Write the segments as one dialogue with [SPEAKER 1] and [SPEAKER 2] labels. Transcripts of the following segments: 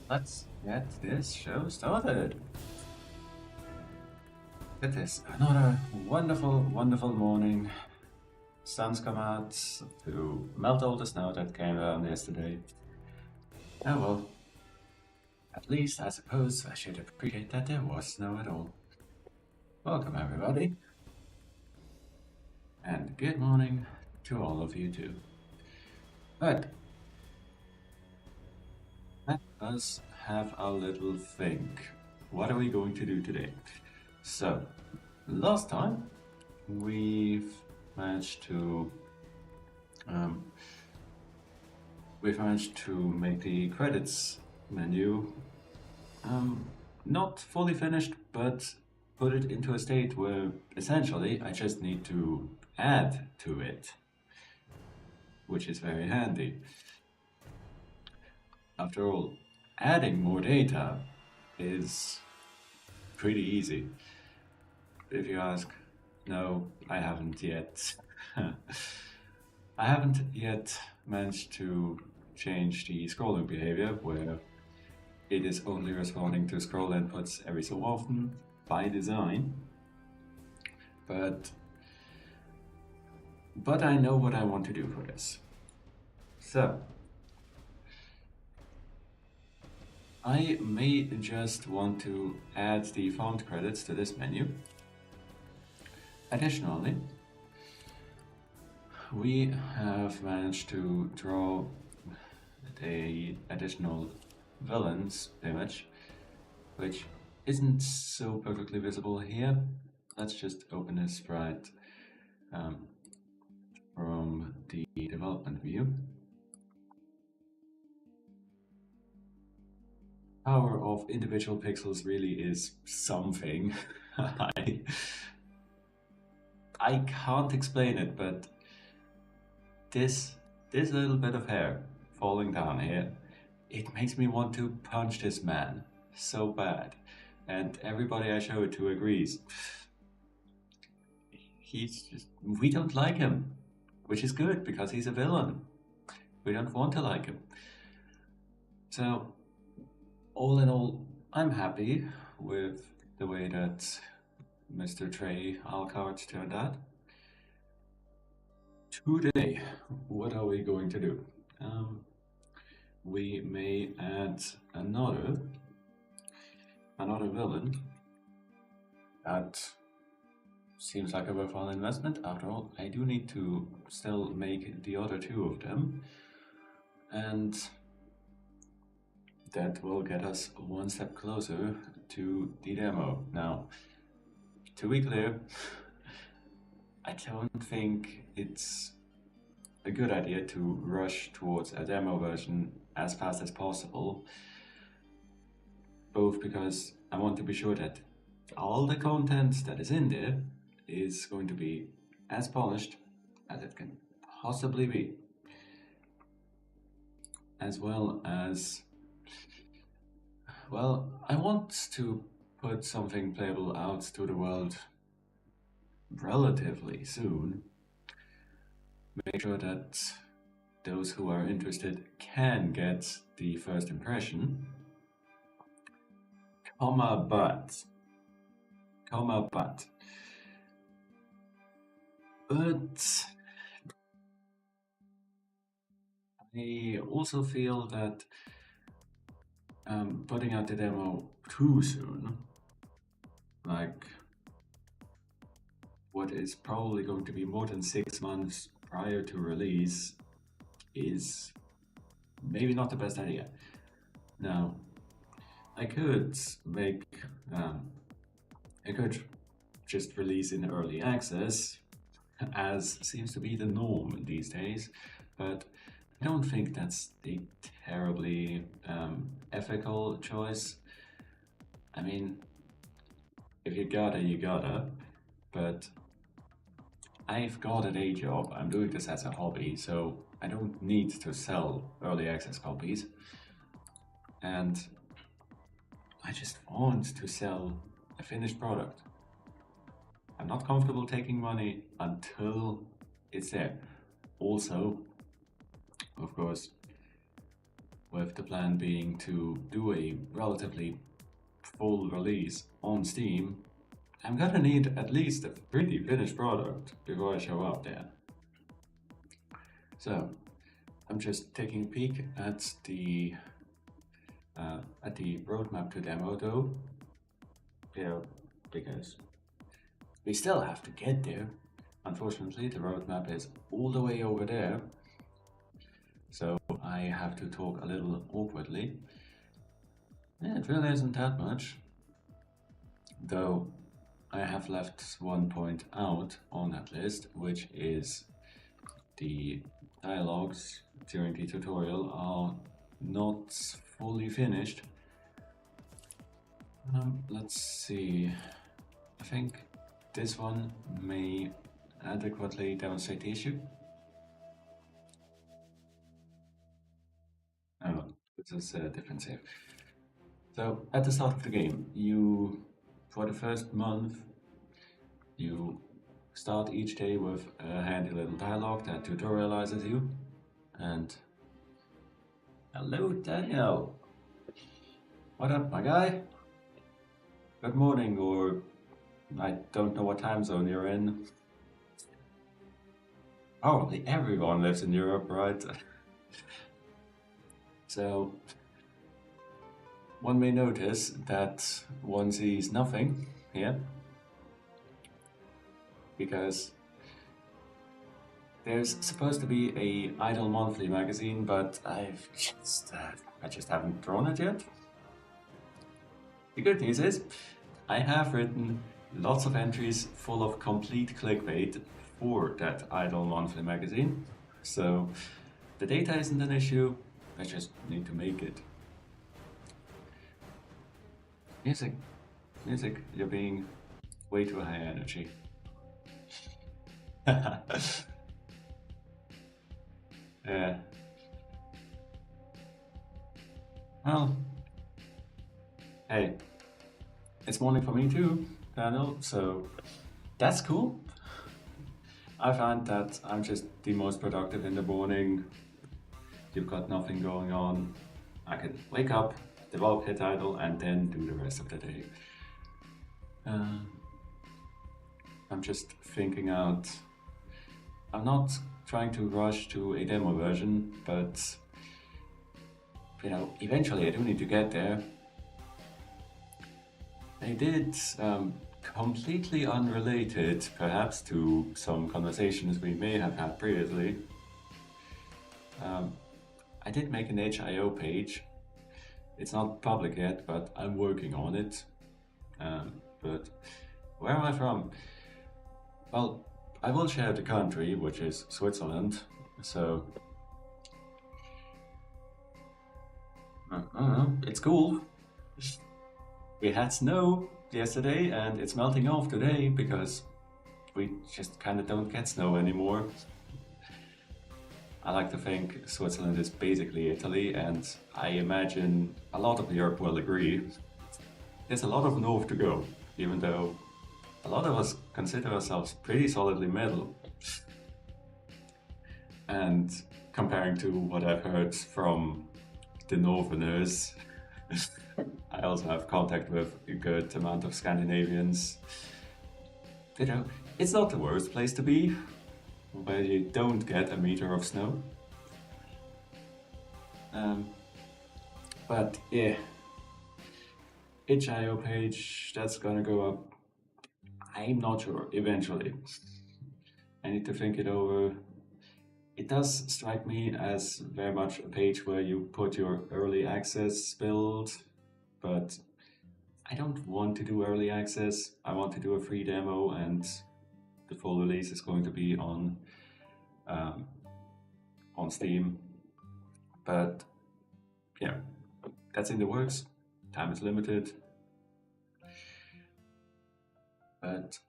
[SPEAKER 1] Let's get this show started. It is another wonderful, wonderful morning. Sun's come out to melt all the snow that came down yesterday. Oh well, at least I suppose I should appreciate that there was snow at all. Welcome everybody, and good morning to all of you too. But let us have a little think. What are we going to do today? So, last time we've managed to um, make the credits menu not fully finished, but put it into a state where essentially I just need to add to it, which is very handy. After all, adding more data is pretty easy. If you ask, no, I haven't yet. I haven't yet managed to change the scrolling behavior where it is only responding to scroll inputs every so often by design. But I know what I want to do for this. So I may just want to add the font credits to this menu. Additionally, we have managed to draw the additional villains image, which isn't so perfectly visible here. Let's just open this sprite from the development view. Power of individual pixels really is something. I can't explain it, but this little bit of hair falling down here, it makes me want to punch this man so bad. And everybody I show it to agrees. We don't like him, which is good because he's a villain. We don't want to like him. So, all in all, I'm happy with the way that Mr. Trey Alcart turned out. Today, what are we going to do? We may add another villain. That seems like a worthwhile investment. After all, I do need to still make the other two of them, and that will get us one step closer to the demo. Now, to be clear, I don't think it's a good idea to rush towards a demo version as fast as possible, both because I want to be sure that all the content that is in there is going to be as polished as it can possibly be, as well as, well, I want to put something playable out to the world relatively soon. Make sure that those who are interested can get the first impression, but I also feel that putting out the demo too soon, like what is probably going to be more than 6 months prior to release, is maybe not the best idea. Now, I could just release in early access, as seems to be the norm these days, but I don't think that's a terribly ethical choice. I mean, if you gotta, you gotta, but I've got a day job. I'm doing this as a hobby, so I don't need to sell early access copies. And I just want to sell a finished product. I'm not comfortable taking money until it's there. Also, of course, with the plan being to do a relatively full release on Steam, I'm gonna need at least a pretty finished product before I show up there. So I'm just taking a peek at the roadmap to demo though, because we still have to get there. Unfortunately, the roadmap is all the way over there, so I have to talk a little awkwardly. Yeah, it really isn't that much, though I have left one point out on that list, which is the dialogues during the tutorial are not fully finished. Let's see. I think this one may adequately demonstrate the issue. Oh, this is a different save. So at the start of the game, for the first month, you start each day with a handy little dialogue that tutorializes you. And hello, Daniel. What up, my guy? Good morning, or I don't know what time zone you're in. Probably everyone lives in Europe, right? So one may notice that one sees nothing here, because there's supposed to be a Idle Monthly magazine, but I just haven't drawn it yet. The good news is, I have written lots of entries full of complete clickbait for that Idle Monthly magazine, so the data isn't an issue, I just need to make it. Music, you're being way too high energy. Yeah. Well, hey, it's morning for me too, Daniel, so that's cool. I find that I'm just the most productive in the morning. You've got nothing going on. I can wake up, develop hit idle, and then do the rest of the day. I'm just thinking out. I'm not trying to rush to a demo version, but eventually I do need to get there. I did, completely unrelated perhaps to some conversations we may have had previously. I did make an HIO page. It's not public yet, but I'm working on it. But where am I from? Well, I will share the country, which is Switzerland, so I don't know, it's cool. We had snow yesterday and it's melting off today because we just kind of don't get snow anymore. I like to think Switzerland is basically Italy, and I imagine a lot of Europe will agree. There's a lot of north to go, even though a lot of us consider ourselves pretty solidly middle. And comparing to what I've heard from the Northerners, I also have contact with a good amount of Scandinavians. It's not the worst place to be, where you don't get a meter of snow. But yeah, HIO page, that's gonna go up. I'm not sure, eventually. I need to think it over. It does strike me as very much a page where you put your early access build, but I don't want to do early access. I want to do a free demo, and the full release is going to be on Steam. But yeah, that's in the works. Time is limited. But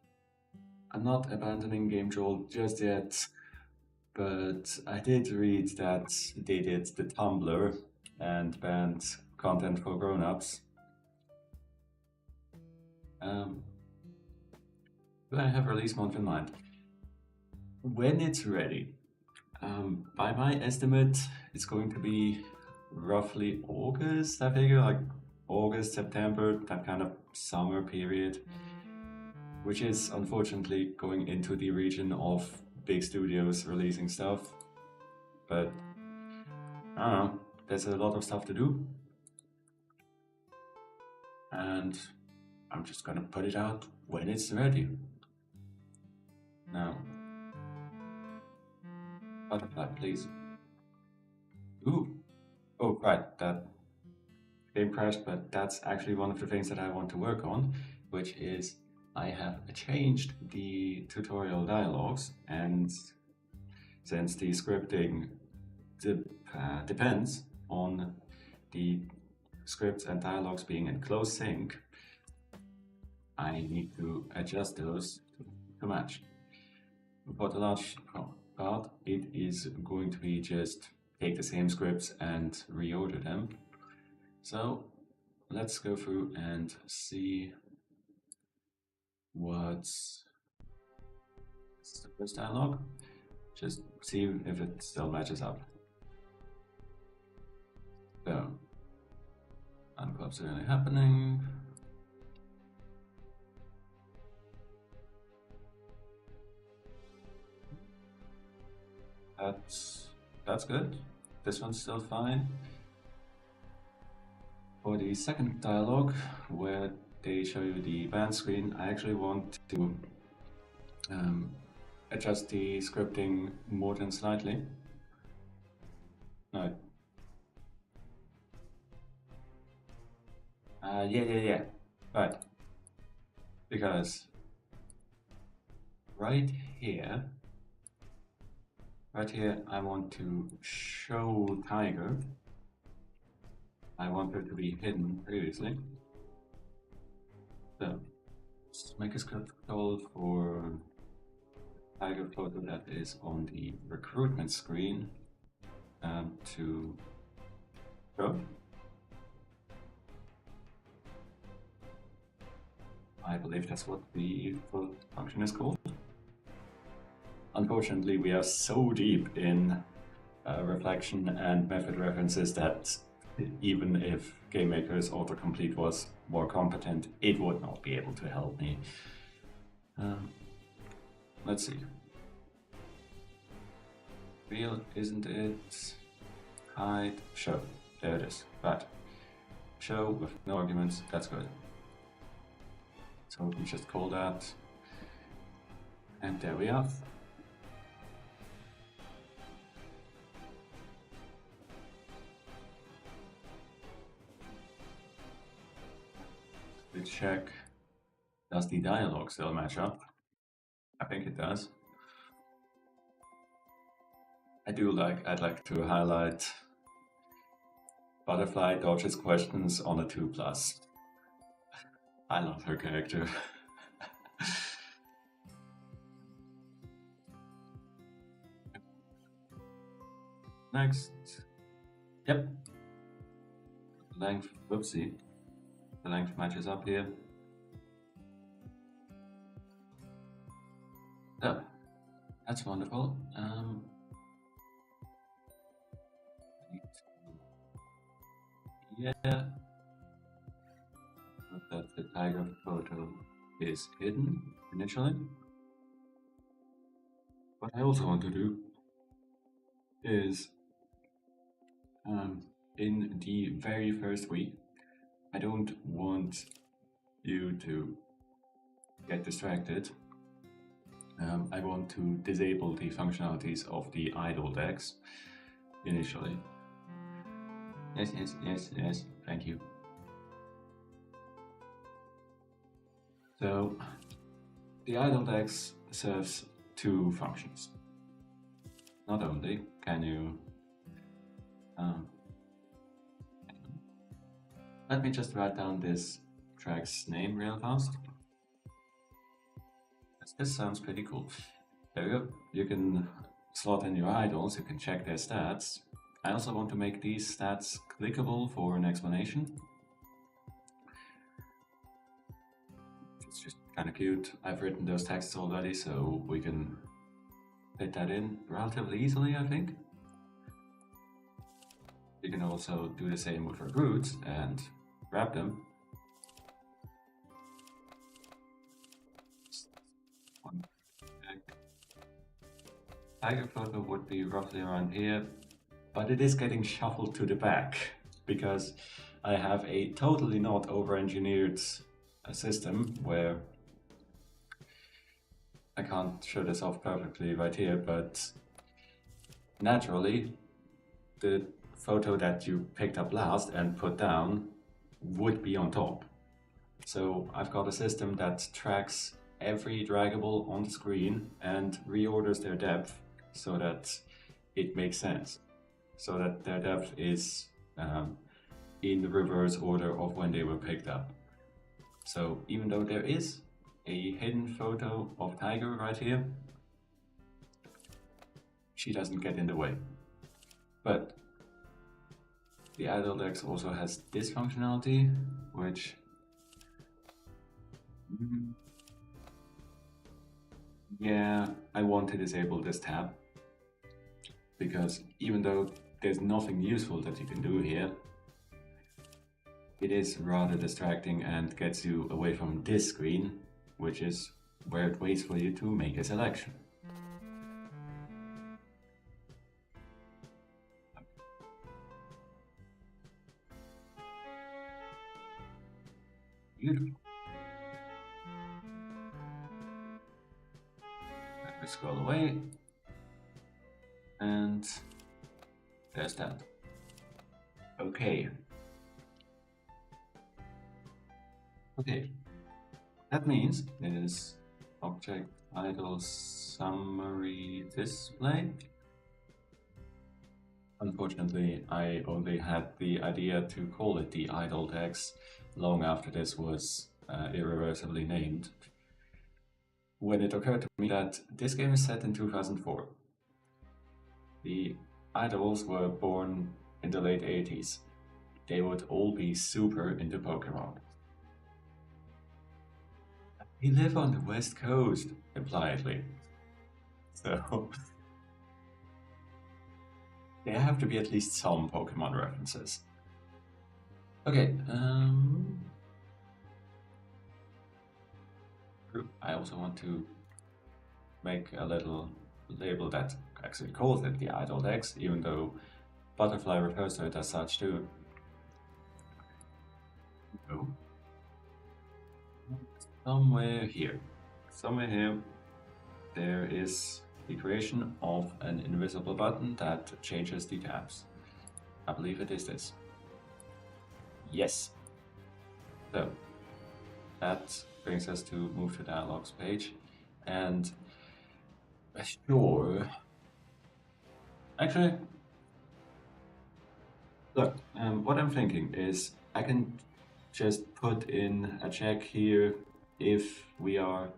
[SPEAKER 1] I'm not abandoning Game Troll just yet. But I did read that they did the Tumblr and banned content for grown-ups. Do I have release month in mind? When it's ready. By my estimate, it's going to be roughly August, I figure, like August, September, that kind of summer period, which is unfortunately going into the region of big studios releasing stuff. But I don't know, there's a lot of stuff to do. And I'm just gonna put it out when it's ready. Now, butterfly, please. Ooh, oh, right, that game crashed, but that's actually one of the things that I want to work on, which is I have changed the tutorial dialogues, and since the scripting depends on the scripts and dialogues being in close sync, I need to adjust those to match. For the large part, it is going to be just take the same scripts and reorder them. So let's go through and see what's the first dialogue. Just see if it still matches up. So, unclubs really happening. That's good. This one's still fine. For the second dialogue, where they show you the band screen, I actually want to adjust the scripting more than slightly. No. Yeah. Right. Because right here, I want to show Tiger. I want her to be hidden previously. So, let's make a script call for Tiger photo that is on the recruitment screen to show. I believe that's what the function is called. Unfortunately, we are so deep in reflection and method references that even if GameMaker's autocomplete was more competent, it would not be able to help me. Let's see. Real, isn't it? Hide, show. There it is. Right. Show with no arguments, that's good. So we just call that. And there we are. We check, does the dialogue still match up? I think it does. I'd like to highlight Butterfly dodges questions on a 2+. I love her character. Next. Yep. Length, whoopsie. The length matches up here. Oh, that's wonderful. Yeah. That the tiger photo is hidden initially. What I also want to do is in the very first week, I don't want you to get distracted. I want to disable the functionalities of the idle decks initially. Yes, thank you. So, the idle decks serves two functions. Not only can you let me just write down this track's name real fast. This sounds pretty cool. There we go. You can slot in your idols, you can check their stats. I also want to make these stats clickable for an explanation. It's just kind of cute. I've written those texts already, so we can fit that in relatively easily, I think. You can also do the same with recruits and grab them. One back. Tiger photo would be roughly around here, but it is getting shuffled to the back because I have a totally not over-engineered system where I can't show this off perfectly right here, but naturally the photo that you picked up last and put down would be on top. So I've got a system that tracks every draggable on the screen and reorders their depth so that it makes sense. So that their depth is in the reverse order of when they were picked up. So even though there is a hidden photo of Tiger right here, she doesn't get in the way. But the idle dex also has this functionality, which yeah, I want to disable this tab because even though there's nothing useful that you can do here, it is rather distracting and gets you away from this screen, which is where it waits for you to make a selection. Beautiful. Let me scroll away. And there's that. Okay. Okay. That means it is object idle summary display. Unfortunately, I only had the idea to call it the idle text long after this was irreversibly named, when it occurred to me that this game is set in 2004. The idols were born in the late 80s. They would all be super into Pokemon. We live on the West Coast, impliedly. So there have to be at least some Pokemon references. Okay, I also want to make a little label that actually calls it the idle dex, even though Butterfly refers to it as such too. So, somewhere here, there is the creation of an invisible button that changes the tabs. I believe it is this. Yes. So, that brings us to move to dialogues page, and sure. Actually, look, what I'm thinking is I can just put in a check here if we are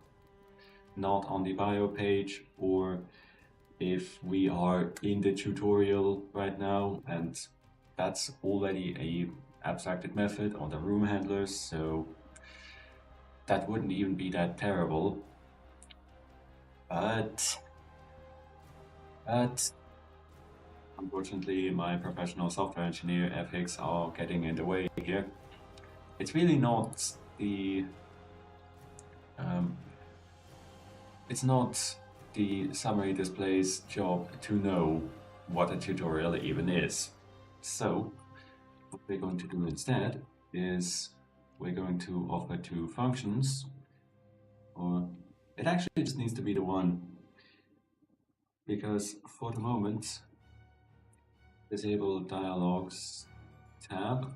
[SPEAKER 1] not on the bio page or if we are in the tutorial right now, and that's already a abstracted method on the room handlers, so that wouldn't even be that terrible. But unfortunately, my professional software engineer ethics are getting in the way here. It's really not the it's not the summary display's job to know what a tutorial even is. So what we're going to do instead is we're going to offer two functions, or it actually just needs to be the one, because for the moment, disable dialogues tab.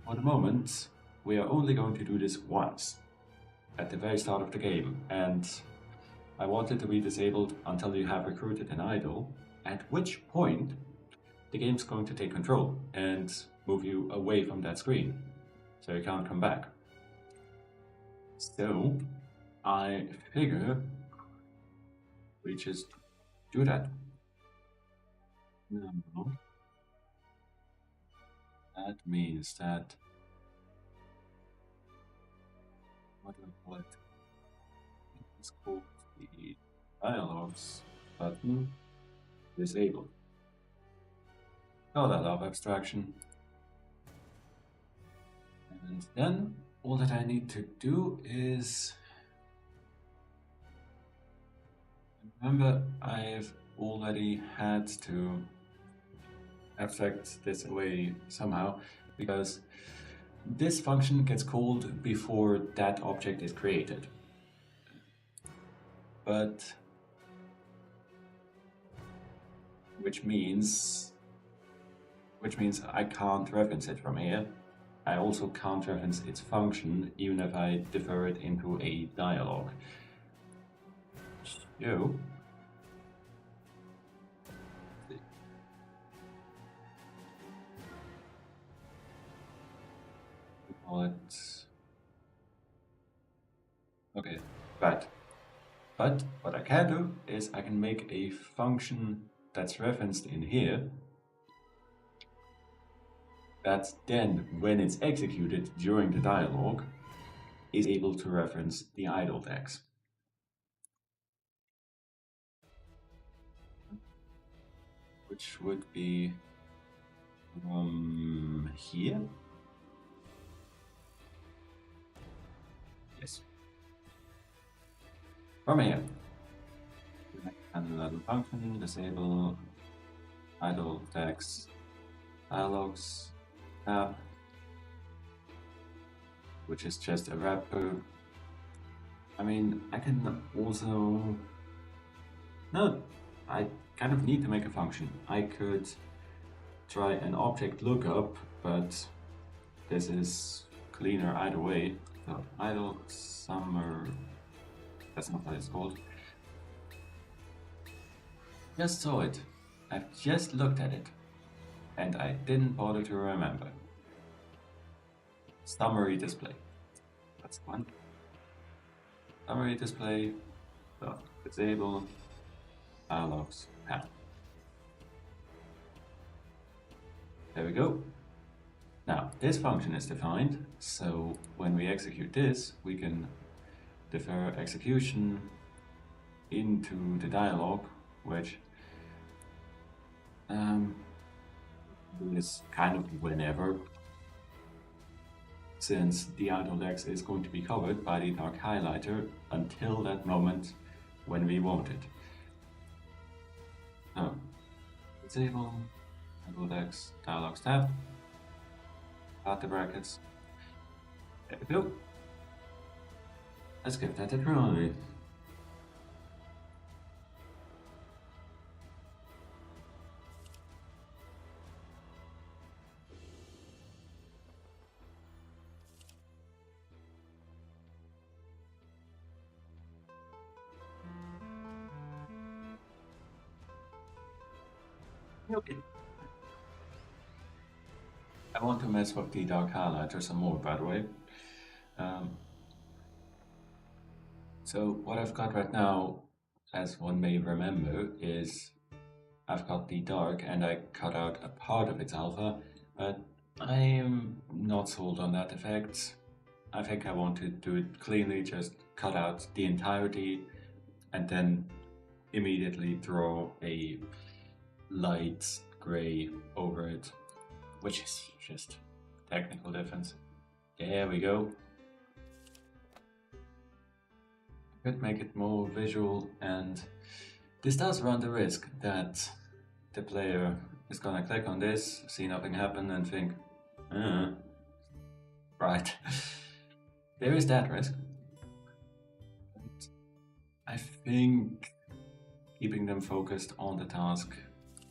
[SPEAKER 1] For the moment, we are only going to do this once, at the very start of the game, and I want it to be disabled until you have recruited an idol, at which point the game's going to take control and move you away from that screen, so you can't come back. So I figure we just do that. No. That means that what is called the dialogues button disabled. God, I love abstraction. And then all that I need to do is... Remember, I've already had to abstract this away somehow, because this function gets called before that object is created. But... which means I can't reference it from here. I also can't reference its function, even if I defer it into a dialog. So, call it... okay, but what I can do is I can make a function that's referenced in here that then, when it's executed during the dialog, is able to reference the idle text. Which would be here. Yes. From here. Handle idle function, disable idle text dialogs tab, which is just a wrapper. I mean, I can also... no, I kind of need to make a function. I could try an object lookup, but this is cleaner either way. So idle summer, that's not what it's called. Just saw it. I've just looked at it, and I didn't bother to remember. Summary display. That's one. Summary display. So disable dialogs panel. There we go. Now this function is defined, so when we execute this, we can defer execution into the dialog, which is kind of whenever, since the idle text is going to be covered by the dark highlighter until that moment when we want it. So, disable idle text dialogs tab, add the brackets. There we go. Let's give that a try. Okay. I want to mess with the dark highlighter some more, by the way. So what I've got right now, as one may remember, is I've got the dark and I cut out a part of its alpha, but I am not sold on that effect. I think I want to do it cleanly, just cut out the entirety and then immediately draw a light gray over it, which is just technical difference. There we go. I could make it more visual, and this does run the risk that the player is gonna click on this, see nothing happen, and think, right. There is that risk. But I think keeping them focused on the task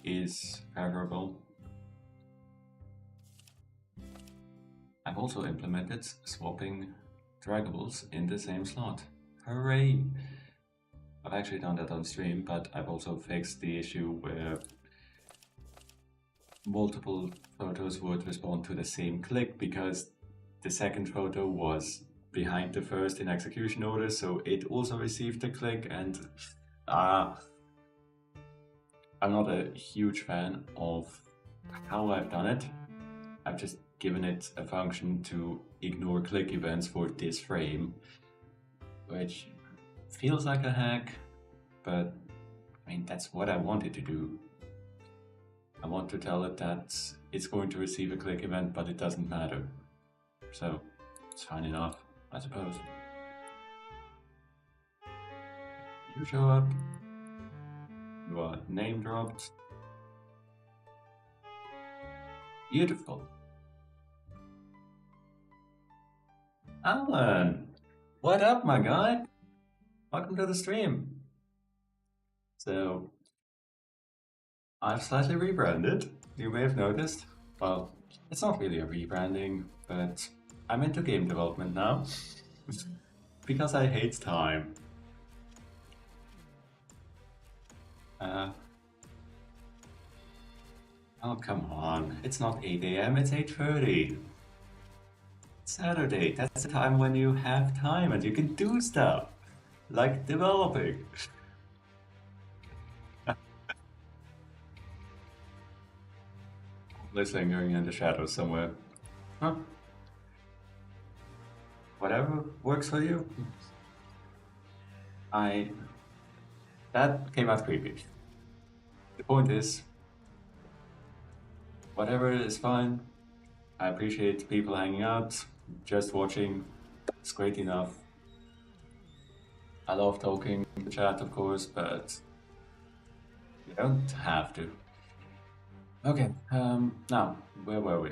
[SPEAKER 1] is favorable. I've also implemented swapping draggables in the same slot. Hooray! I've actually done that on stream, but I've also fixed the issue where multiple photos would respond to the same click because the second photo was behind the first in execution order, so it also received a click, and I'm not a huge fan of how I've done it. I've just given it a function to ignore click events for this frame, which feels like a hack, but I mean, that's what I wanted to do. I want to tell it that it's going to receive a click event, but it doesn't matter. So it's fine enough, I suppose. You show up. You are name dropped. Beautiful. Alan, what up, my guy? Welcome to the stream. So, I've slightly rebranded. You may have noticed. Well, it's not really a rebranding, but I'm into game development now because I hate time. Oh, come on. It's not 8 a.m., it's 8:30. Saturday, that's the time when you have time and you can do stuff, like developing. Listening in the shadows somewhere. Huh? Whatever works for you. That came out creepy. The point is, whatever is fine. I appreciate people hanging out, just watching. It's great enough. I love talking in the chat, of course, but you don't have to. Okay, now, where were we?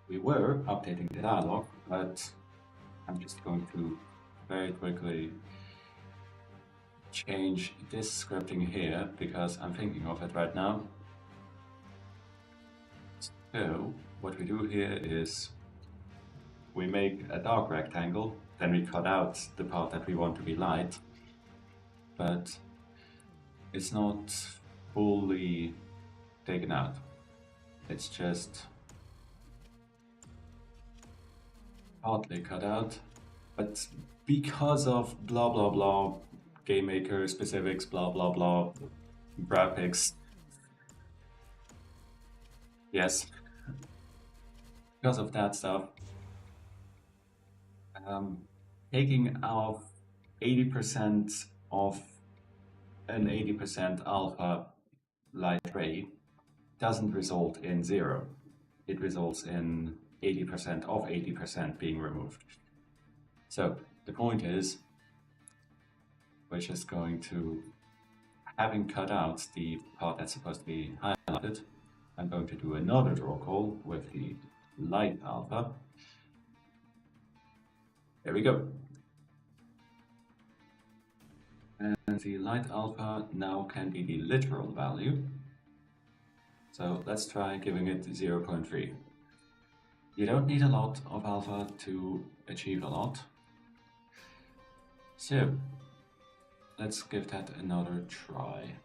[SPEAKER 1] We were updating the dialogue, but I'm just going to very quickly change this scripting here because I'm thinking of it right now. So, what we do here is we make a dark rectangle, then we cut out the part that we want to be light, but it's not fully taken out. It's just partly cut out, but because of blah blah blah, game maker specifics, blah blah blah, graphics. Yes, because of that stuff, taking off 80% of an 80% alpha light ray doesn't result in 0. It results in 80% of 80% being removed. So the point is, we're just going to, having cut out the part that's supposed to be highlighted, I'm going to do another draw call with the light alpha. There we go. And the light alpha now can be the literal value. So let's try giving it 0.3. You don't need a lot of alpha to achieve a lot. So let's give that another try.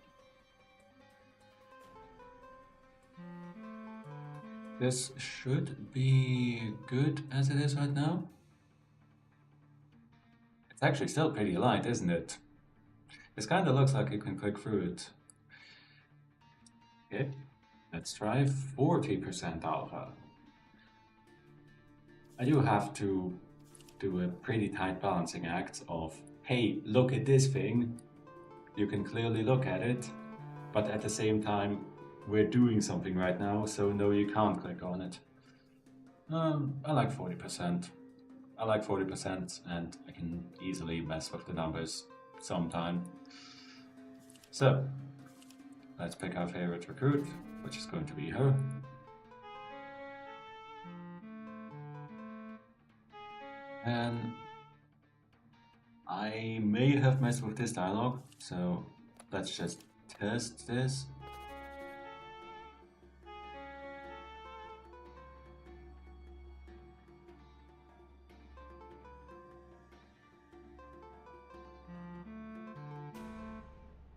[SPEAKER 1] This should be good as it is right now. It's actually still pretty light, isn't it? This kind of looks like you can click through it. Okay, let's try 40% alpha. I do have to do a pretty tight balancing act of, hey, look at this thing. You can clearly look at it, but at the same time, we're doing something right now, so no, you can't click on it. I like 40%. I like 40%, and I can easily mess with the numbers sometime. So, let's pick our favorite recruit, which is going to be her. And I may have messed with this dialogue, so let's just test this.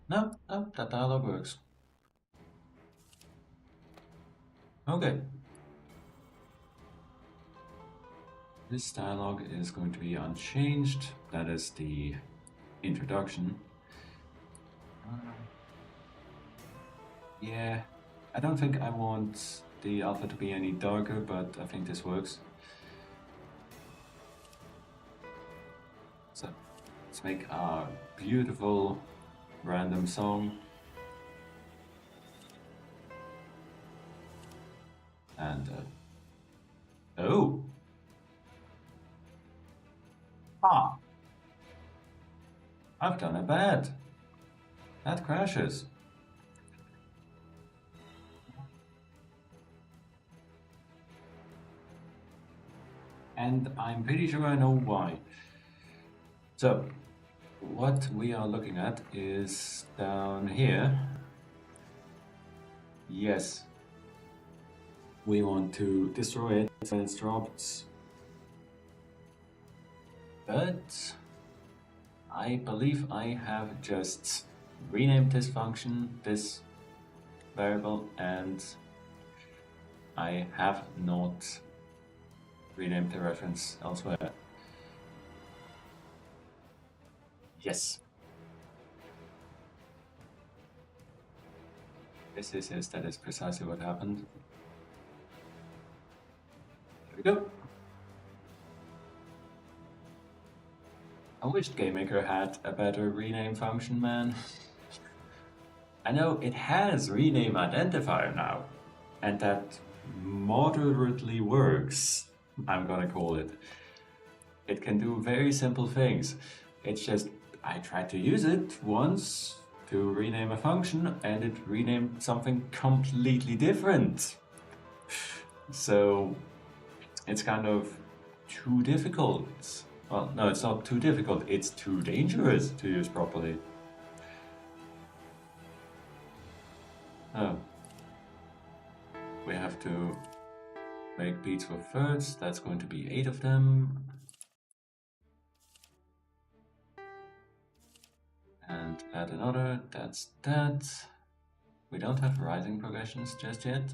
[SPEAKER 1] No, that dialogue works. Okay. This dialogue is going to be unchanged. That is the introduction. Yeah, I don't think I want the alpha to be any darker, but I think this works. So let's make our beautiful random song. And, oh, ah, I've done it bad. That crashes. And I'm pretty sure I know why. So, what we are looking at is down here. Yes, we want to destroy it when it's dropped. But I believe I have just renamed this function, this variable, and I have not renamed the reference elsewhere. Yes. Yes, that is precisely what happened. Here we go. I wished GameMaker had a better rename function, man. I know it has rename identifier now, and that moderately works, I'm gonna call it. It can do very simple things. It's just, I tried to use it once to rename a function, and it renamed something completely different. So it's kind of too difficult. Well, no, it's not too difficult, it's too dangerous to use properly. Oh. We have to make beats for thirds, that's going to be 8 of them. And add another, that's that. We don't have rising progressions just yet.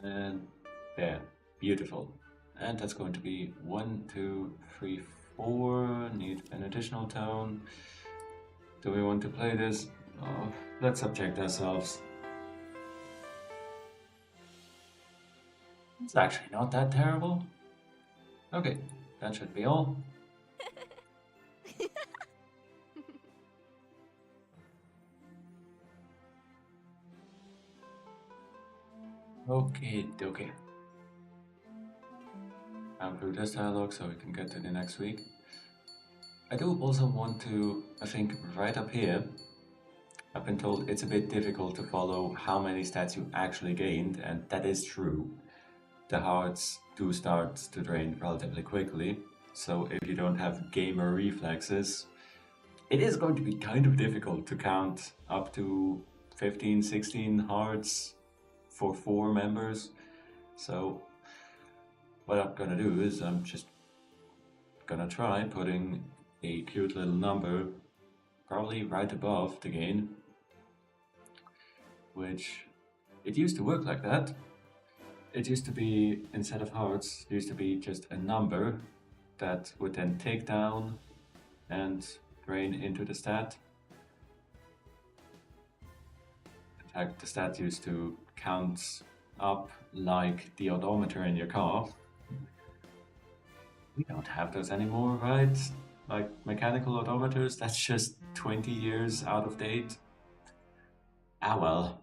[SPEAKER 1] And there, beautiful. And that's going to be 1, 2, 3, 4. Need an additional tone. Do we want to play this? Oh, let's subject ourselves. It's actually not that terrible. Okay, that should be all. Okay. I'm through this dialogue so we can get to the next week. I do also want to, I think, right up here, I've been told it's a bit difficult to follow how many stats you actually gained, and that is true. The hearts do start to drain relatively quickly, so if you don't have gamer reflexes, it is going to be kind of difficult to count up to 15, 16 hearts for 4 members. So what I'm gonna do is I'm just gonna try putting a cute little number probably right above the gain, which it used to work like that. It used to be, instead of hearts, it used to be just a number that would then take down and drain into the stat. In fact, the stat used to count up like the odometer in your car. We don't have those anymore, right? Like mechanical odometers, that's just 20 years out of date. Ah well.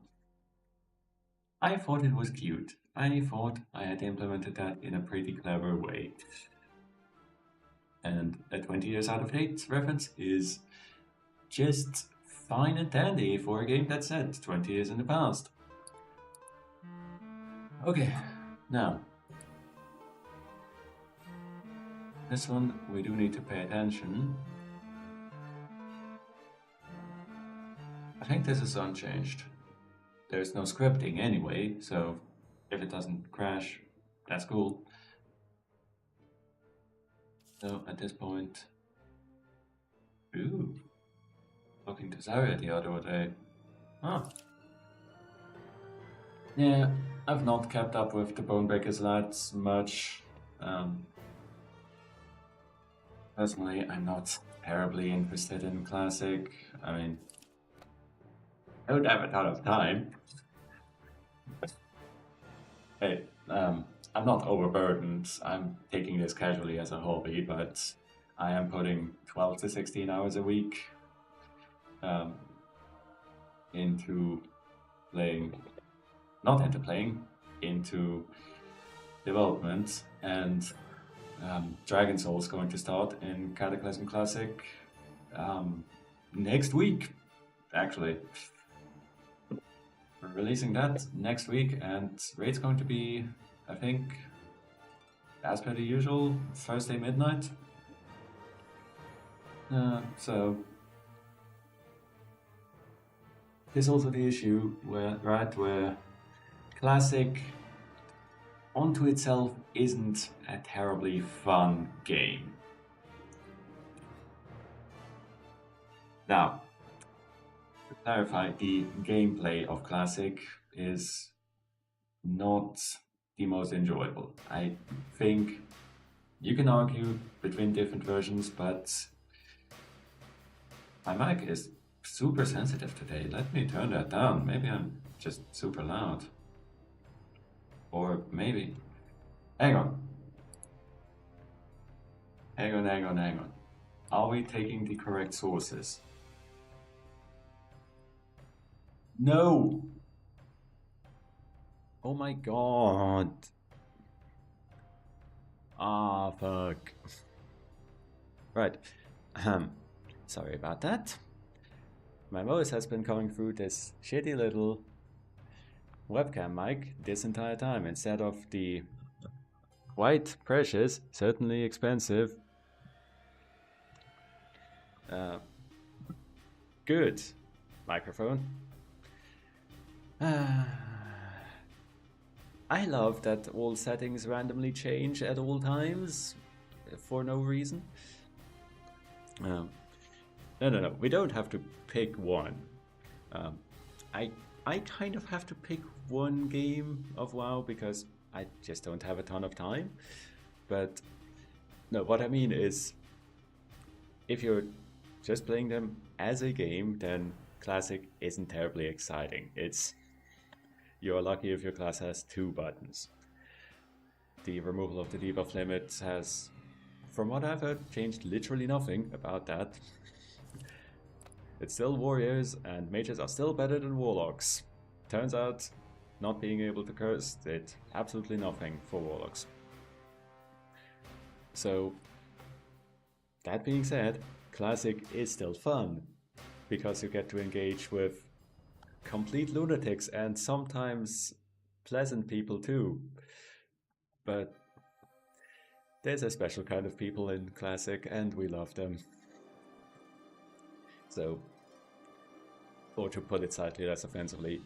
[SPEAKER 1] I thought it was cute. I thought I had implemented that in a pretty clever way. And a 20 years out of date reference is just fine and dandy for a game that's set 20 years in the past. Okay, now. This one we do need to pay attention. I think this is unchanged. There's no scripting anyway, so if it doesn't crash, that's cool. So at this point, ooh, talking to Zarya the other day. Huh. Yeah, I've not kept up with the Bonebreakers lads much. Personally, I'm not terribly interested in Classic. I mean, I don't have a ton of time. Hey, I'm not overburdened. I'm taking this casually as a hobby, but I am putting 12 to 16 hours a week. into playing, not into playing, into development, and Dragon Soul is going to start in Cataclysm Classic next week, actually. We're releasing that next week, and rate's going to be, I think, as per the usual, Thursday midnight. So there's also the issue where Classic onto itself isn't a terribly fun game. Now, to clarify, the gameplay of Classic is not the most enjoyable. I think you can argue between different versions, but my mic is super sensitive today. Let me turn that down. Maybe I'm just super loud. Or maybe. Hang on. Hang on. Are we taking the correct sources? No! Oh my god. Ah, fuck. Right. Sorry about that. My voice has been coming through this shitty little webcam mic this entire time instead of the quite precious, certainly expensive, good microphone. I love that all settings randomly change at all times for no reason. No, we don't have to pick one. I kind of have to pick one game of WoW because I just don't have a ton of time. But no, what I mean is, if you're just playing them as a game, then Classic isn't terribly exciting. You're lucky if your class has 2 buttons. The removal of the debuff limit has, from what I've heard, changed literally nothing about that. It's still warriors, and mages are still better than warlocks. Turns out, not being able to curse did absolutely nothing for warlocks. So, that being said, Classic is still fun, because you get to engage with complete lunatics and sometimes pleasant people too. But there's a special kind of people in Classic, and we love them. So, or to put it slightly less offensively,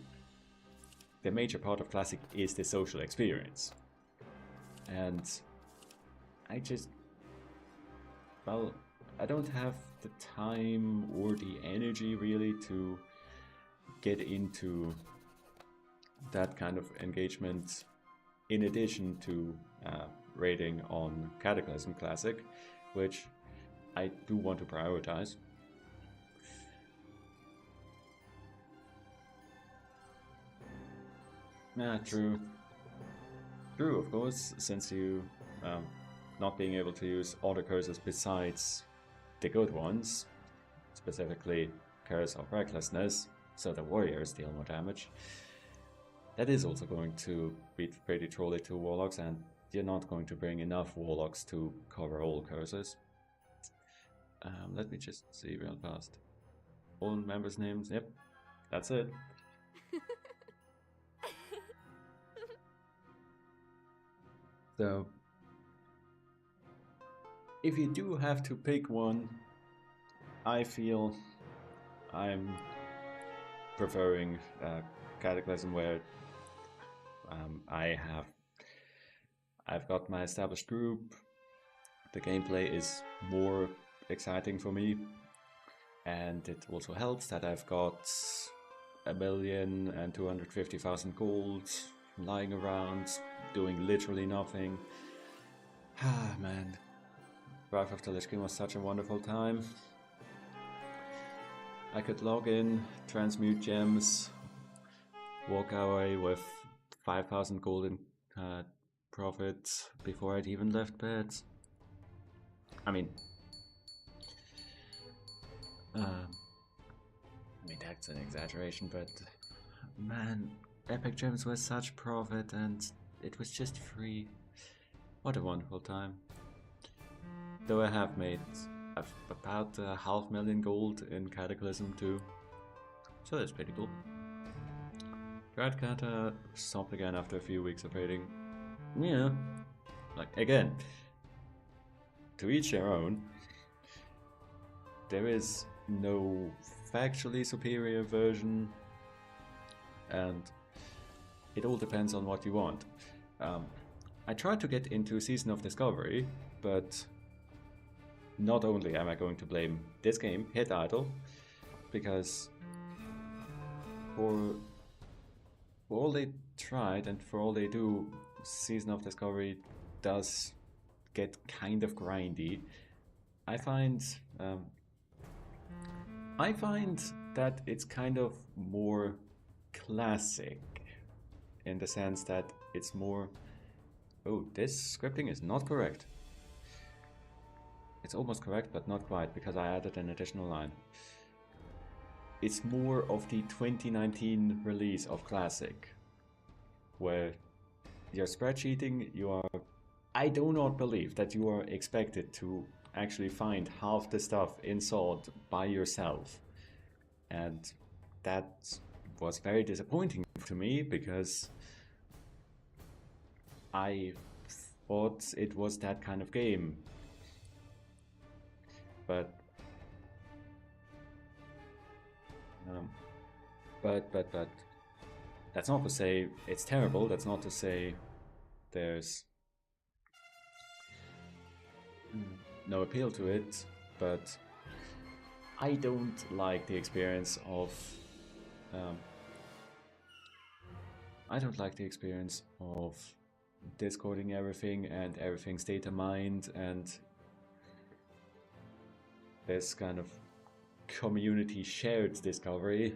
[SPEAKER 1] the major part of Classic is the social experience. And I don't have the time or the energy really to get into that kind of engagement in addition to raiding on Cataclysm Classic, which I do want to prioritize. True. True, of course, since you not being able to use auto curses besides the good ones, specifically Curse of Recklessness, so the warriors deal more damage. That is also going to be pretty trolly to warlocks, and you're not going to bring enough warlocks to cover all curses. Let me just see real fast. All members' names, yep, that's it. So, if you do have to pick one, I feel I'm preferring Cataclysm, where I've got my established group. The gameplay is more exciting for me, and it also helps that I've got 1,250,000 gold lying around, doing literally nothing. Ah, man. Wrath of the Lich King was such a wonderful time. I could log in, transmute gems, walk away with 5,000 gold in profit before I'd even left bed. I mean, I mean, that's an exaggeration, but man, Epic Gems were such profit and it was just free. What a wonderful time. Though I have made about 500,000 gold in Cataclysm too. So that's pretty cool. Grad Kata stopped again after a few weeks of raiding. Yeah. Like, again, to each their own. There is no factually superior version, and it all depends on what you want. I tried to get into Season of Discovery, but not only am I going to blame this game, Hit Idle, because for all they tried and for all they do, Season of Discovery does get kind of grindy. I find that it's kind of more classic in the sense that it's more... Oh, this scripting is not correct. It's almost correct, but not quite, because I added an additional line. It's more of the 2019 release of Classic, where you're spreadsheeting, you are... I do not believe that you are expected to actually find half the stuff in Sword by yourself. And that was very disappointing to me, because I thought it was that kind of game. But that's not to say it's terrible. That's not to say there's no appeal to it. But I don't like the experience of discoding everything and everything's data mined and this kind of community shared discovery,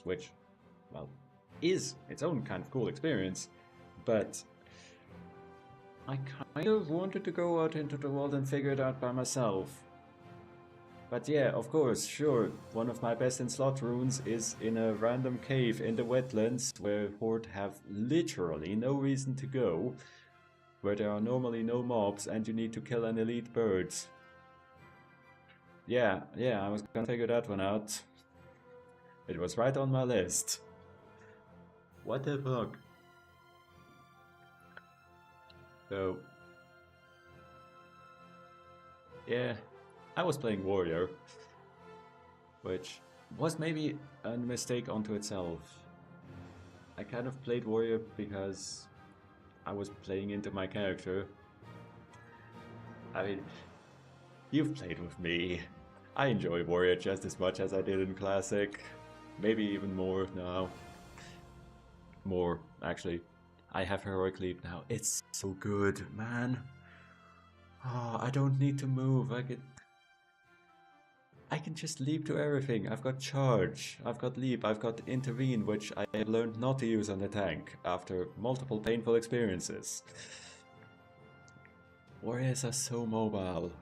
[SPEAKER 1] which, well, is its own kind of cool experience, but I kind of wanted to go out into the world and figure it out by myself. But yeah, of course, sure, one of my best in slot runes is in a random cave in the wetlands where Horde have literally no reason to go, where there are normally no mobs and you need to kill an elite bird. Yeah, I was gonna figure that one out. It was right on my list. What the fuck? So, yeah, I was playing Warrior, which was maybe a mistake unto itself. I kind of played Warrior because I was playing into my character. I mean, you've played with me. I enjoy Warrior just as much as I did in Classic. Maybe even more now. More, actually. I have Heroic Leap now. It's so good, man. Oh, I don't need to move. I can just leap to everything. I've got Charge, I've got Leap, I've got Intervene, which I have learned not to use on the tank after multiple painful experiences. Warriors are so mobile.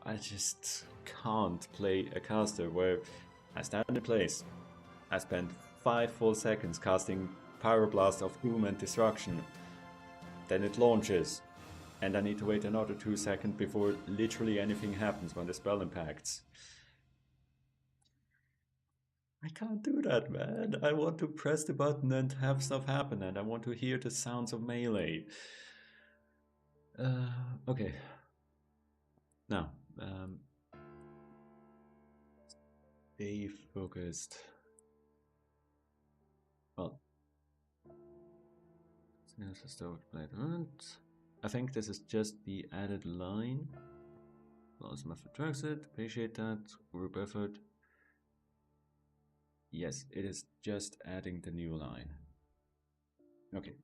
[SPEAKER 1] I just can't play a caster where I stand in place. I spend 5 full seconds casting Pyroblast of Doom and Destruction. Then it launches. And I need to wait another 2 seconds before literally anything happens when the spell impacts. I can't do that, man. I want to press the button and have stuff happen, and I want to hear the sounds of melee. Okay. Now, stay focused. Well, I think this is just the added line. Lost method tracks it. Appreciate that. Group effort. Yes, it is just adding the new line. Okay.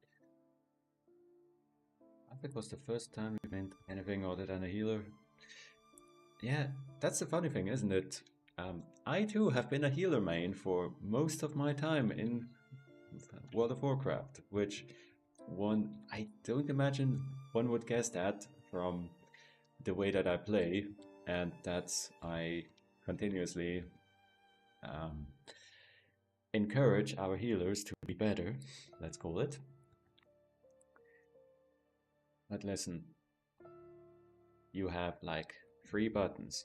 [SPEAKER 1] I think it was the first time we meant anything other than a healer. Yeah, that's the funny thing, isn't it? I too have been a healer main for most of my time in World of Warcraft, which I don't imagine one would guess that from the way that I play, and that I continuously um, encourage our healers to be better, let's call it. But listen, you have like 3 buttons.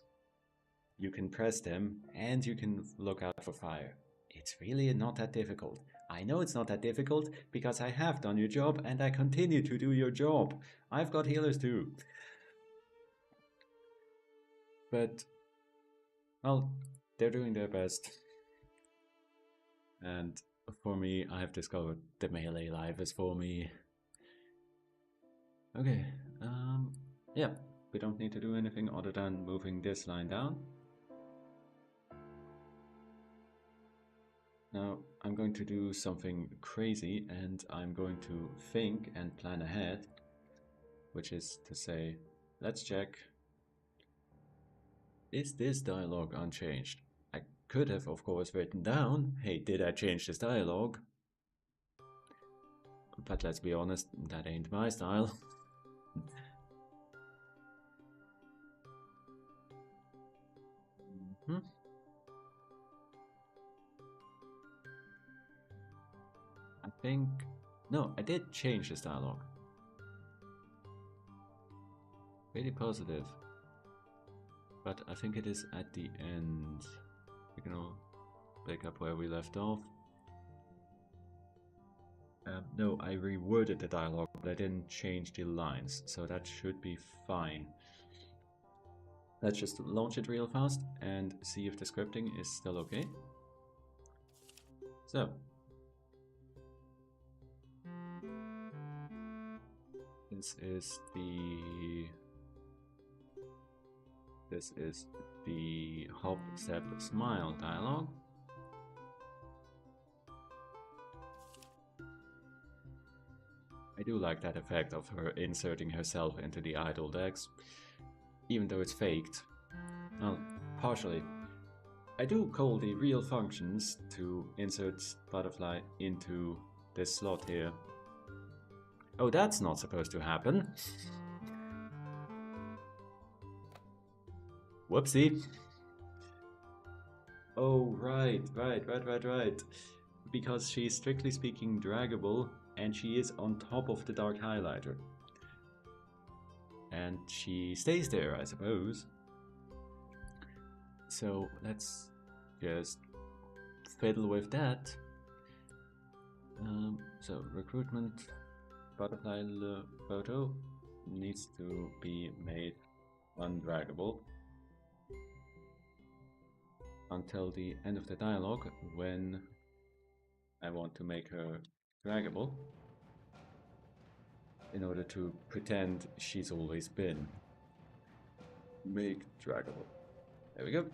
[SPEAKER 1] You can press them and you can look out for fire. It's really not that difficult. I know it's not that difficult because I have done your job and I continue to do your job. I've got healers too. But, well, they're doing their best. And for me, I've discovered the melee life is for me. Okay, yeah, we don't need to do anything other than moving this line down. Now, I'm going to do something crazy and I'm going to think and plan ahead, which is to say, let's check, is this dialogue unchanged? I could have, of course, written down, hey, did I change this dialogue? But let's be honest, that ain't my style. I think... No, I did change this dialogue. Really positive. But I think it is at the end. We can all pick up where we left off. No, I reworded the dialogue, but I didn't change the lines, so that should be fine. Let's just launch it real fast and see if the scripting is still okay. So. This is the hop, step, smile dialogue. I do like that effect of her inserting herself into the idle decks, even though it's faked. Well, partially. I do call the real functions to insert Butterfly into this slot here. Oh, that's not supposed to happen. Whoopsie. Oh, right. Because she's strictly speaking draggable, and she is on top of the dark highlighter. And she stays there, I suppose. So let's just fiddle with that. So recruitment butterfly photo needs to be made undraggable until the end of the dialogue, when I want to make her draggable in order to pretend she's always been make draggable. There we go.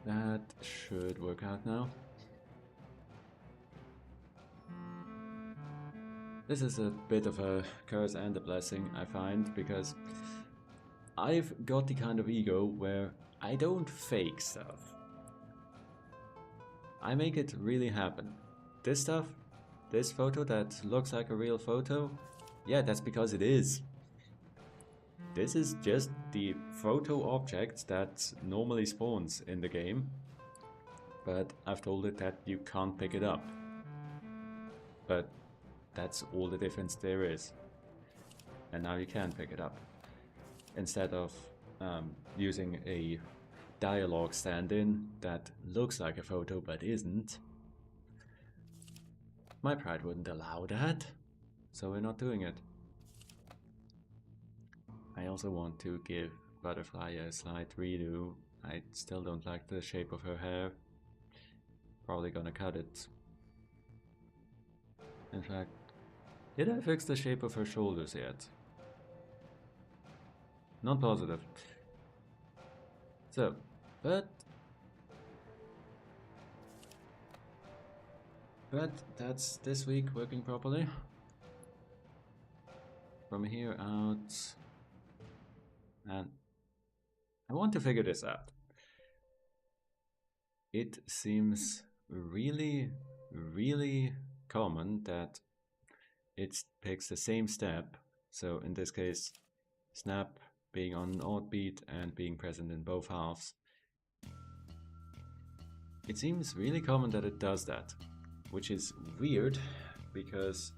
[SPEAKER 1] That should work out now. This is a bit of a curse and a blessing, I find, because I've got the kind of ego where I don't fake stuff. I make it really happen. This stuff, this photo that looks like a real photo, yeah, that's because it is. This is just the photo object that normally spawns in the game, but I've told it that you can't pick it up. But that's all the difference there is. And now you can pick it up. Instead of using a dialogue stand-in that looks like a photo but isn't. My pride wouldn't allow that, so we're not doing it. I also want to give Butterfly a slight redo. I still don't like the shape of her hair. Probably gonna cut it. In fact, did I fix the shape of her shoulders yet? Not positive. So, but that's this week working properly. From here out, and I want to figure this out. It seems really common that it picks the same step. So in this case, snap being on an odd beat and being present in both halves. It seems really common that it does that, which is weird because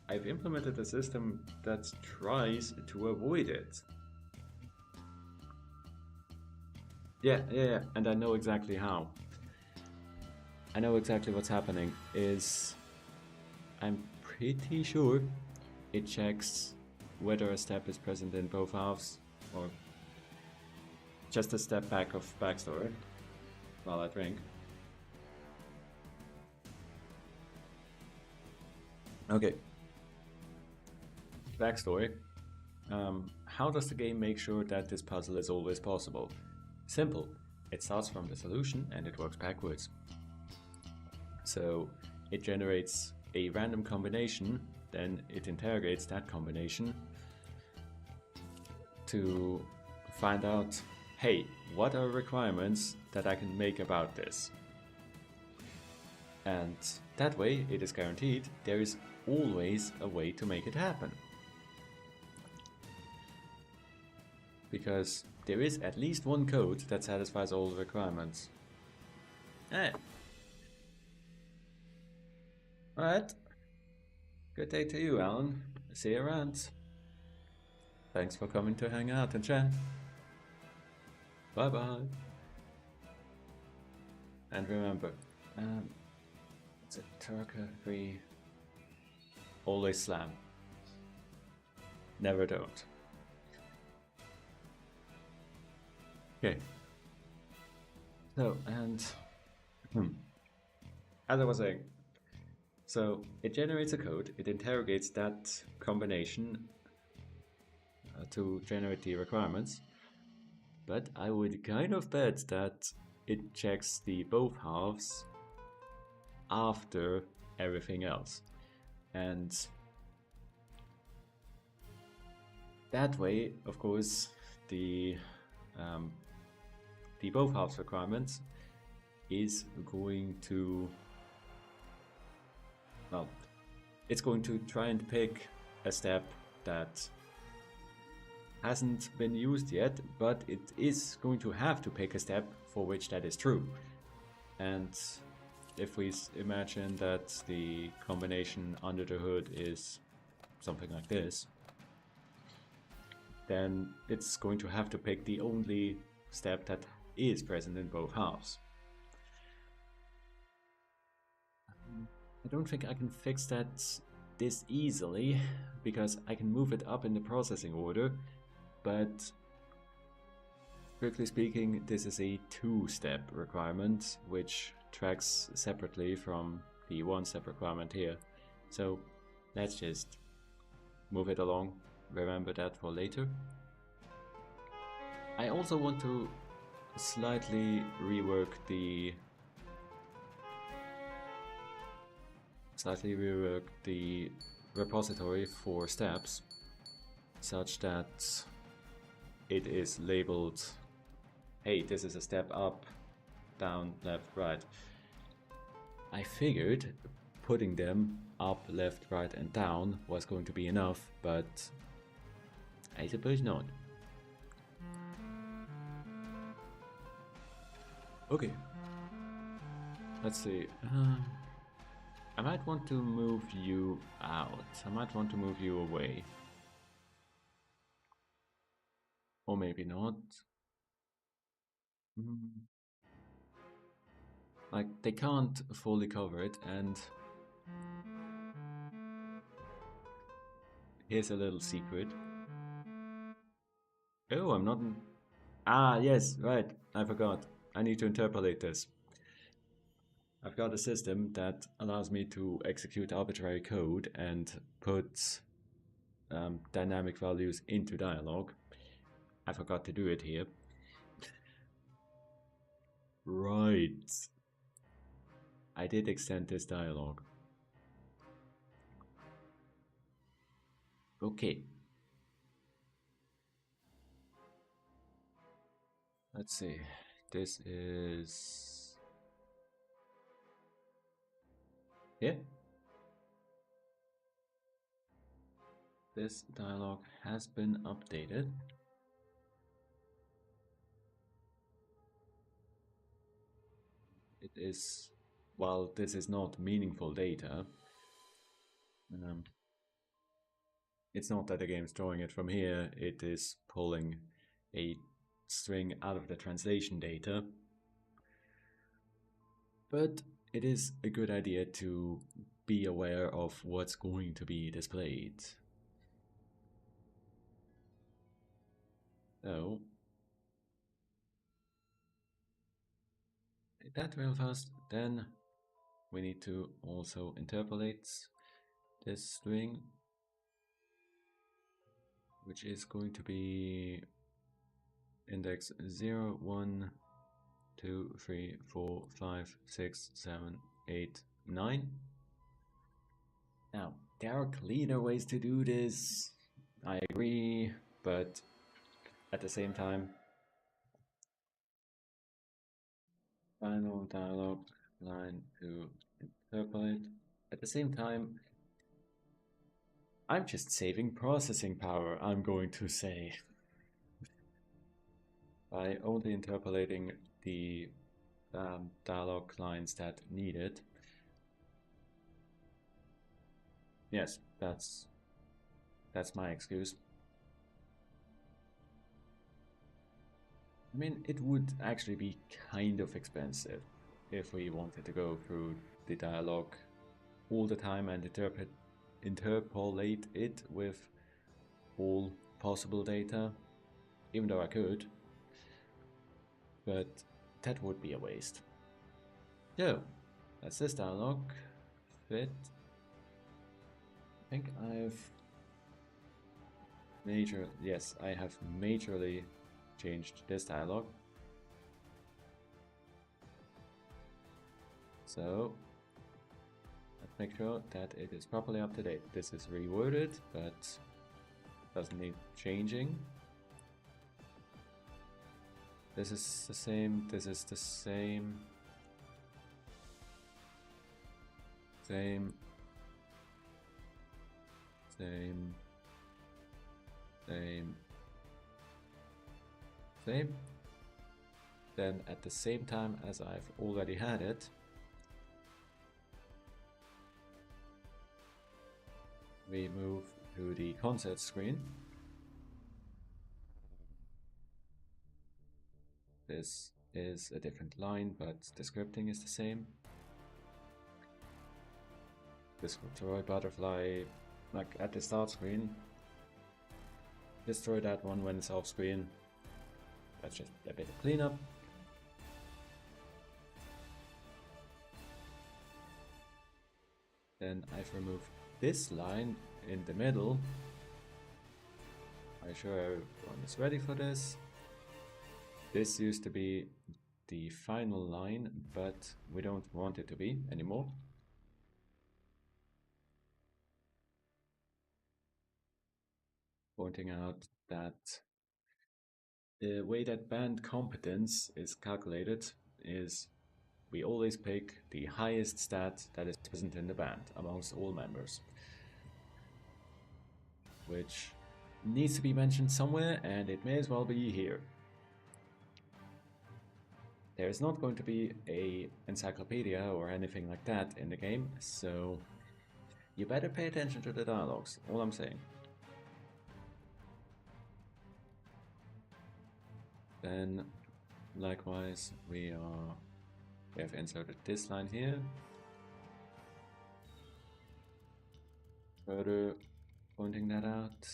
[SPEAKER 1] I've implemented a system that tries to avoid it. Yeah, and I know exactly how. I know exactly what's happening is I'm pretty sure it checks whether a step is present in both halves or just a step back of backstory while I drink. Okay. Backstory. How does the game make sure that this puzzle is always possible? Simple. It starts from the solution and it works backwards. So it generates a random combination, then it interrogates that combination to find out, hey, what are requirements that I can make about this? And that way it is guaranteed there is always a way to make it happen. Because there is at least one code that satisfies all the requirements. Alright. Good day to you, Alan. See you around. Thanks for coming to hang out and chat. Bye bye. And remember, it's a Toraka 3. Always slam. Never don't. Okay. So, and as I was saying, so it generates a code, it interrogates that combination to generate the requirements, but I would kind of bet that it checks the both halves after everything else. And that way, of course, the both halves requirements is going to, well, it's going to try and pick a step that hasn't been used yet, but it is going to have to pick a step for which that is true. And if we imagine that the combination under the hood is something like this, then it's going to have to pick the only step that is present in both halves. I don't think I can fix that this easily, because I can move it up in the processing order, but strictly speaking, this is a two-step requirement, which tracks separately from the one-step requirement here. So let's just move it along, remember that for later. I also want to slightly rework the repository for steps such that it is labeled, hey, this is a step up, down, left, right. I figured putting them up, left, right and down was going to be enough, but I suppose not. Okay, let's see. I might want to move you out. I might want to move you away. Or maybe not. Like, they can't fully cover it, and here's a little secret. Oh, I'm not... Ah, yes, right, I forgot. I need to interpolate this. I've got a system that allows me to execute arbitrary code and put dynamic values into dialogue. I forgot to do it here. Right. I did extend this dialogue. Okay. Let's see. This is... yeah. This dialogue has been updated. It is, while this is not meaningful data, it's not that the game is drawing it from here, it is pulling a string out of the translation data. But it is a good idea to be aware of what's going to be displayed. So, that real fast, then we need to also interpolate this string, which is going to be index 0, 1, 2, 3, 4, 5, 6, 7, 8, 9. Now, there are cleaner ways to do this, I agree, but at the same time, final dialogue line to interpolate. At the same time, I'm just saving processing power, I'm going to say, by only interpolating the dialogue lines that need it. Yes, that's my excuse. I mean, it would actually be kind of expensive if we wanted to go through the dialogue all the time and interpolate it with all possible data, even though I could, but that would be a waste. So, that's this dialogue. Fit. I think I have majorly changed this dialogue. So, let's make sure that it is properly up to date. This is reworded, but doesn't need changing. This is the same, this is the same. Same. Same. Same. Same. Then at the same time as I've already had it, we move to the concert screen. This is a different line, but the scripting is the same. Destroy butterfly, like at the start screen. Destroy that one when it's off screen. That's just a bit of cleanup. Then I've removed this line in the middle. I'm sure everyone is ready for this. This used to be the final line, but we don't want it to be anymore. Pointing out that the way that band competence is calculated is we always pick the highest stat that is present in the band amongst all members, which needs to be mentioned somewhere, and it may as well be here. There is not going to be an encyclopedia or anything like that in the game, so you better pay attention to the dialogues, all I'm saying. Then, likewise, we have inserted this line here. Further pointing that out.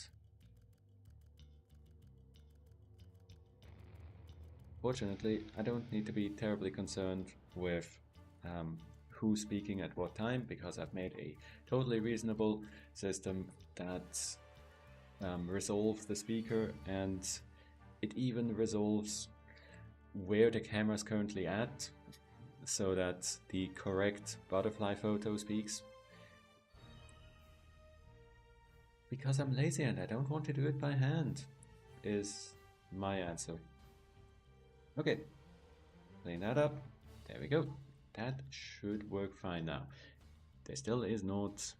[SPEAKER 1] Fortunately, I don't need to be terribly concerned with who's speaking at what time, because I've made a totally reasonable system that resolves the speaker, and it even resolves where the camera is currently at, so that the correct butterfly photo speaks. Because I'm lazy and I don't want to do it by hand, is my answer. Okay, clean that up. There we go. That should work fine now. There still is not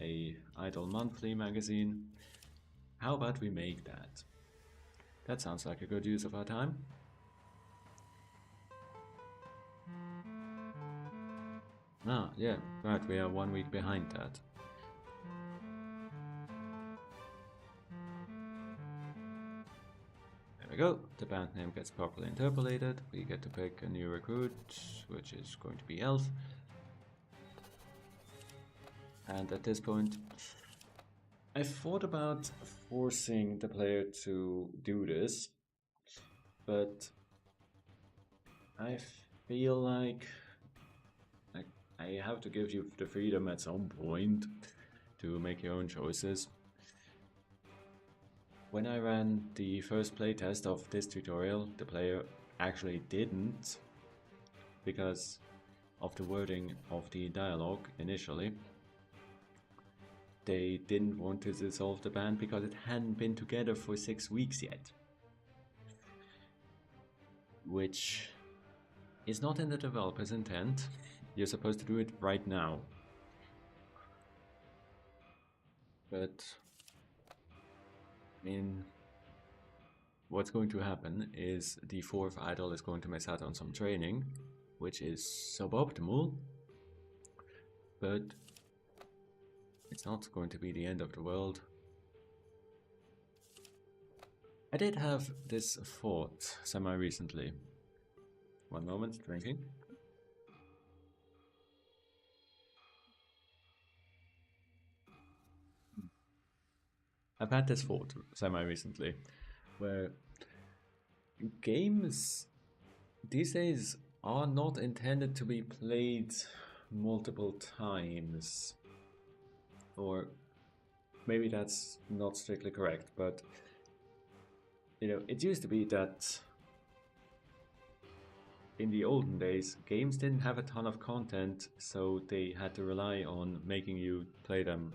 [SPEAKER 1] a Idol Monthly magazine. How about we make that? That sounds like a good use of our time. Ah, yeah, right, we are 1 week behind that. There we go, the band name gets properly interpolated. We get to pick a new recruit, which is going to be Elf. And at this point, I thought about forcing the player to do this, but I feel like I have to give you the freedom at some point to make your own choices. When I ran the first playtest of this tutorial, the player actually didn't, because of the wording of the dialogue initially. They didn't want to dissolve the band because it hadn't been together for 6 weeks yet. Which is not in the developer's intent. You're supposed to do it right now. But I mean, what's going to happen is the fourth idol is going to miss out on some training, which is suboptimal, but it's not going to be the end of the world. I did have this thought semi-recently. One moment, drinking. I've had this thought semi-recently, where games these days are not intended to be played multiple times. Or maybe that's not strictly correct, but you know, it used to be that in the olden days, games didn't have a ton of content, so they had to rely on making you play them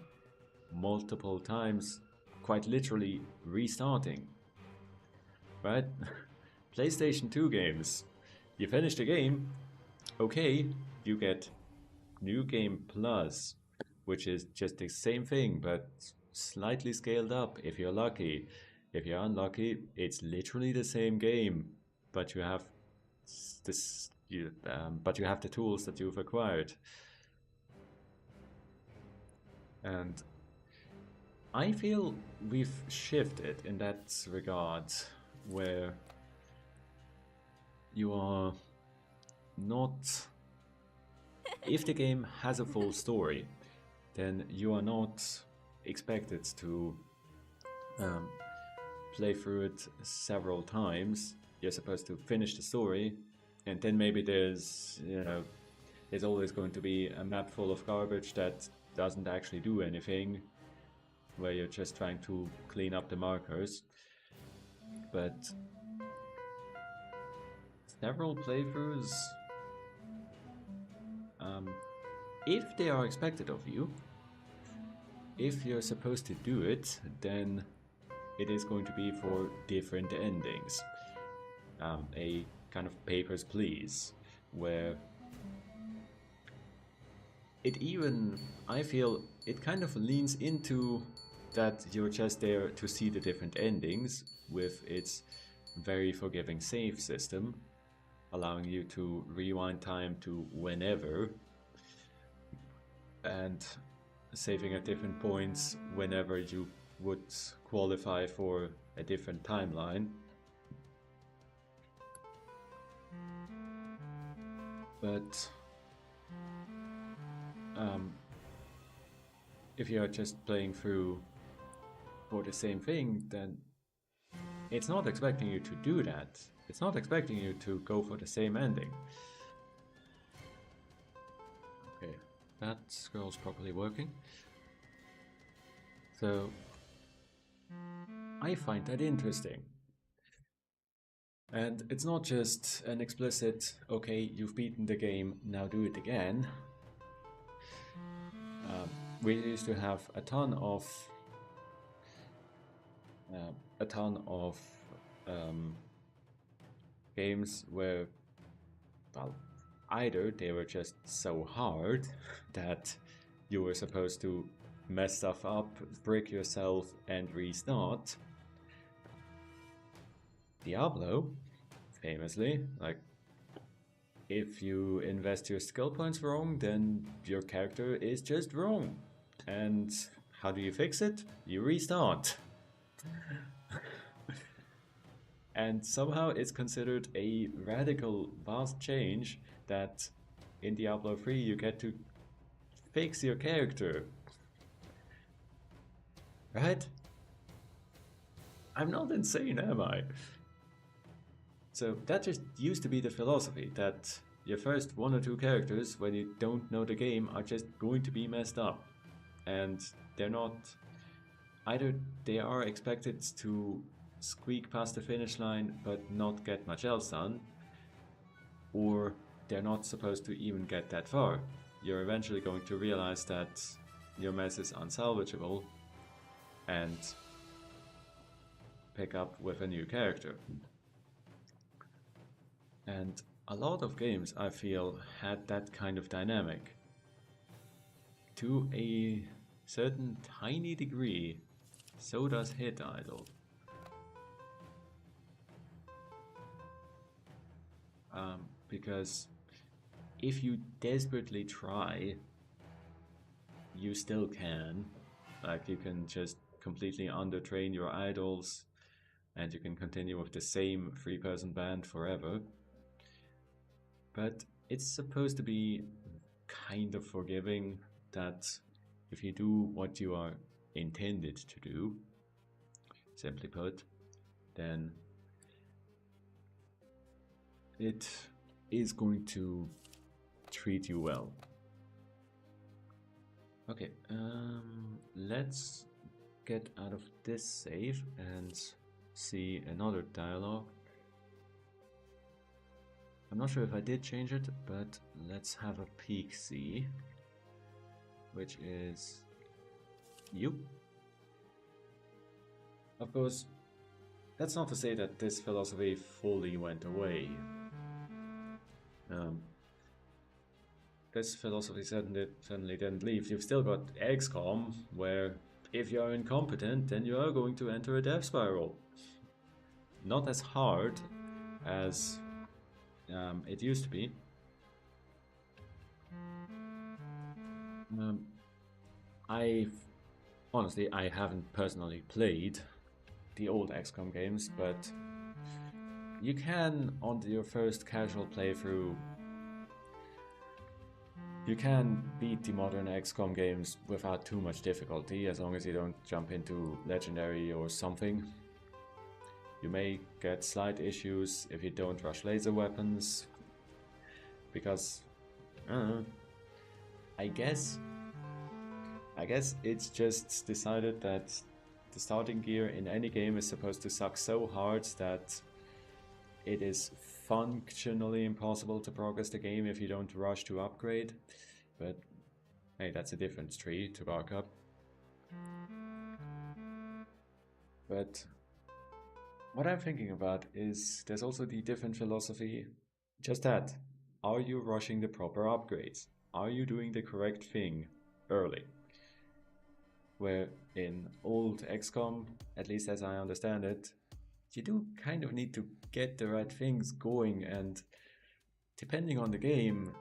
[SPEAKER 1] multiple times, quite literally restarting. Right? PlayStation 2 games. You finish the game, okay, you get New Game Plus, which is just the same thing, but slightly scaled up if you're lucky. If you're unlucky, it's literally the same game, but you have but you have the tools that you've acquired. And I feel we've shifted in that regard, where you are not... If the game has a full story, then you are not expected to play through it several times. You're supposed to finish the story, and then maybe there's, you know, there's always going to be a map full of garbage that doesn't actually do anything, where you're just trying to clean up the markers. But several playthroughs, if they are expected of you, if you're supposed to do it, then it is going to be for different endings. A kind of papers, please, where it even, I feel, it kind of leans into that you're just there to see the different endings with its very forgiving save system, allowing you to rewind time to whenever and saving at different points whenever you would qualify for a different timeline. But if you're just playing through for the same thing, then it's not expecting you to do that. It's not expecting you to go for the same ending. Okay, that scroll's properly working. So I find that interesting. And it's not just an explicit, okay, you've beaten the game, now do it again. We used to have a ton of games where, well, either they were just so hard that you were supposed to mess stuff up, brick yourself, and restart. Diablo, famously, like, if you invest your skill points wrong, then your character is just wrong. And how do you fix it? You restart. And somehow it's considered a radical, vast change that in Diablo 3 you get to fix your character. Right? I'm not insane, am I? So that just used to be the philosophy, that your first one or two characters, when you don't know the game, are just going to be messed up. And they're not... Either they are expected to squeak past the finish line but not get much else done, or they're not supposed to even get that far. You're eventually going to realize that your mess is unsalvageable and pick up with a new character. And a lot of games, I feel, had that kind of dynamic. To a certain tiny degree, so does Hit Idol. Because if you desperately try, you still can. Like, you can just completely undertrain your idols, and you can continue with the same 3-person band forever. But it's supposed to be kind of forgiving, that if you do what you are intended to do, simply put, then it is going to treat you well. Okay, let's get out of this save and see another dialogue. I'm not sure if I did change it, but let's have a peek see, which is you. Of course, that's not to say that this philosophy fully went away. This philosophy certainly didn't leave. You've still got XCOM, where if you are incompetent, then you are going to enter a death spiral. Not as hard as it used to be. Honestly, I haven't personally played the old XCOM games, but you can, on your first casual playthrough, you can beat the modern XCOM games without too much difficulty, as long as you don't jump into Legendary or something. You may get slight issues if you don't rush laser weapons, because, I guess it's just decided that the starting gear in any game is supposed to suck so hard that it is functionally impossible to progress the game if you don't rush to upgrade. But hey, that's a different tree to bark up. But what I'm thinking about is there's also the different philosophy. Just that. Are you rushing the proper upgrades? Are you doing the correct thing early? Where in old XCOM, at least as I understand it, you do kind of need to get the right things going, and depending on the game,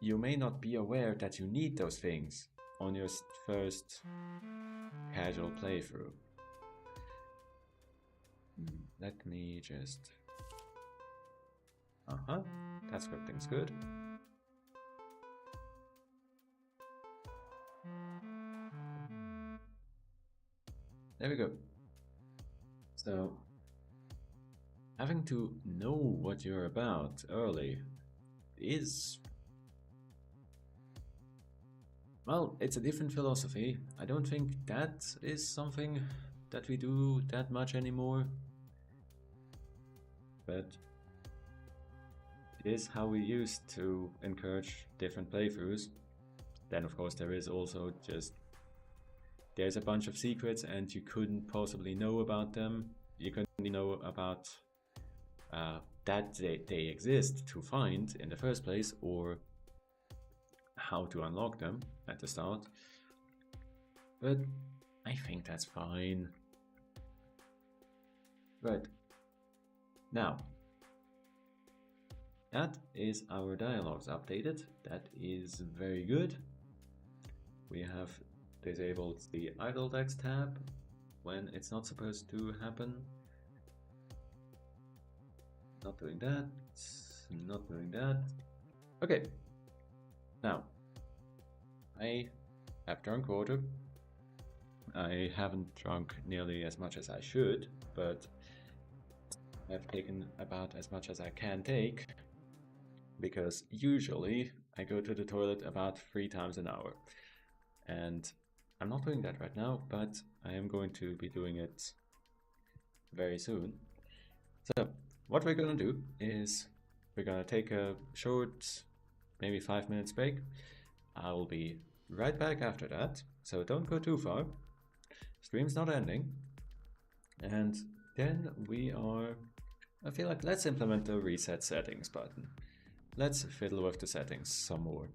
[SPEAKER 1] you may not be aware that you need those things on your first casual playthrough. Let me just... that scripting's good. There we go. So, having to know what you're about early is... well, it's a different philosophy. I don't think that is something that we do that much anymore. But it is how we used to encourage different playthroughs. Then of course there is also just... there's a bunch of secrets and you couldn't possibly know about them. You couldn't know about that they exist to find in the first place, or how to unlock them at the start. but I think that's fine. Right. Now, that is our dialogues updated. That is very good. We have disabled the idle text tab when it's not supposed to happen. Not doing that. Not doing that. Okay. Now, I have drunk water. I haven't drunk nearly as much as I should, but I've taken about as much as I can take, because usually I go to the toilet about 3 times an hour. And I'm not doing that right now, but I am going to be doing it very soon. So, what we're gonna do is we're gonna take a short, maybe 5 minutes break. I'll be right back after that, so don't go too far. Stream's not ending. And then I feel like let's implement the reset settings button. Let's fiddle with the settings some more,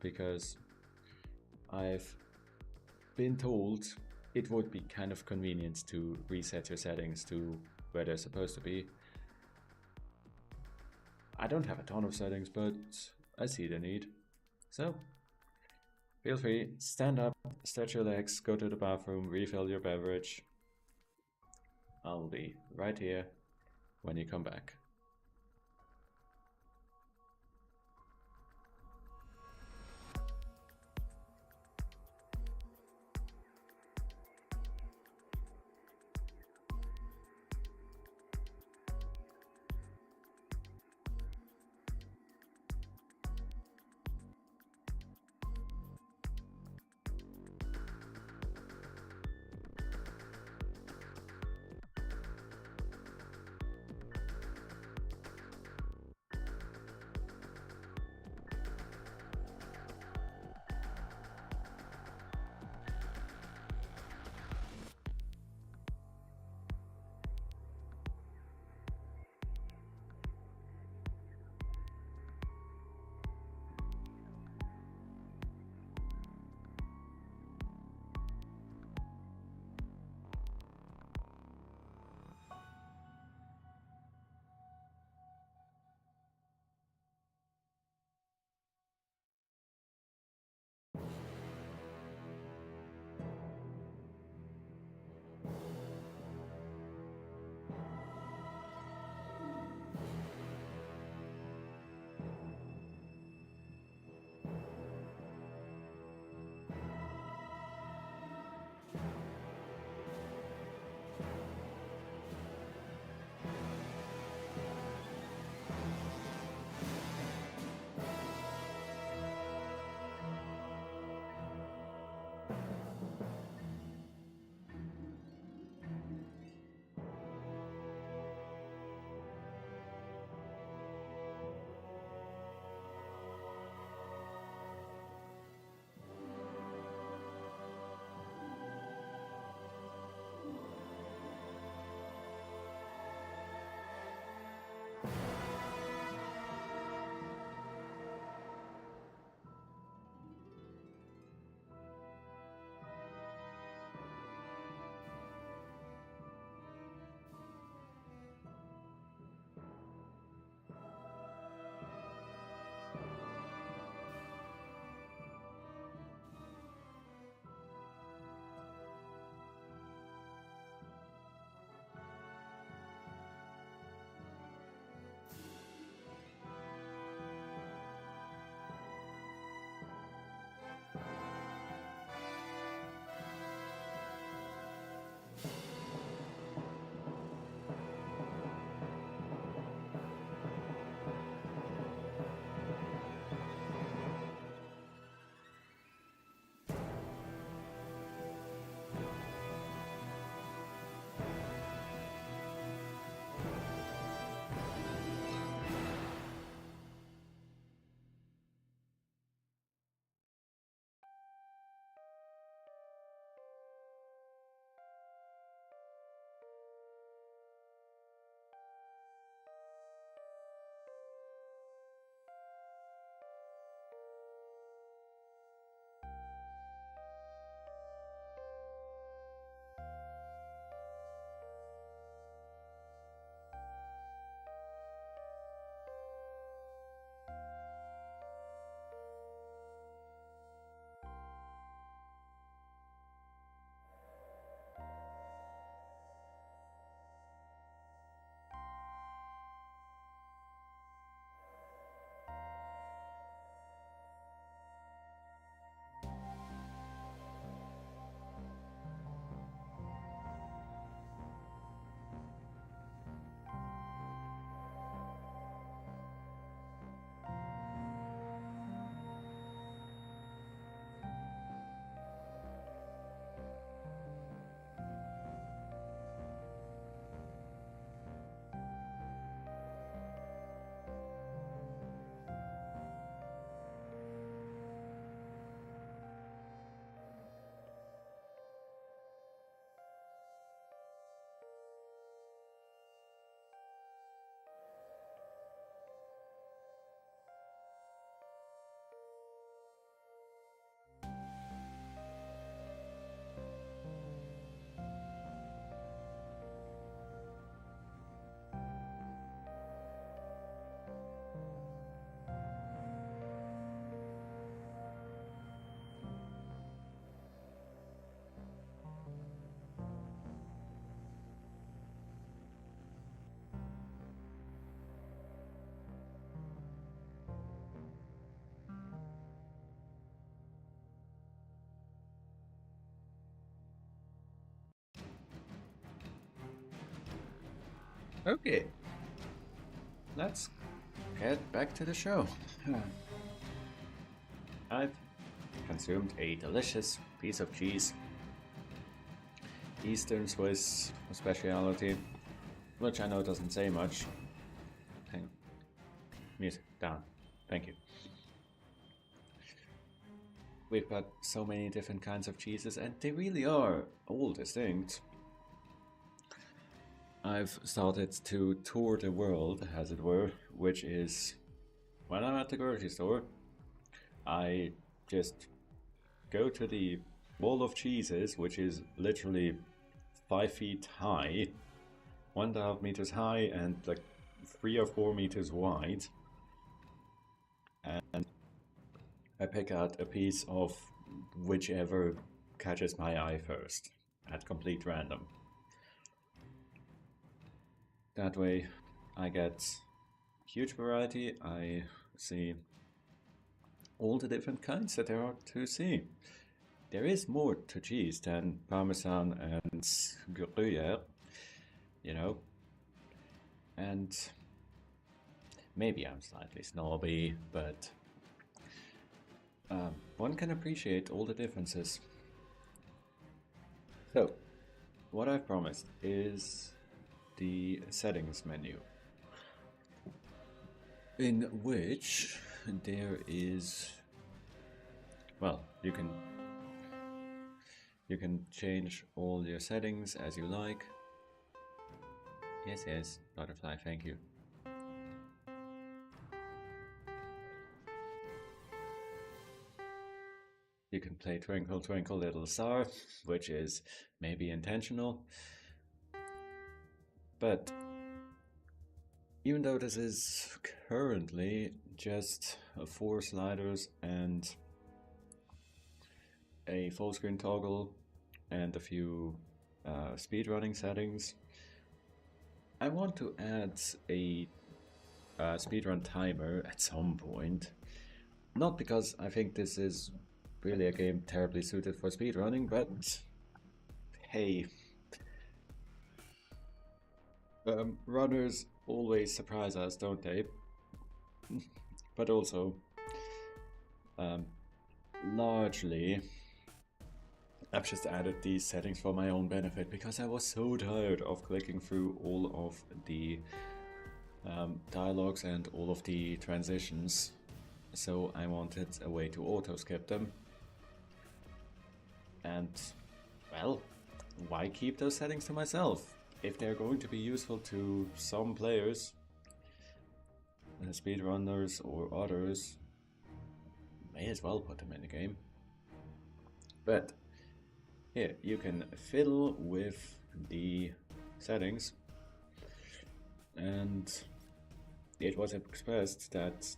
[SPEAKER 1] because I've been told it would be kind of convenient to reset your settings to where they're supposed to be. I don't have a ton of settings, but I see the need. So, feel free, stand up, stretch your legs, go to the bathroom, refill your beverage. I'll be right here when you come back. Okay, let's get back to the show. I've consumed a delicious piece of cheese, Eastern Swiss speciality, which I know doesn't say much. Hang on. Music down. Thank you. We've got so many different kinds of cheeses, and they really are all distinct. I've started to tour the world, as it were, which is when I'm at the grocery store, I just go to the wall of cheeses, which is literally 5 feet high, 1.5 meters high, and like 3 or 4 meters wide. And I pick out a piece of whichever catches my eye first at complete random. That way I get huge variety. I see all the different kinds that there are to see. There is more to cheese than Parmesan and Gruyere, you know. And maybe I'm slightly snobby, but one can appreciate all the differences. So, what I've promised is the settings menu, in which there is, well, you can change all your settings as you like. Yes, butterfly, thank you. You can play Twinkle Twinkle Little Star, which is maybe intentional. But even though this is currently just 4 sliders and a full screen toggle and a few speedrunning settings, I want to add a speedrun timer at some point. Not because I think this is really a game terribly suited for speedrunning, but hey, runners always surprise us, don't they? But also, largely, I've just added these settings for my own benefit because I was so tired of clicking through all of the dialogues and all of the transitions, so I wanted a way to auto skip them. And, well, why keep those settings to myself? If they're going to be useful to some players, speedrunners or others, may as well put them in the game. But here, you can fiddle with the settings, and it was expressed that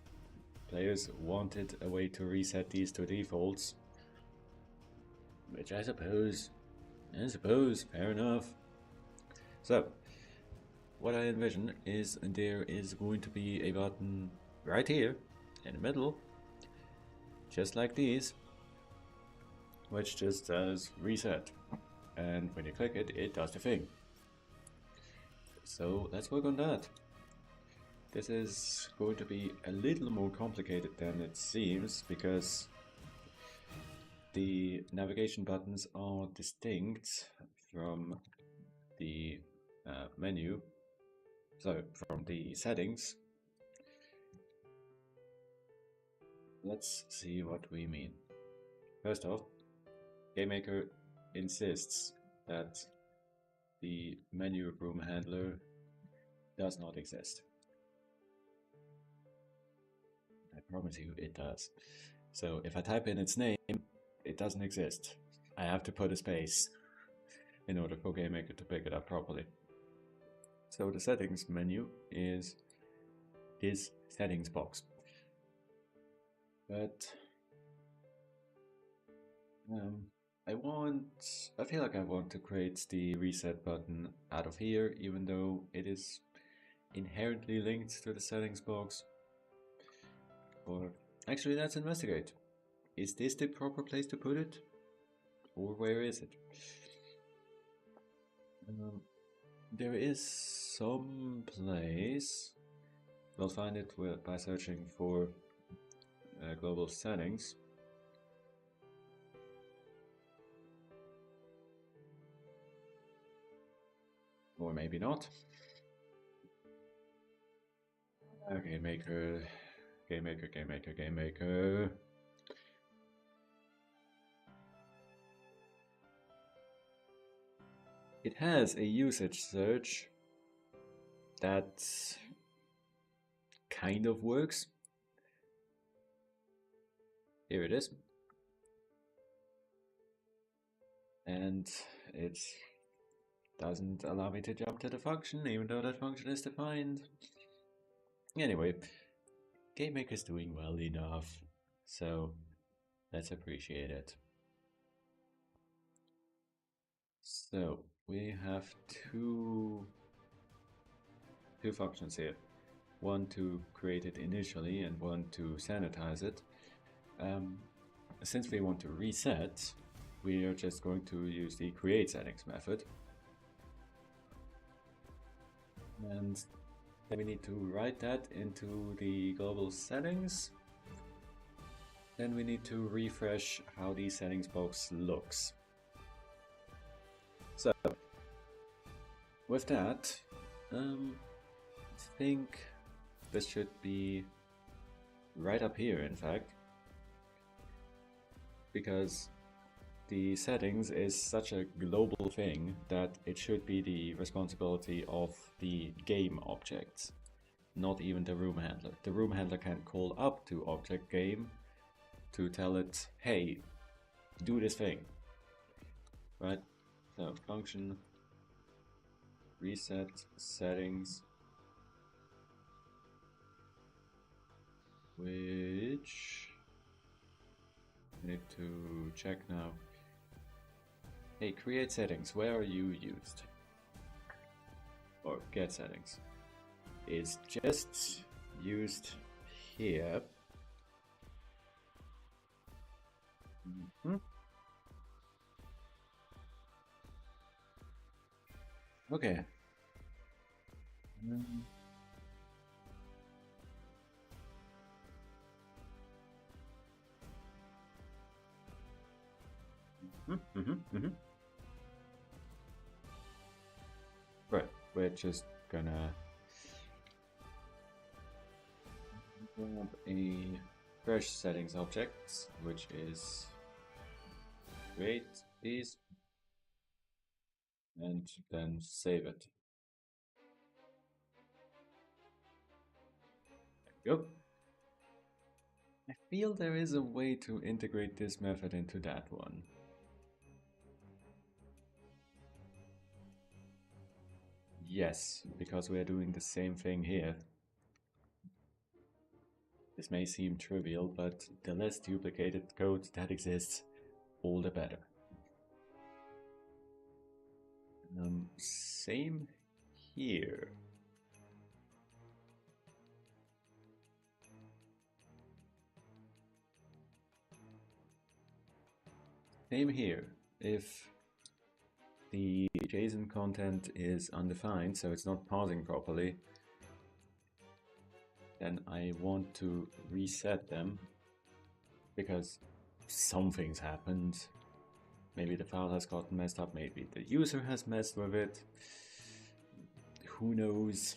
[SPEAKER 1] players wanted a way to reset these to defaults, which I suppose, fair enough. So, what I envision is there is going to be a button right here in the middle, just like these, which just says reset. And when you click it, it does the thing. So let's work on that. This is going to be a little more complicated than it seems because the navigation buttons are distinct from the menu, so from the settings. Let's see what we mean. First off, GameMaker insists that the menu room handler does not exist. I promise you it does. So if I type in its name, it doesn't exist. I have to put a space in order for GameMaker to pick it up properly. So the settings menu is this settings box. But I feel like I want to create the reset button out of here, even though it is inherently linked to the settings box. Or actually, let's investigate. Is this the proper place to put it? Or where is it? There is some place. We'll find it by searching for global settings. Or maybe not. Game maker, game maker, game maker, game maker. It has a usage search that kind of works. Here it is. And it doesn't allow me to jump to the function, even though that function is defined. Anyway, GameMaker is doing well enough, so let's appreciate it. So we have two functions here. One to create it initially and one to sanitize it. Since we want to reset, we are just going to use the create settings method. And then we need to write that into the global settings. Then we need to refresh how the settings box looks. So, with that, I think this should be right up here, in fact, because the settings is such a global thing that it should be the responsibility of the game objects, not even the room handler. The room handler can call up to object game to tell it, hey, do this thing, right? So function reset settings, which I need to check now. Hey, create settings, where are you used? Or get settings is just used here. Okay. Right, we're just gonna grab a fresh settings object, which is create these, and then save it. There we go. I feel there is a way to integrate this method into that one. Yes, because we are doing the same thing here. This may seem trivial, but the less duplicated code that exists, all the better. Same here. Same here. If the JSON content is undefined, so it's not parsing properly, then I want to reset them because something's happened. Maybe the file has gotten messed up, maybe the user has messed with it. Who knows?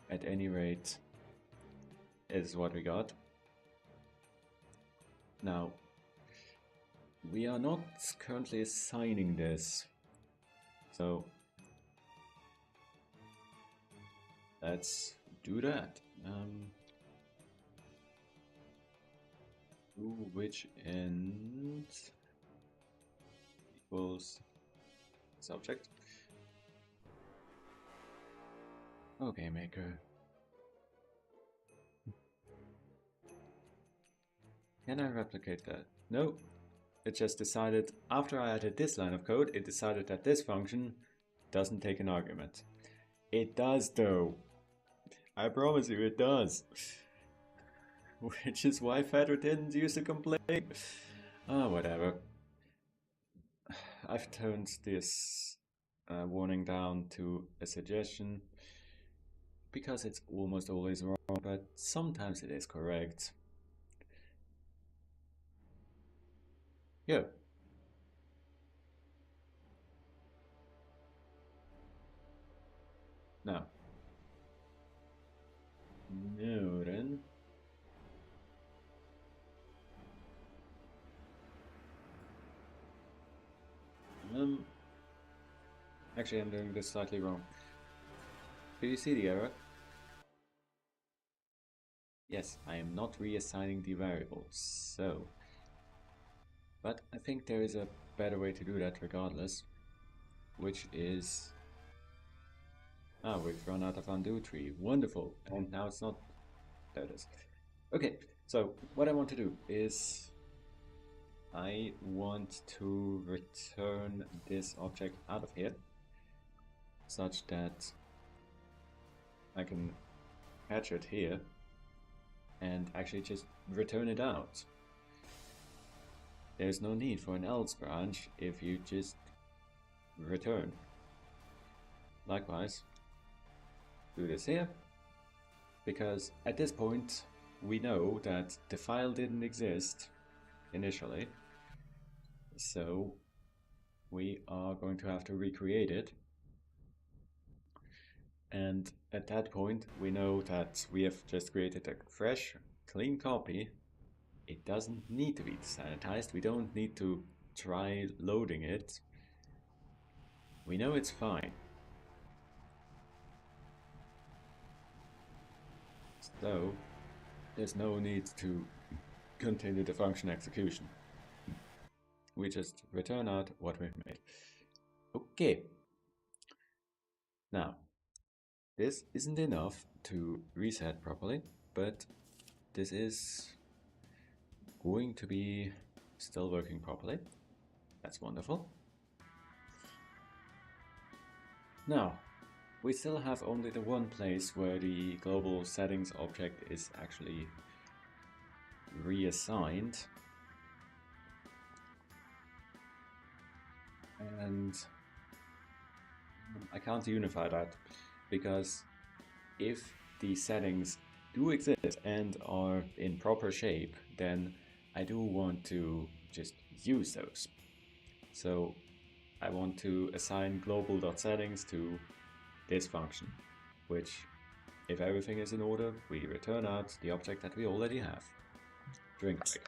[SPEAKER 1] At any rate, is what we got. Now, we are not currently assigning this, so let's do that. To which end equals subject. Okay, maker. Can I replicate that? No. It just decided, after I added this line of code, it decided that this function doesn't take an argument. It does though. I promise you it does. Which is why Fedor didn't use to complain. Ah, whatever. I've turned this warning down to a suggestion because it's almost always wrong, but sometimes it is correct. Yeah. Now, Newton. Um, Actually, I'm doing this slightly wrong. Do you see the error? Yes, I am not reassigning the variable, so... But I think there is a better way to do that regardless, which is... Ah, we've run out of undo tree. Wonderful. And now it's not... There it is. Okay, so what I want to do is... I want to return this object out of here, such that I can catch it here and actually just return it out. There's no need for an else branch if you just return. Likewise, do this here, because at this point we know that the file didn't exist initially, so we are going to have to recreate it. And at that point we know that we have just created a fresh, clean copy. It doesn't need to be sanitized. We don't need to try loading it. We know it's fine. So there's no need to continue the function execution. We just return out what we've made. Okay. Now, this isn't enough to reset properly, but this is going to be still working properly. That's wonderful. Now, we still have only the one place where the global settings object is actually reassigned. And I can't unify that, because if the settings do exist and are in proper shape, then I do want to just use those. So I want to assign global.settings to this function, which, if everything is in order, we return out the object that we already have. Drink break.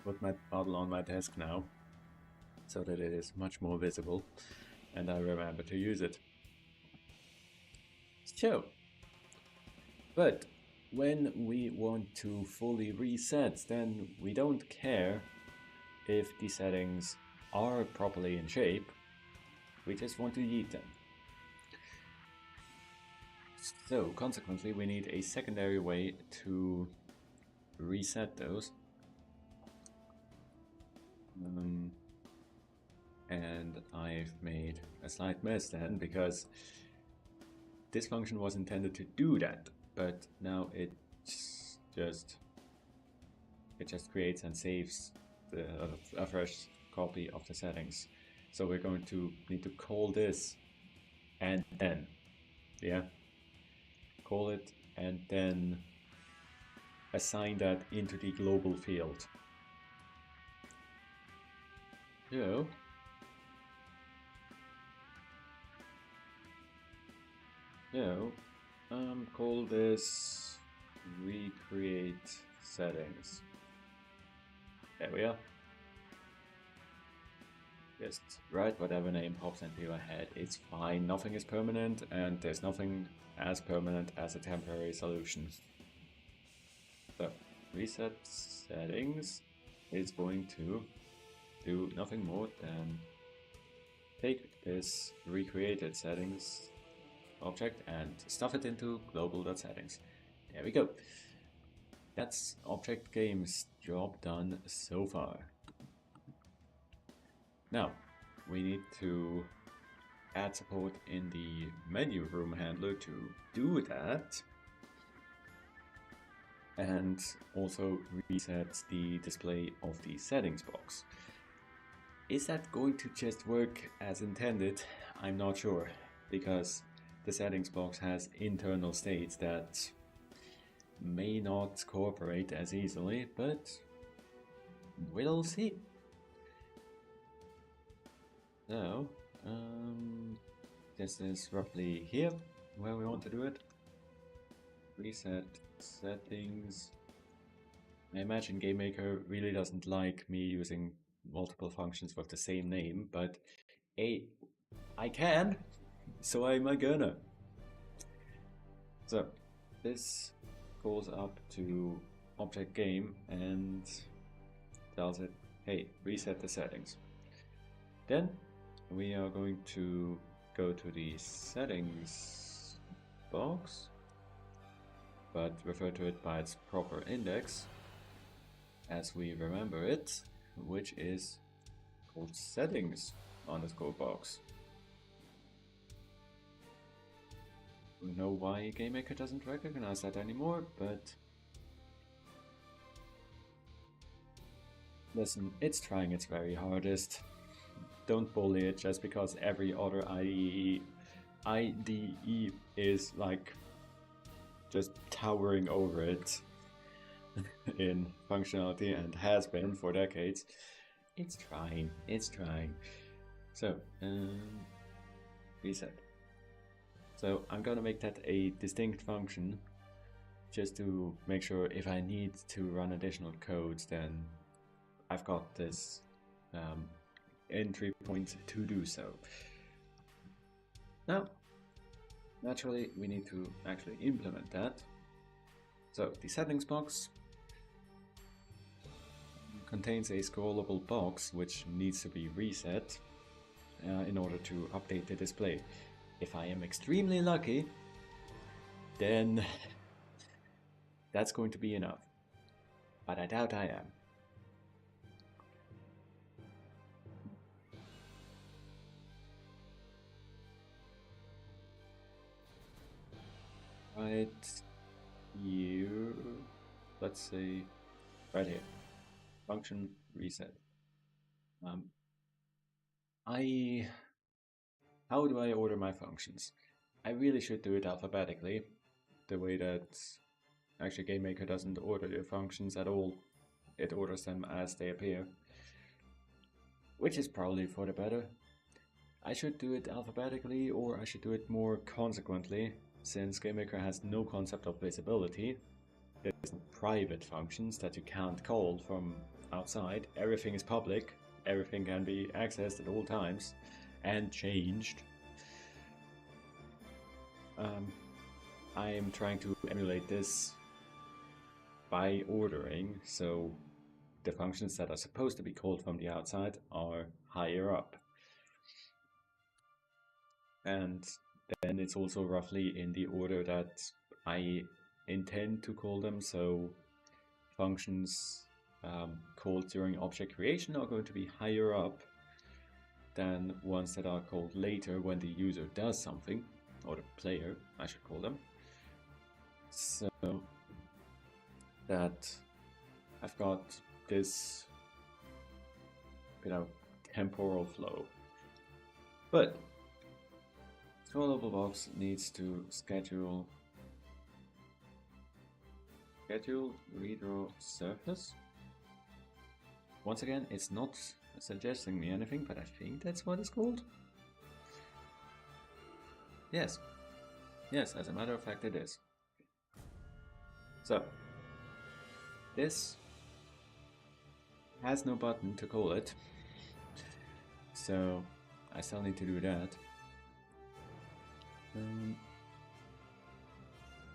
[SPEAKER 1] Put my bottle on my desk now, so that it is much more visible, and I remember to use it. So, but when we want to fully reset, then we don't care if the settings are properly in shape, we just want to yeet them. So consequently we need a secondary way to reset those. And I've made a slight mess then, because this function was intended to do that, but now it just creates and saves a fresh copy of the settings. So we're going to need to call this and then, yeah, call it and then assign that into the global field. So call this recreate settings. There we are. Just write whatever name pops into your head. It's fine. Nothing is permanent, and there's nothing as permanent as a temporary solution. So reset settings is going to do nothing more than take this recreated settings object and stuff it into global.settings. There we go. That's Object Game's job done so far. Now, we need to add support in the menu room handler to do that. and also reset the display of the settings box. Is that going to just work as intended? I'm not sure, because the settings box has internal states that may not cooperate as easily, but we'll see. So, this is roughly here where we want to do it. Reset settings. I imagine GameMaker really doesn't like me using multiple functions with the same name, but hey, I can, so I'm gonna. So, this goes up to object game and tells it, hey, reset the settings. Then we are going to go to the settings box, but refer to it by its proper index as we remember it, which is called settings underscore box. I don't know why GameMaker doesn't recognize that anymore, but listen, it's trying its very hardest. Don't bully it just because every other IDE is like just towering over it in functionality and has been for decades. It's trying. So, reset. So I'm gonna make that a distinct function just to make sure if I need to run additional codes, then I've got this entry point to do so. Now, naturally, we need to actually implement that. So the settings box contains a scrollable box which needs to be reset in order to update the display. If I am extremely lucky, then that's going to be enough. But I doubt I am. Right here, let's say right here, function reset. How do I order my functions? I really should do it alphabetically, the way that actually GameMaker doesn't order your functions at all. It orders them as they appear, which is probably for the better. I should do it alphabetically, or I should do it more consequently, since GameMaker has no concept of visibility. There's private functions that you can't call from outside. Everything is public, everything can be accessed at all times and changed. I am trying to emulate this by ordering, so the functions that are supposed to be called from the outside are higher up. And then it's also roughly in the order that I intend to call them, so functions called during object creation are going to be higher up than ones that are called later when the user does something, or the player, I should call them. So that I've got this, temporal flow. But scrollable box needs to schedule redraw surface. Once again, it's not suggesting me anything, but I think that's what it's called. Yes, as a matter of fact it is. So, this has no button to call it, so I still need to do that.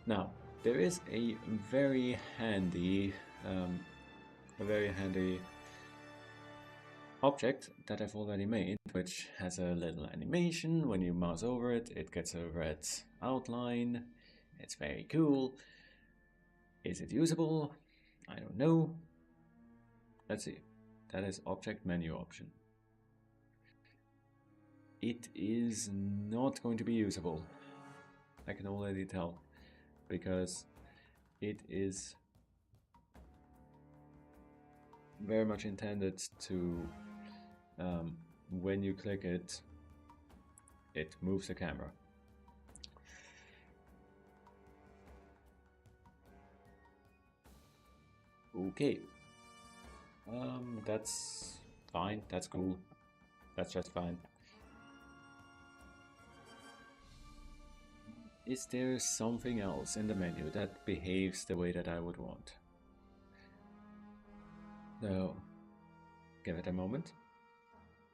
[SPEAKER 1] Now, there is a very handy object that I've already made, which has a little animation. When you mouse over it, it gets a red outline. It's very cool. Is it usable? I don't know. Let's see. That is object menu option. It is not going to be usable. I can already tell, because it is very much intended to, when you click it, it moves the camera. Okay. That's fine. That's cool. That's just fine. Is there something else in the menu that behaves the way that I would want? No. Give it a moment.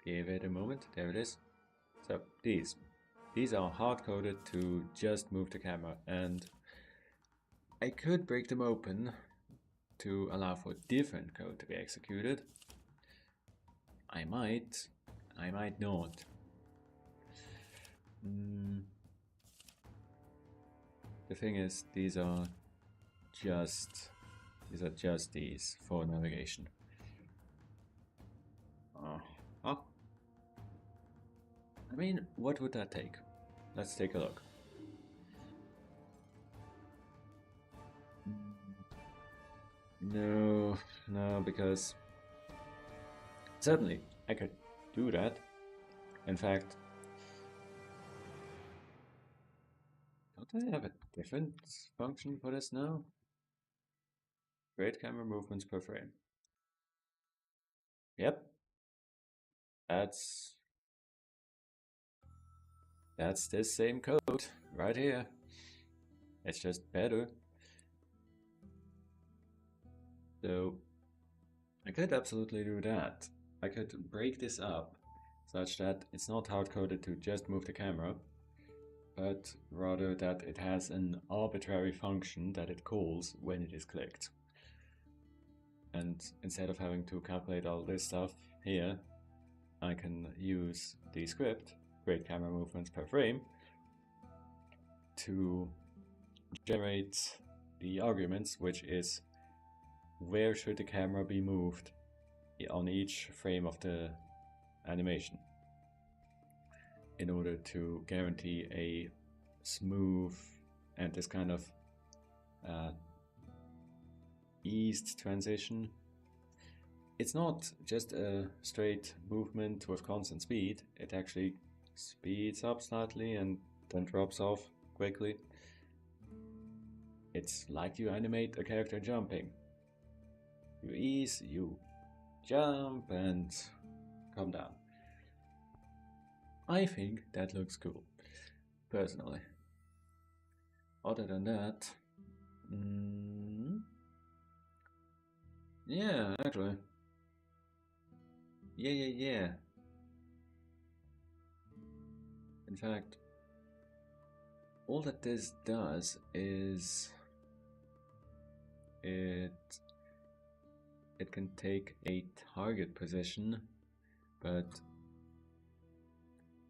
[SPEAKER 1] Give it a moment. There it is. So these are hard-coded to just move the camera, and I could break them open to allow for different code to be executed. I might not. The thing is, these are just these for navigation. Oh. I mean, what would that take? Let's take a look. No, because certainly I could do that. In fact, don't I have a different function for this now? Create camera movements per frame. Yep. That's this same code right here. It's just better. So I could absolutely do that. I could break this up such that it's not hard-coded to just move the camera, but rather that it has an arbitrary function that it calls when it is clicked. And instead of having to calculate all this stuff here, I can use the script, create camera movements per frame, to generate the arguments, which is where should the camera be moved on each frame of the animation, in order to guarantee a smooth and this kind of eased transition. It's not just a straight movement with constant speed, it actually speeds up slightly and then drops off quickly. It's like you animate a character jumping. You ease, you jump, and come down. I think that looks cool, personally. Other than that, yeah, actually. Yeah. In fact, all that this does is it can take a target position, but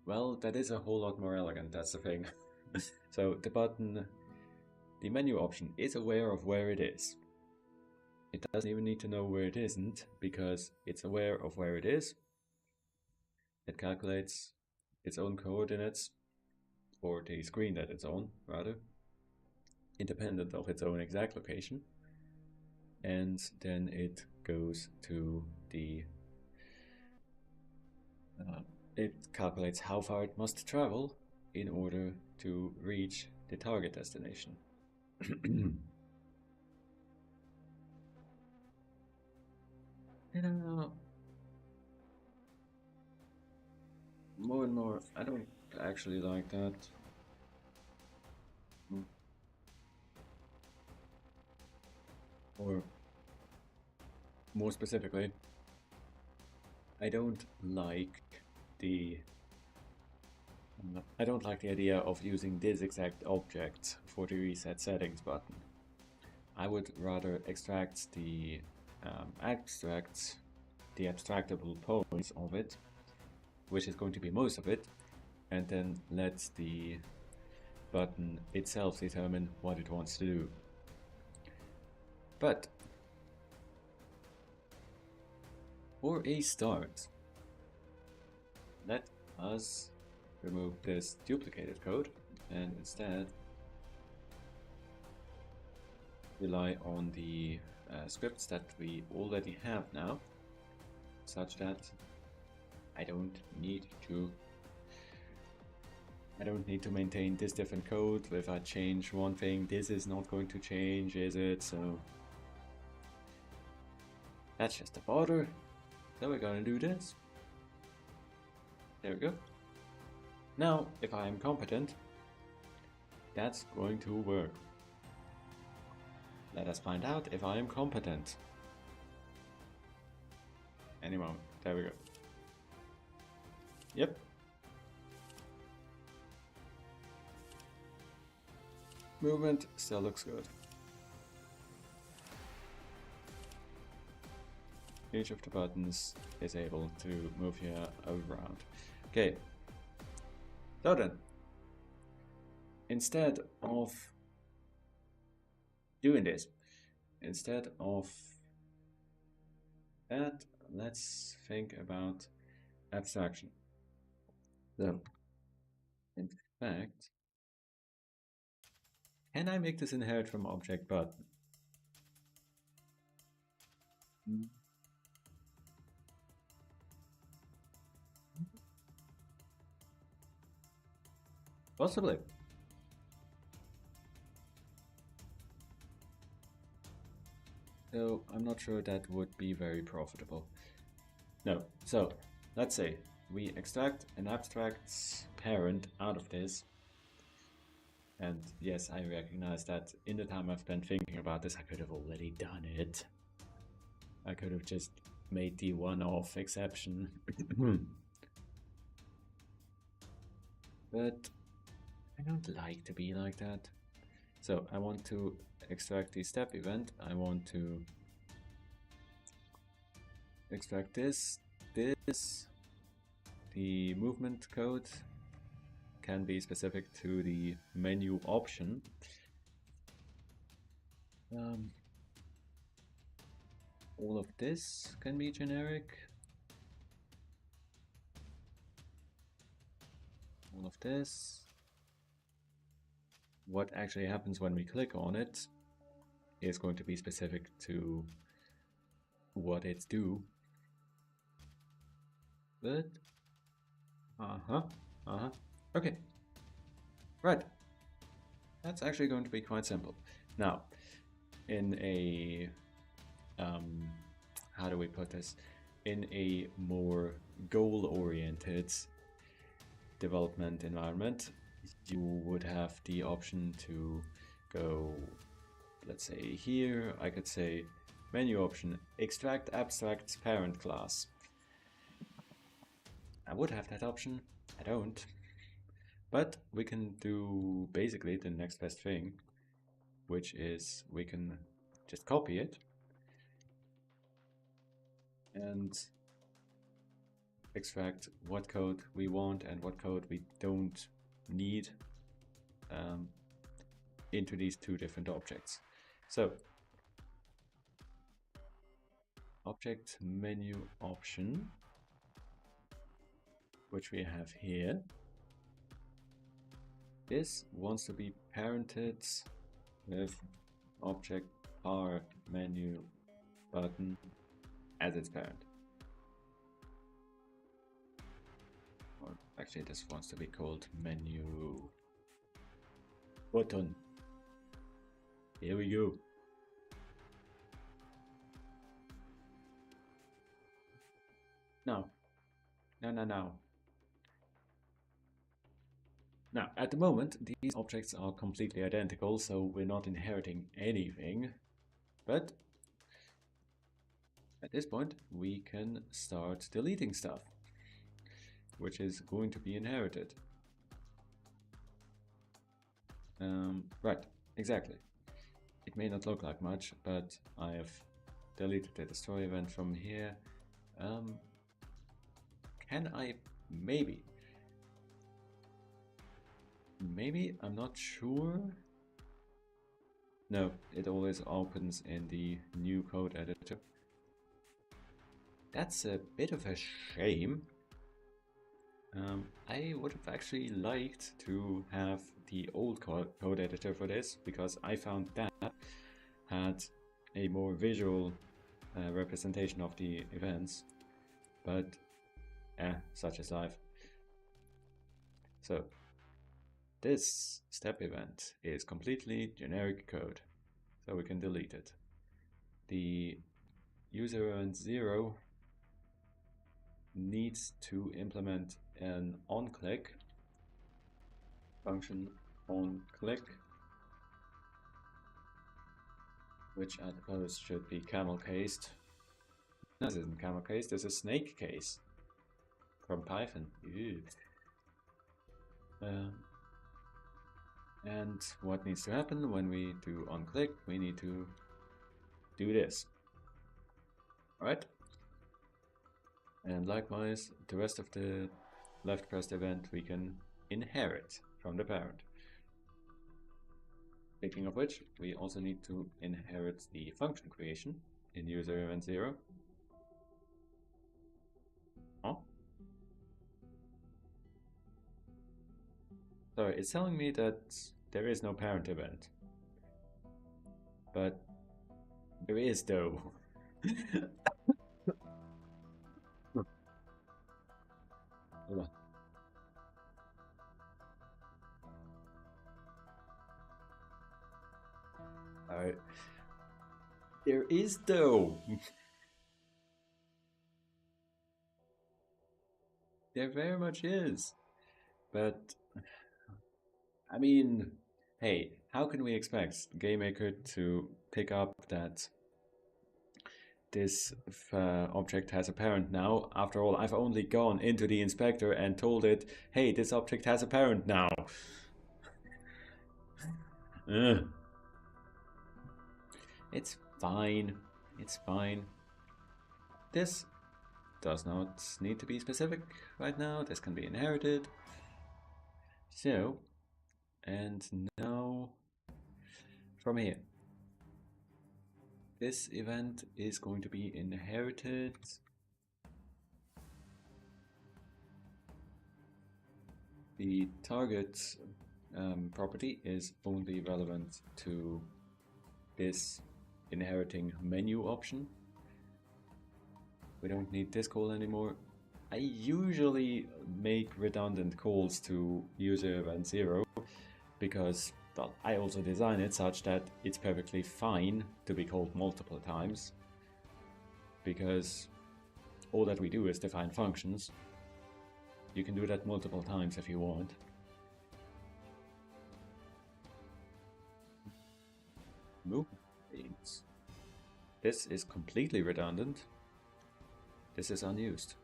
[SPEAKER 1] well, that is a whole lot more elegant, that's the thing. So the menu option is aware of where it is. It doesn't even need to know where it isn't, because it's aware of where it is. It calculates its own coordinates, or the screen that it's on, rather, independent of its own exact location. And then it goes to the... it calculates how far it must travel in order to reach the target destination. More and more, I don't actually like that. Or more specifically, I don't like the idea of using this exact object for the reset settings button. I would rather extract the abstractable points of it, which is going to be most of it, and then let the button itself determine what it wants to do. But for a start, let us remove this duplicated code and instead rely on the scripts that we already have now, such that I don't need to maintain this different code. If I change one thing, this is not going to change, is it? So that's just a border. So we're gonna do this. There we go. Now, if I am competent, that's going to work. Let us find out if I am competent. Any moment. There we go. Yep. Movement still looks good. Each of the buttons is able to move here around. Okay. So then, instead of doing this, instead of that, let's think about abstraction. So, in fact, can I make this inherit from object button? Possibly. So I'm not sure that would be very profitable. No, so let's say we extract an abstract's parent out of this. And yes, I recognize that in the time I've spent thinking about this, I could have already done it. I could have just made the one-off exception. But I don't like to be like that. So I want to extract the step event. I want to extract this. The movement code can be specific to the menu option. All of this can be generic. All of this. What actually happens when we click on it is going to be specific to what it's due. But, okay, right. That's actually going to be quite simple. Now, in a, how do we put this? In a more goal-oriented development environment, you would have the option to go, let's say here, I could say menu option, extract abstract's parent class. I would have that option, I don't. But we can do basically the next best thing, which is we can just copy it and extract what code we want and what code we don't need into these two different objects. So, object menu option, which we have here, this wants to be parented with object bar menu button as its parent. Or actually this wants to be called menu button. Here we go. Now, Now, at the moment, these objects are completely identical, so we're not inheriting anything. But at this point, we can start deleting stuff, which is going to be inherited. Right, exactly. It may not look like much, but I have deleted the destroy event from here. Can I maybe, I'm not sure. No, it always opens in the new code editor. That's a bit of a shame. I would have actually liked to have the old code editor for this, because I found that had a more visual representation of the events, but such is life. So this step event is completely generic code, so we can delete it. The user event 0 needs to implement an onClick function, onClick, which I suppose should be camel cased. This isn't camel case, this is snake case from Python. And what needs to happen when we do onClick? We need to do this. Alright? And likewise, the rest of the left pressed event we can inherit from the parent. Speaking of which, we also need to inherit the function creation in user event 0. Oh. Sorry, it's telling me that there is no parent event. But there is though. Hold on. Alright. There is though. There very much is. But I mean, hey, how can we expect GameMaker to pick up that this object has a parent now? After all, I've only gone into the inspector and told it, hey, this object has a parent now. It's fine. It's fine. This does not need to be specific right now. This can be inherited. So, and now from here, this event is going to be inherited. The target property is only relevant to this inheriting menu option. We don't need this call anymore. I usually make redundant calls to user event 0 because, well, I also design it such that it's perfectly fine to be called multiple times, because all that we do is define functions. You can do that multiple times if you want. Move. This is completely redundant. This is unused.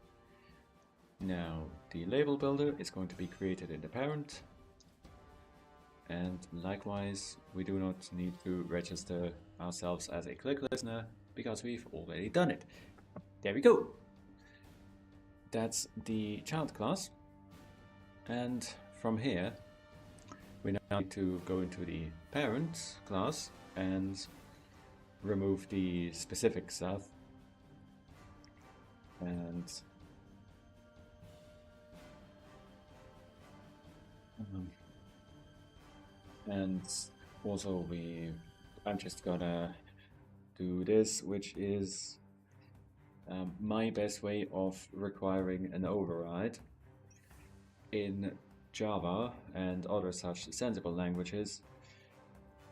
[SPEAKER 1] Now, the label builder is going to be created in the parent. And likewise, we do not need to register ourselves as a click listener because we've already done it. There we go. That's the child class. And from here, we now need to go into the parent class and remove the specific stuff. And also I'm just gonna do this, which is my best way of requiring an override. In Java and other such sensible languages,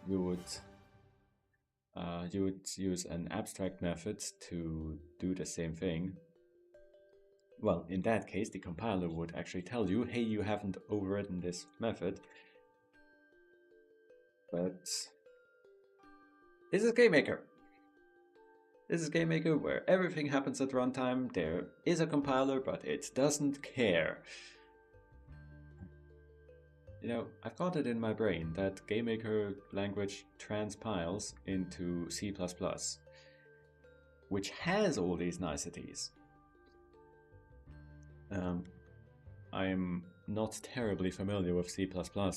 [SPEAKER 1] you would use an abstract method to do the same thing. Well, in that case, the compiler would actually tell you, hey, you haven't overridden this method. But this is GameMaker. This is GameMaker, where everything happens at runtime. There is a compiler, but it doesn't care. You know, I've got it in my brain that GameMaker language transpiles into C++, which has all these niceties. I'm not terribly familiar with C++,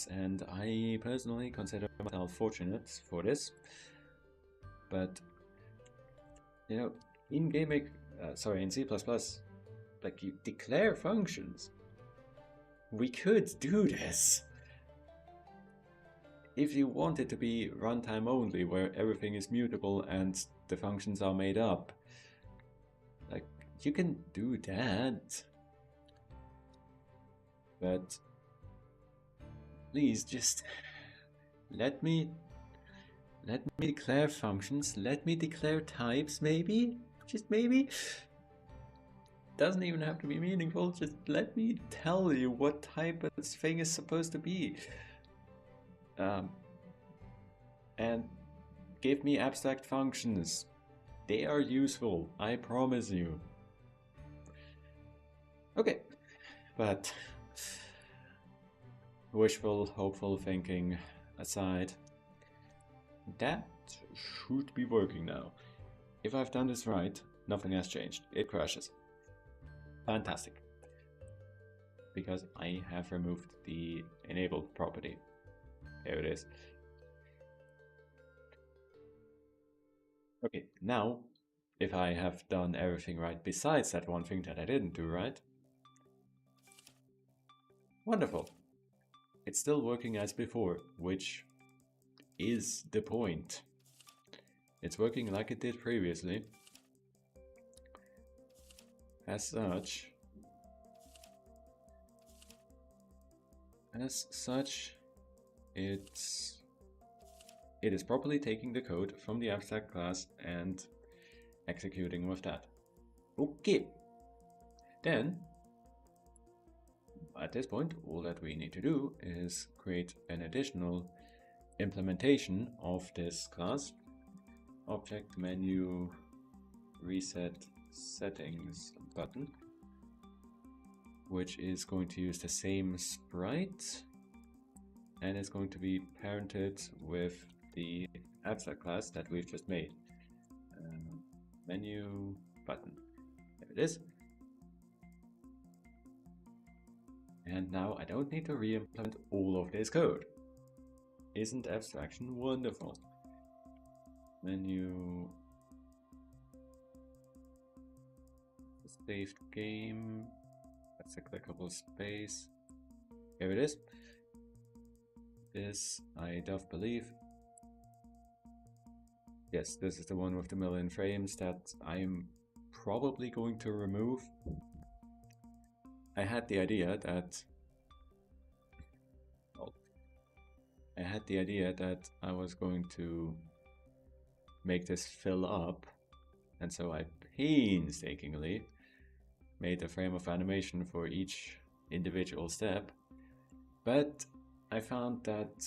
[SPEAKER 1] and I personally consider myself fortunate for this. But, you know, in C++, like, you declare functions. We could do this. if you want it to be runtime only, where everything is mutable and the functions are made up, like, you can do that. But please just let me declare functions, let me declare types, maybe? Just maybe? Doesn't even have to be meaningful, just let me tell you what type this thing is supposed to be. And give me abstract functions. They are useful, I promise you. Okay, but wishful, hopeful thinking aside, that should be working now. If I've done this right, nothing has changed. It crashes. Fantastic. Because I have removed the enabled property. There it is. Okay, now, if I have done everything right besides that one thing that I didn't do right, wonderful. It's still working as before, which is the point. It's working like it did previously. As such, it is properly taking the code from the abstract class and executing with that. Okay. Then, at this point, all that we need to do is create an additional implementation of this class. Object menu reset settings button, which is going to use the same sprite and is going to be parented with the abstract class that we've just made. Menu button. There it is. And now I don't need to re-implement all of this code. Isn't abstraction wonderful? Menu, saved game, that's a clickable space. Here it is. This, I doth believe. Yes, this is the one with the million frames that I'm probably going to remove. I had the idea that I was going to make this fill up, and so I painstakingly made a frame of animation for each individual step, but I found that,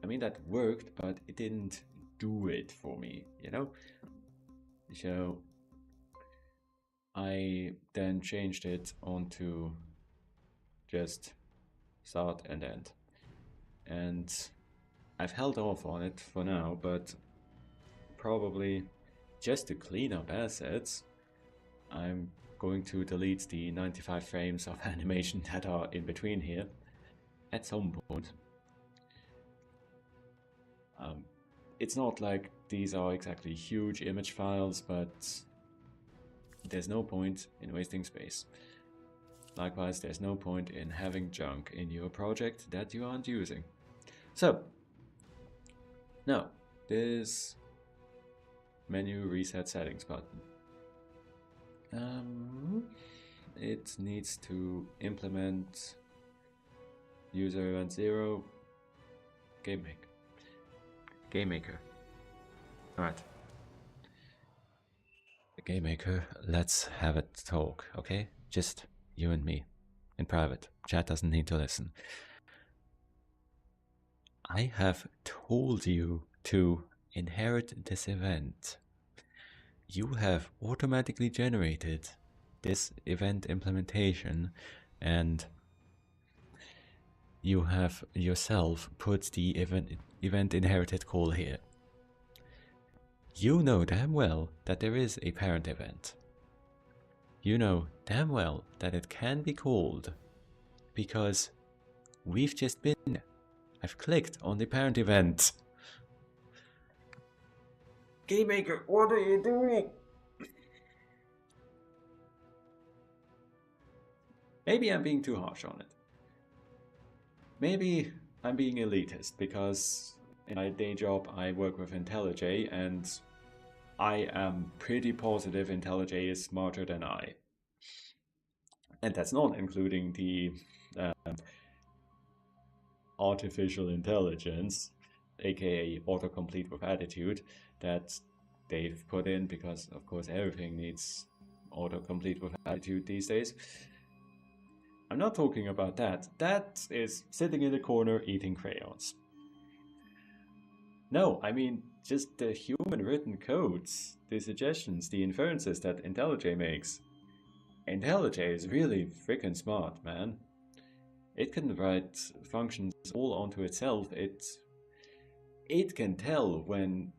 [SPEAKER 1] that worked, but it didn't do it for me, you know? So I then changed it onto just start and end. And I've held off on it for now, but probably just to clean up assets, I'm going to delete the 95 frames of animation that are in between here at some point. It's not like these are exactly huge image files, but there's no point in wasting space. Likewise, there's no point in having junk in your project that you aren't using. So, now, this menu reset settings button. It needs to implement user event 0 game maker. Alright. The game maker, let's have a talk, okay? Just you and me in private. Chat doesn't need to listen. I have told you to inherit this event. You have automatically generated this event implementation, and you have yourself put the event inherited call here. You know damn well that there is a parent event. You know damn well that it can be called because we've just been there. I've clicked on the parent event. Game Maker, what are you doing? Maybe I'm being too harsh on it. Maybe I'm being elitist because in my day job I work with IntelliJ and I am pretty positive IntelliJ is smarter than I. And that's not including the artificial intelligence, aka autocomplete with attitude, that they've put in because, of course, everything needs autocomplete with attitude these days. I'm not talking about that. That is sitting in the corner eating crayons. No, I mean just the human written codes, the suggestions, the inferences that IntelliJ makes. IntelliJ is really freaking smart, man. It can write functions all onto itself. It can tell when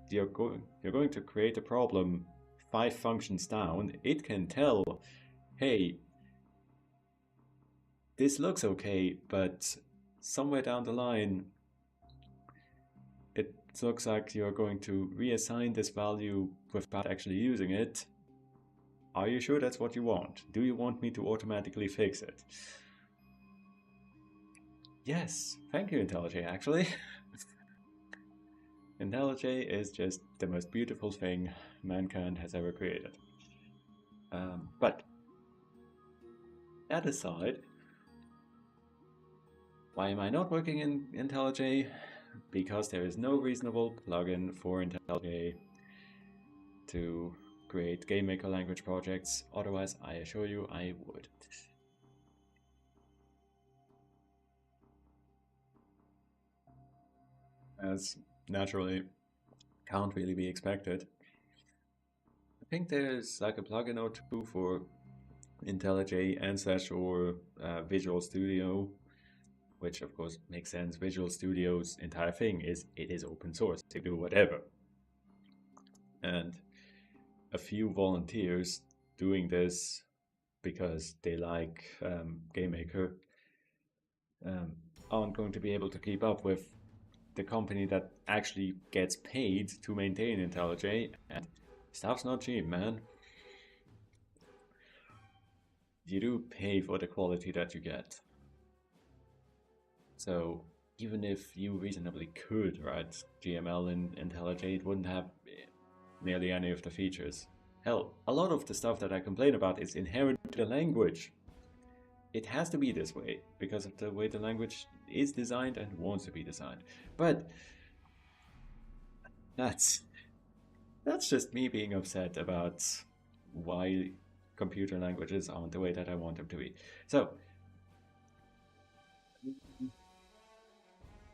[SPEAKER 1] you're going to create a problem 5 functions down. It can tell, hey, this looks okay, but somewhere down the line, it looks like you're going to reassign this value without actually using it. Are you sure that's what you want? Do you want me to automatically fix it? Yes, thank you, IntelliJ, actually. IntelliJ is just the most beautiful thing mankind has ever created. But that aside, why am I not working in IntelliJ? Because there is no reasonable plugin for IntelliJ to create GameMaker language projects. Otherwise, I assure you, I would. As naturally can't really be expected. I think there's like a plugin or two for IntelliJ and or Visual Studio, which of course makes sense. Visual Studio's entire thing is it is open source to do whatever. And a few volunteers doing this because they like GameMaker aren't going to be able to keep up with the company that actually gets paid to maintain IntelliJ, and stuff's not cheap, man. You do pay for the quality that you get. So even if you reasonably could write GML in IntelliJ, it wouldn't have nearly any of the features. Hell, a lot of the stuff that I complain about is inherent to the language. It has to be this way because of the way the language is designed and wants to be designed. But that's just me being upset about why computer languages aren't the way that I want them to be. So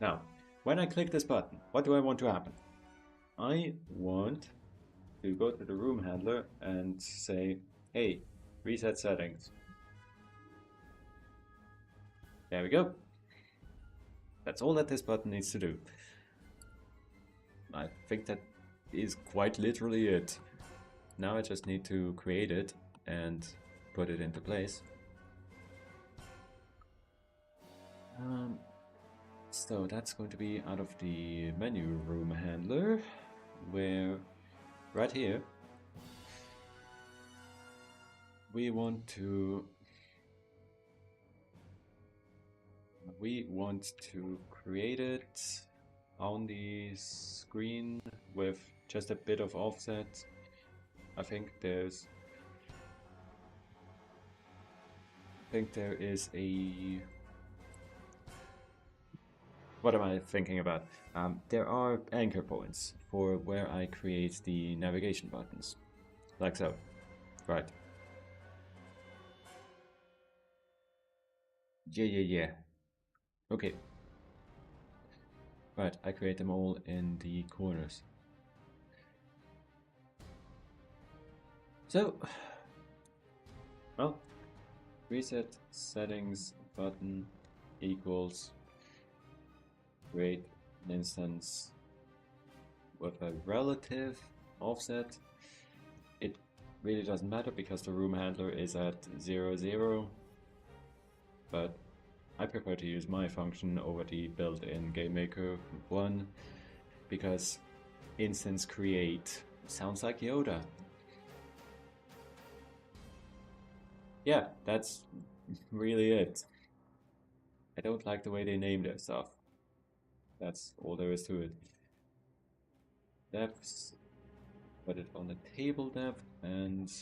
[SPEAKER 1] now, when I click this button, what do I want to happen? I want to go to the room handler and say, hey, reset settings. There we go. That's all that this button needs to do. I think that is quite literally it. Now I just need to create it and put it into place. So that's going to be out of the menu room handler, where right here we want to create it on the screen with just a bit of offset. I think there is a... What am I thinking about? There are anchor points for where I create the navigation buttons, like so. Right. Yeah. Okay. Right, I create them all in the corners. So, well, reset settings button equals create an instance with a relative offset. It really doesn't matter because the room handler is at 0, 0, but I prefer to use my function over the built-in GameMaker 1 because instance create sounds like Yoda. Yeah, that's really it. I don't like the way they name their stuff. That's all there is to it. Depths, put it on the table depth and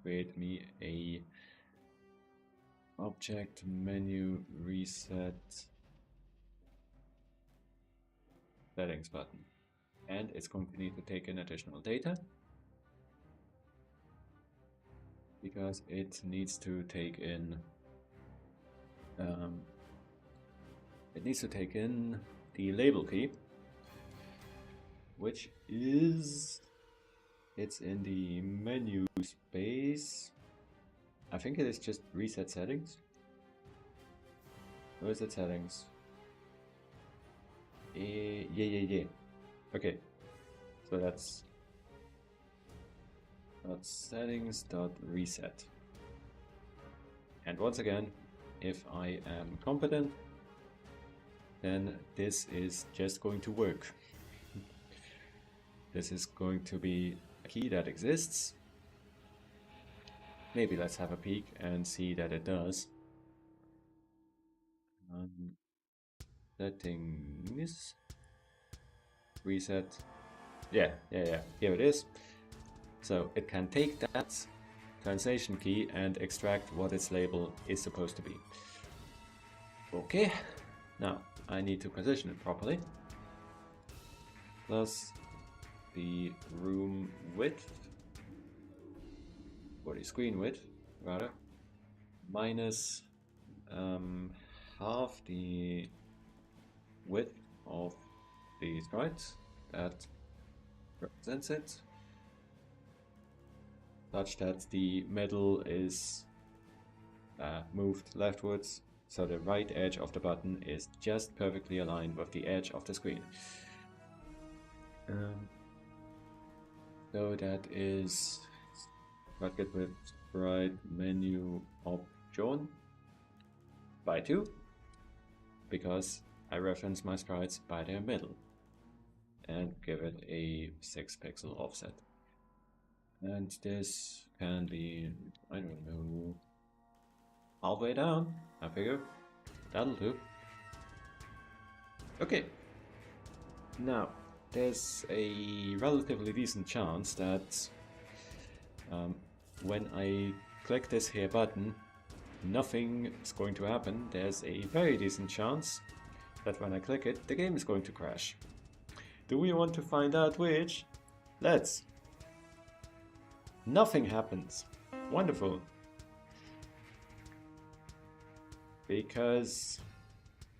[SPEAKER 1] create me a object menu reset settings button. And it's going to need to take in additional data because it needs to take in the label key, which is it's in the menu space. I think it is just reset settings. Where is it settings? Yeah. Okay, so that's settings.reset. And once again, if I am competent, then this is just going to work. This is going to be a key that exists. Maybe let's have a peek and see that it does. Settings, reset. Yeah, here it is. So it can take that translation key and extract what its label is supposed to be. Okay, now I need to position it properly. Plus the room width, or the screen width, rather, minus half the width of the sprite that represents it, such that the middle is moved leftwards, so the right edge of the button is just perfectly aligned with the edge of the screen. So that is bracket with sprite menu option by 2, because I reference my sprites by their middle, and give it a 6 pixel offset. And this can be, I don't know, halfway down, I figure. That'll do. Okay. Now, there's a relatively decent chance that when I click this here button, nothing is going to happen. There's a very decent chance that when I click it, the game is going to crash. Do we want to find out which? Let's. Nothing happens. Wonderful. Because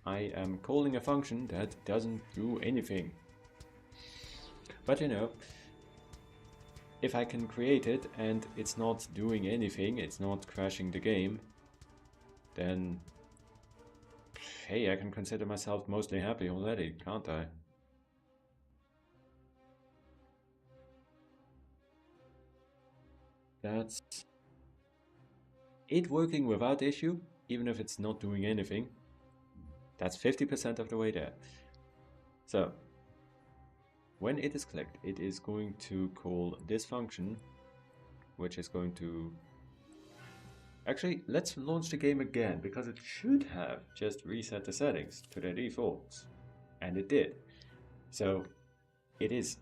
[SPEAKER 1] I am calling a function that doesn't do anything. But you know, if I can create it and it's not doing anything, it's not crashing the game, then hey, I can consider myself mostly happy already, can't I? That's it working without issue, even if it's not doing anything. That's 50% of the way there. So, when it is clicked, it is going to call this function, which is going to... Actually, let's launch the game again, because it should have just reset the settings to their defaults. And it did. So, it is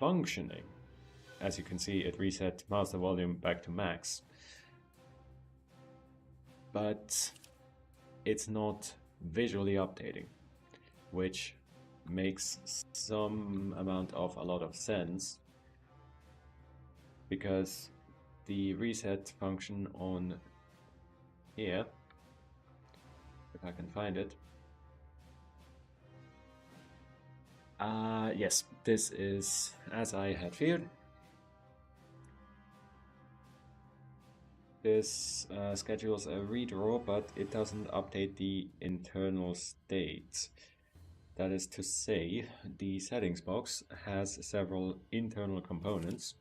[SPEAKER 1] functioning. As you can see, it reset master volume back to max. But it's not visually updating, which makes some amount of a lot of sense, because the reset function on here, if I can find it, yes, this is as I had feared. This schedules a redraw, but it doesn't update the internal state. That is to say, the settings box has several internal components.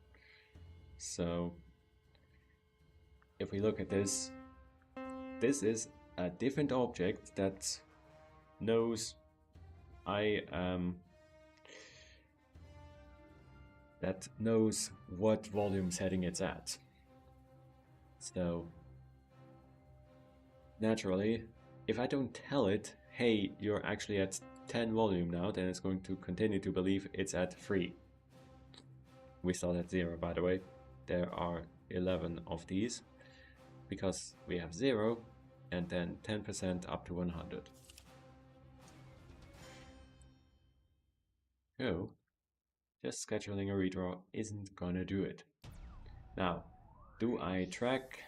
[SPEAKER 1] So if we look at this, this is a different object that knows that knows what volume setting it's at. So naturally, if I don't tell it, hey, you're actually at 10 volume now, then it's going to continue to believe it's at 3. We start at 0, by the way. There are 11 of these, because we have 0, and then 10% up to 100. So, just scheduling a redraw isn't gonna do it. Now, do I track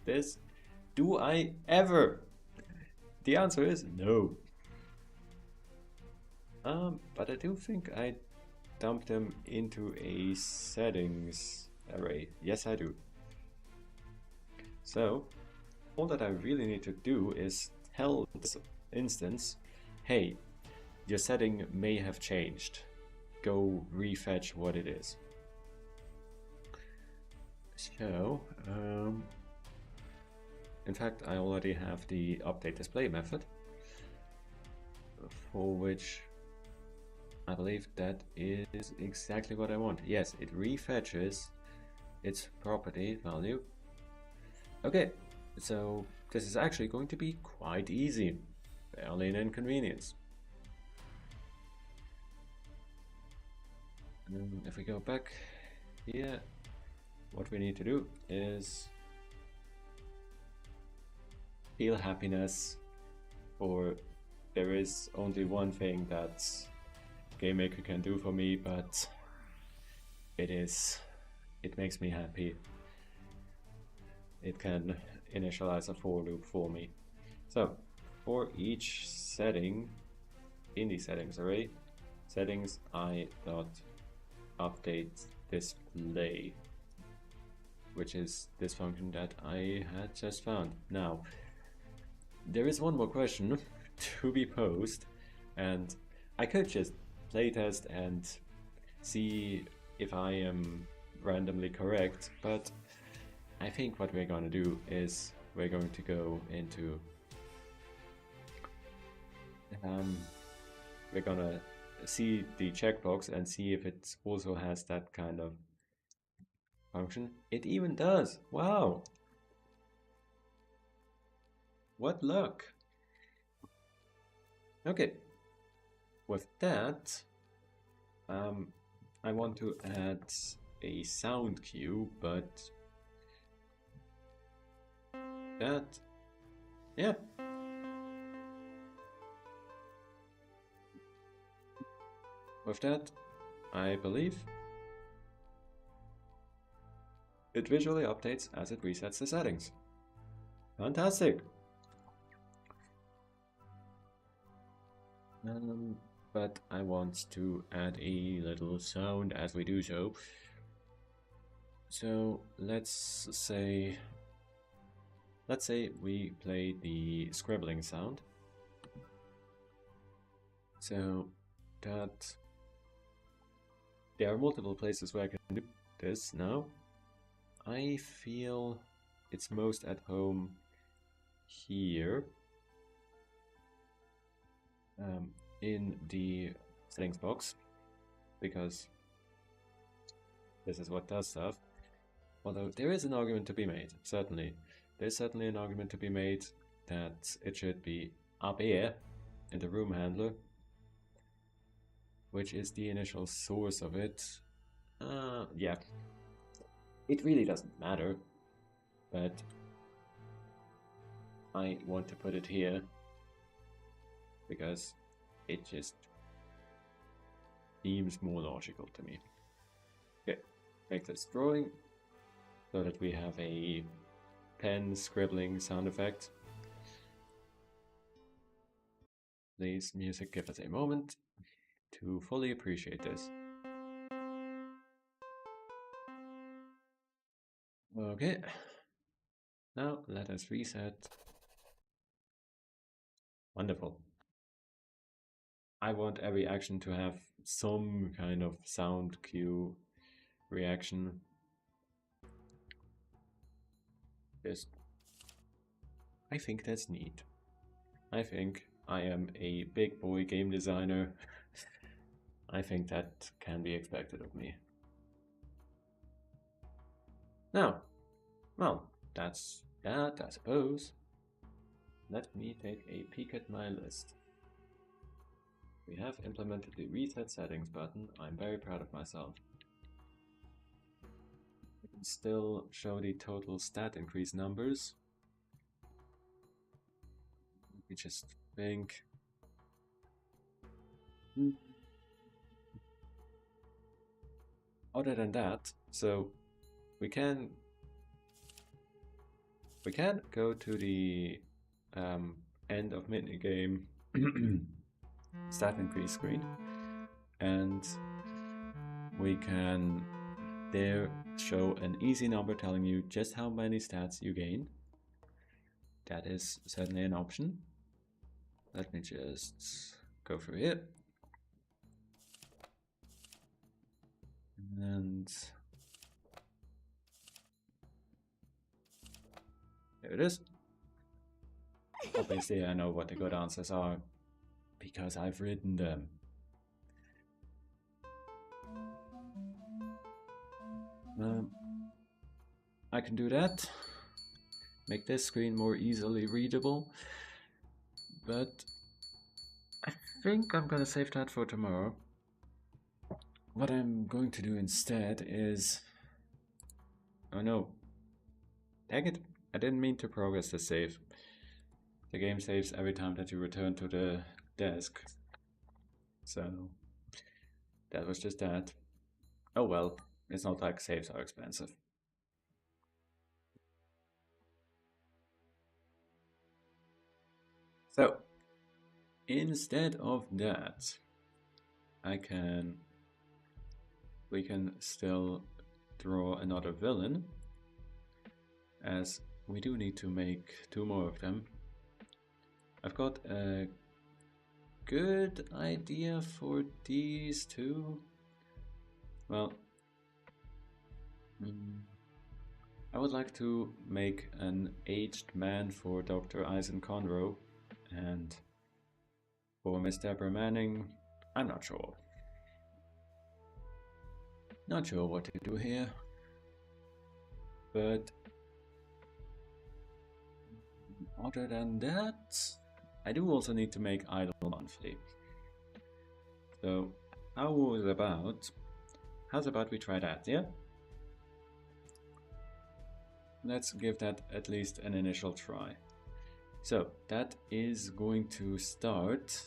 [SPEAKER 1] this? Do I ever? The answer is no. But I do think I dumped them into a settings array. Yes, I do. So, all that I really need to do is tell this instance, hey, your setting may have changed. Go refetch what it is. So, in fact, I already have the update display method, for which I believe that is exactly what I want. Yes, it refetches its property value. Okay, so this is actually going to be quite easy. Barely an inconvenience. And if we go back here, what we need to do is feel happiness, for there is only one thing that GameMaker can do for me, but it makes me happy. It can initialize a for loop for me. So for each setting in the settings array, settings I dot update display, which is this function that I had just found. Now, there is one more question to be posed, and I could just playtest and see if I am randomly correct, but I think what we're going to do is we're going to go into we're gonna see the checkbox and see if it also has that kind of function. It even does. Wow, what luck. Okay, with that I want to add a sound cue, but that, yeah. With that, I believe it visually updates as it resets the settings. Fantastic! But I want to add a little sound as we do so. So let's say we play the scribbling sound. So that there are multiple places where I can do this now. I feel it's most at home here, in the settings box, because this is what does stuff. Although there is an argument to be made, certainly. There's certainly an argument to be made that it should be up here in the room handler, which is the initial source of it. Yeah. It really doesn't matter, but I want to put it here because it just seems more logical to me. Okay, make this drawing so that we have a pen scribbling sound effect. Please, music, give us a moment to fully appreciate this. Okay, now let us reset. Wonderful. I want every action to have some kind of sound cue reaction. I think that's neat. I think I am a big boy game designer. I think that can be expected of me. Now, well, that's that, I suppose. let me take a peek at my list. We have implemented the reset settings button. I'm very proud of myself. I can still show the total stat increase numbers. We just think. Other than that, so we can go to the end of minigame stat increase screen, and we can there show an easy number telling you just how many stats you gain. That is certainly an option. Let me just go through here. And there it is. Obviously, I know what the good answers are because I've written them. I can do that. Make this screen more easily readable. But I think I'm gonna save that for tomorrow. What I'm going to do instead is... Oh no. Dang it. I didn't mean to progress the save. The game saves every time that you return to the desk. So that was just that. Oh well, it's not like saves are expensive. So instead of that, we can still draw another villain, as we do need to make 2 more of them. I've got a good idea for these 2. Well, I would like to make an aged man for Dr. Eisen Conroe, and for Miss Deborah Manning, I'm not sure. Not sure what to do here, but other than that, I do also need to make Idol monthly. So how's about we try that, yeah? Let's give that at least an initial try. So that is going to start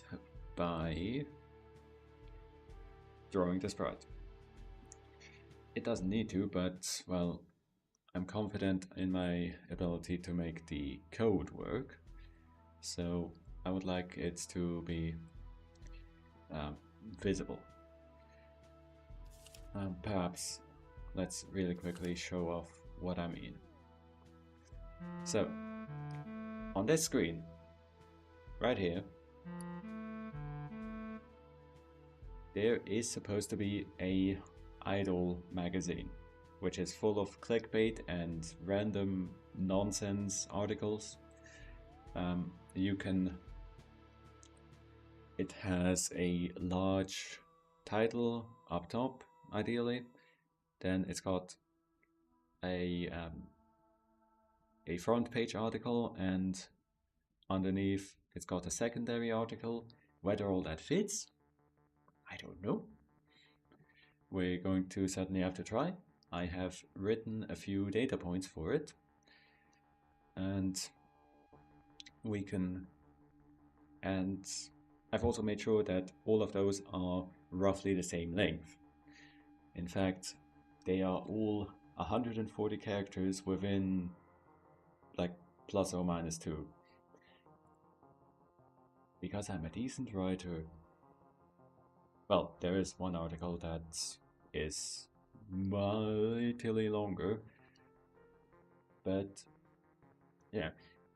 [SPEAKER 1] by drawing the sprite. It doesn't need to, but, well, I'm confident in my ability to make the code work. So I would like it to be visible. Perhaps let's really quickly show off what I mean. So on this screen, right here, there is supposed to be a idol magazine, which is full of clickbait and random nonsense articles. It has a large title up top, ideally. Then it's got a front page article, and underneath it's got a secondary article. Whether all that fits, I don't know. We're going to certainly have to try. I have written a few data points for it, and I've also made sure that all of those are roughly the same length. In fact, they are all 140 characters within like plus or minus 2. Because I'm a decent writer. Well, there is one article that is mightily longer, but yeah.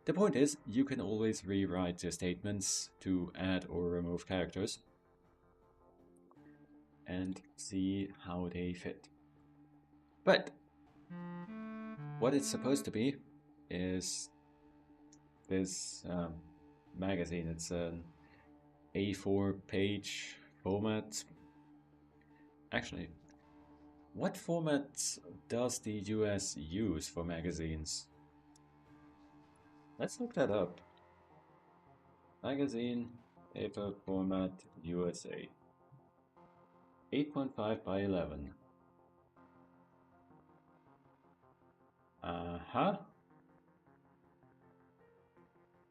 [SPEAKER 1] The point is, you can always rewrite your statements to add or remove characters and see how they fit. But what it's supposed to be is this magazine. It's an A4 page format. Actually, what format does the US use for magazines? Let's look that up. Magazine, paper format, USA. 8.5 by 11. Uh-huh.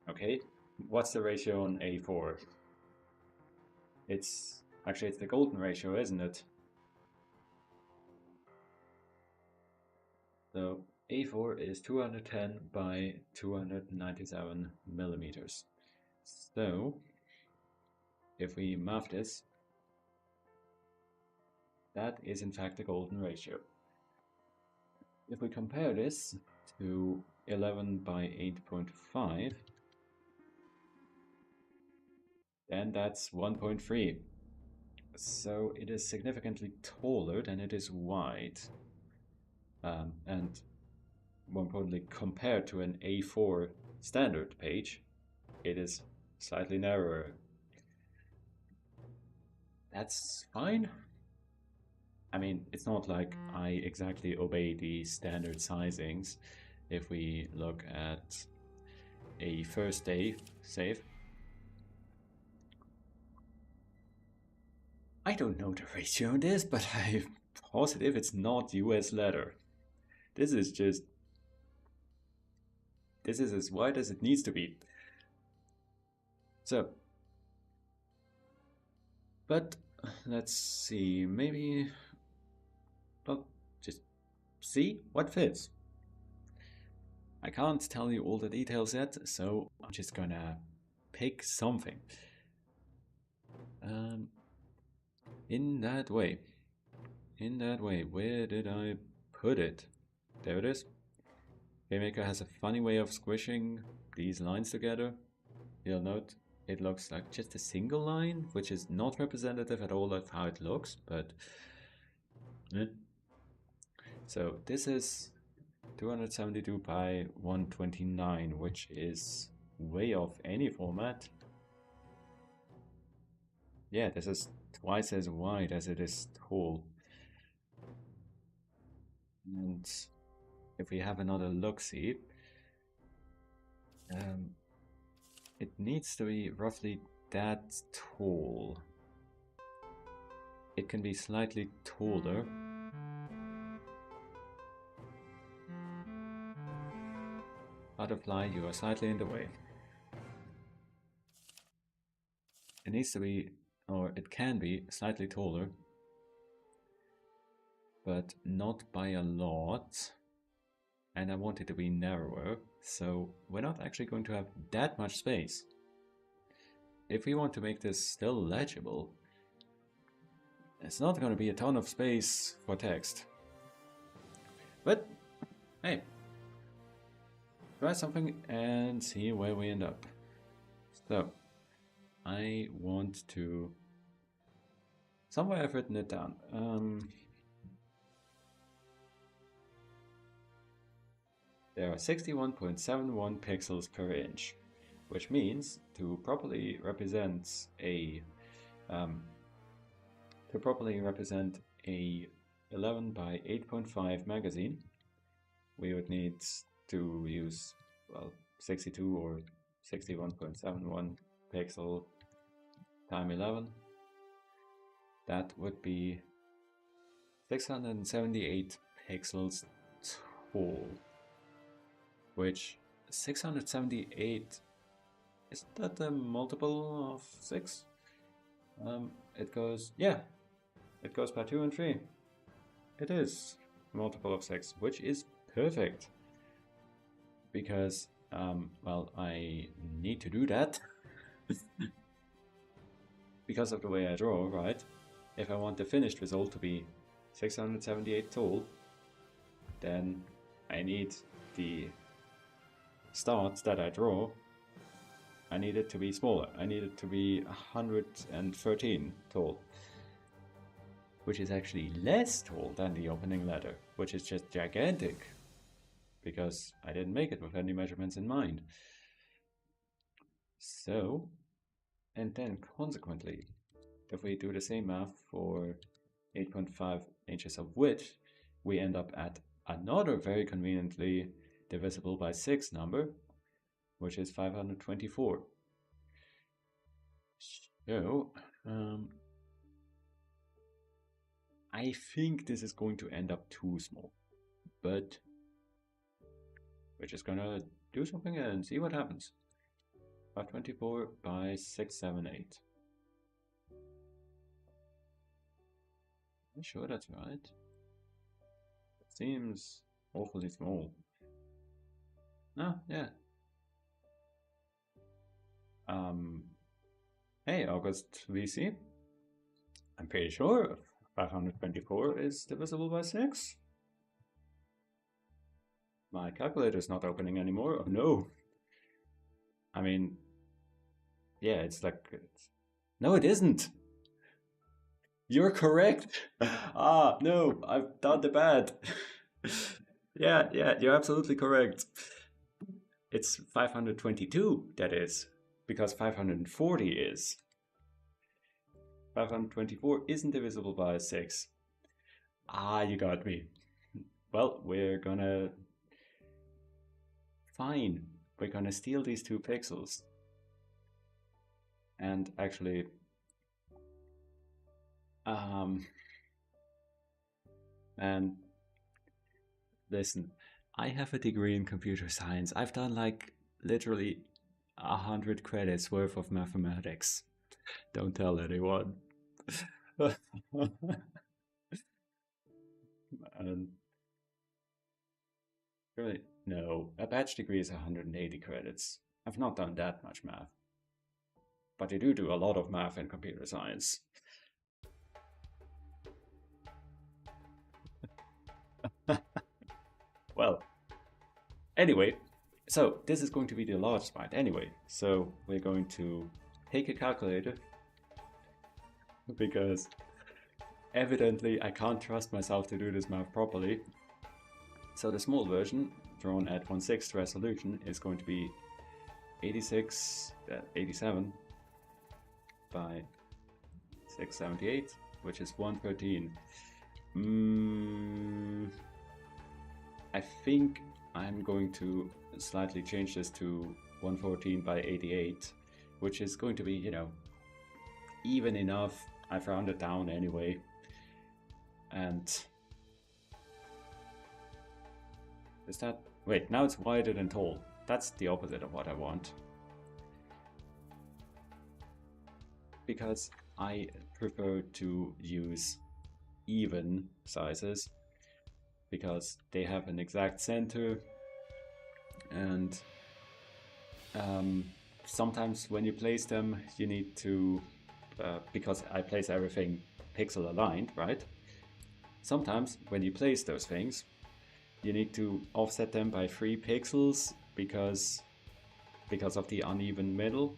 [SPEAKER 1] Okay, what's the ratio on A4? It's the golden ratio, isn't it? So A4 is 210 by 297 millimeters. So if we math this, that is in fact the golden ratio. If we compare this to 11 by 8.5, then that's 1.3. So it is significantly taller than it is wide. And more importantly, compared to an A4 standard page, it is slightly narrower. That's fine. I mean, it's not like I exactly obey the standard sizings. If we look at a first day save, I don't know the ratio on this, but I'm positive it's not US letter. This is as wide as it needs to be. So, but let's see, maybe, well, just see what fits. I can't tell you all the details yet, so I'm just gonna pick something. In that way, where did I put it? There it is. GameMaker has a funny way of squishing these lines together. You'll note it looks like just a single line, which is not representative at all of how it looks, but so this is 272 by 129, which is way off any format. Yeah, this is twice as wide as it is tall. And if we have another look-see, it needs to be roughly that tall. It can be slightly taller. Butterfly, you are slightly in the way. It needs to be, or it can be, slightly taller, but not by a lot. And I want it to be narrower, so we're not actually going to have that much space. If we want to make this still legible, it's not going to be a ton of space for text. But, hey, try something and see where we end up. So, I want to... somewhere I've written it down. There are 61.71 pixels per inch, which means to properly represent a 11 by 8.5 magazine, we would need to use, well, 62 or 61.71 pixel time 11. That would be 678 pixels tall. Which 678, is that a multiple of 6? It goes by 2 and 3. It is a multiple of 6, which is perfect. Because, well, I need to do that. Because of the way I draw, right? If I want the finished result to be 678 tall, then I need the start that I draw, I need it to be smaller. I need it to be 113 tall, which is actually less tall than the opening letter, which is just gigantic, because I didn't make it with any measurements in mind. So, and then consequently, if we do the same math for 8.5 inches of width, we end up at another very conveniently divisible by 6 number, which is 524. So, I think this is going to end up too small, but we're just gonna do something and see what happens. 524 by 678. I'm sure that's right. It seems awfully small. Ah, yeah. Hey, August VC. I'm pretty sure 524 is divisible by 6. My calculator is not opening anymore. Oh no. I mean, yeah, it's like... No, it isn't. You're correct. Ah, no, I've done the bad. Yeah, you're absolutely correct. It's 522, that is, because 540 is. 524 isn't divisible by 6. Ah, you got me. Well, we're gonna... Fine. We're gonna steal these 2 pixels. And actually... And listen, I have a degree in computer science. I've done like literally 100 credits worth of mathematics. Don't tell anyone. And really, no, a batch degree is 180 credits. I've not done that much math. But I do a lot of math in computer science. Well, anyway, so this is going to be the large part anyway. So we're going to take a calculator because evidently I can't trust myself to do this math properly. So the small version, drawn at 1/6 resolution, is going to be 87 by 678, which is 113. I think I'm going to slightly change this to 114 by 88, which is going to be, you know, even enough. I've rounded down anyway. And is that... Wait, now it's wider than tall. That's the opposite of what I want. Because I prefer to use even sizes, because they have an exact center, and sometimes when you place them you need to, because I place everything pixel aligned, right? Sometimes when you place those things you need to offset them by 3 pixels because of the uneven middle.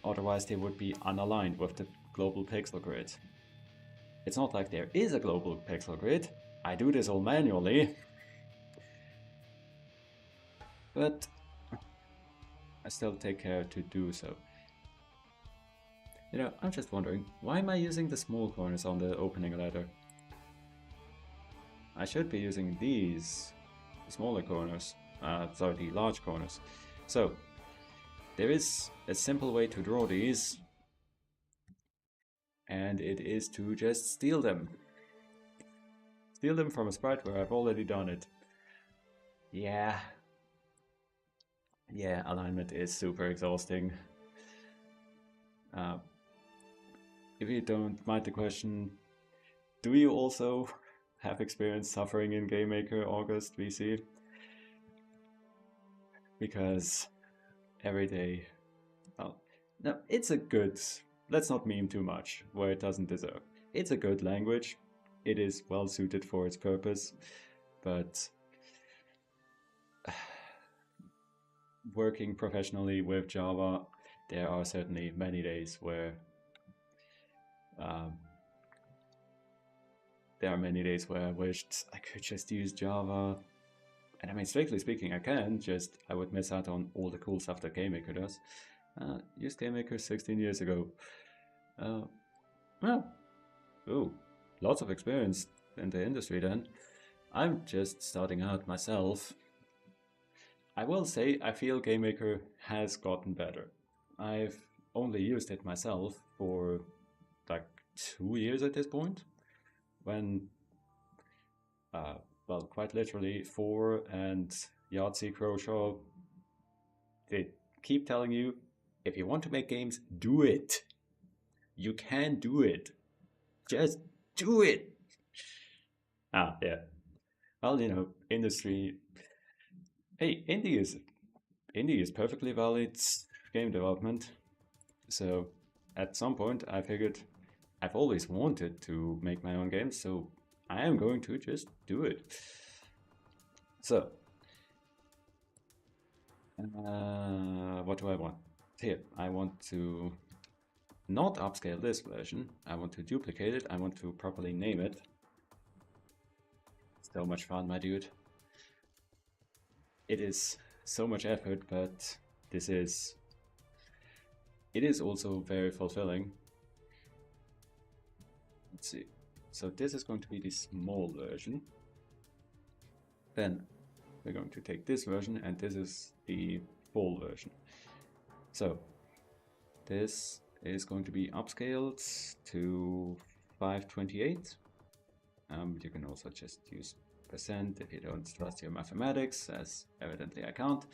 [SPEAKER 1] Otherwise they would be unaligned with the global pixel grid. It's not like there is a global pixel grid. I do this all manually. But I still take care to do so. You know, I'm just wondering, why am I using the small corners on the opening letter? I should be using these smaller corners, sorry, the large corners. So, there is a simple way to draw these, and it is to just steal them. Steal them from a sprite where I've already done it. Yeah, alignment is super exhausting. If you don't mind the question, do you also have experience suffering in GameMaker, August VC? Because every day, well, no, it's a good, let's not meme too much where it doesn't deserve. It's a good language, it is well suited for its purpose, but working professionally with Java, there are certainly many days where I wished I could just use Java. And I mean, strictly speaking, I can, just I would miss out on all the cool stuff that GameMaker does. Used GameMaker 16 years ago. Well, ooh, lots of experience in the industry then. I'm just starting out myself. I will say, I feel GameMaker has gotten better. I've only used it myself for like 2 years at this point, when, uh, well, quite literally, 4 and Yahtzee Croshaw, they keep telling you, if you want to make games, do it. You can do it. Just do it. Yeah. Well, industry. Hey, indie is perfectly valid game development. So at some point, I figured I've always wanted to make my own games, so I am going to just do it. So, what do I want? Here, I want to not upscale this version. I want to duplicate it. I want to properly name it. So much fun, my dude. It is so much effort, but it is also very fulfilling. Let's see. So this is going to be the small version. Then we're going to take this version, and this is the full version. So this is going to be upscaled to 528. You can also just use percent if you don't trust your mathematics, as evidently I can't.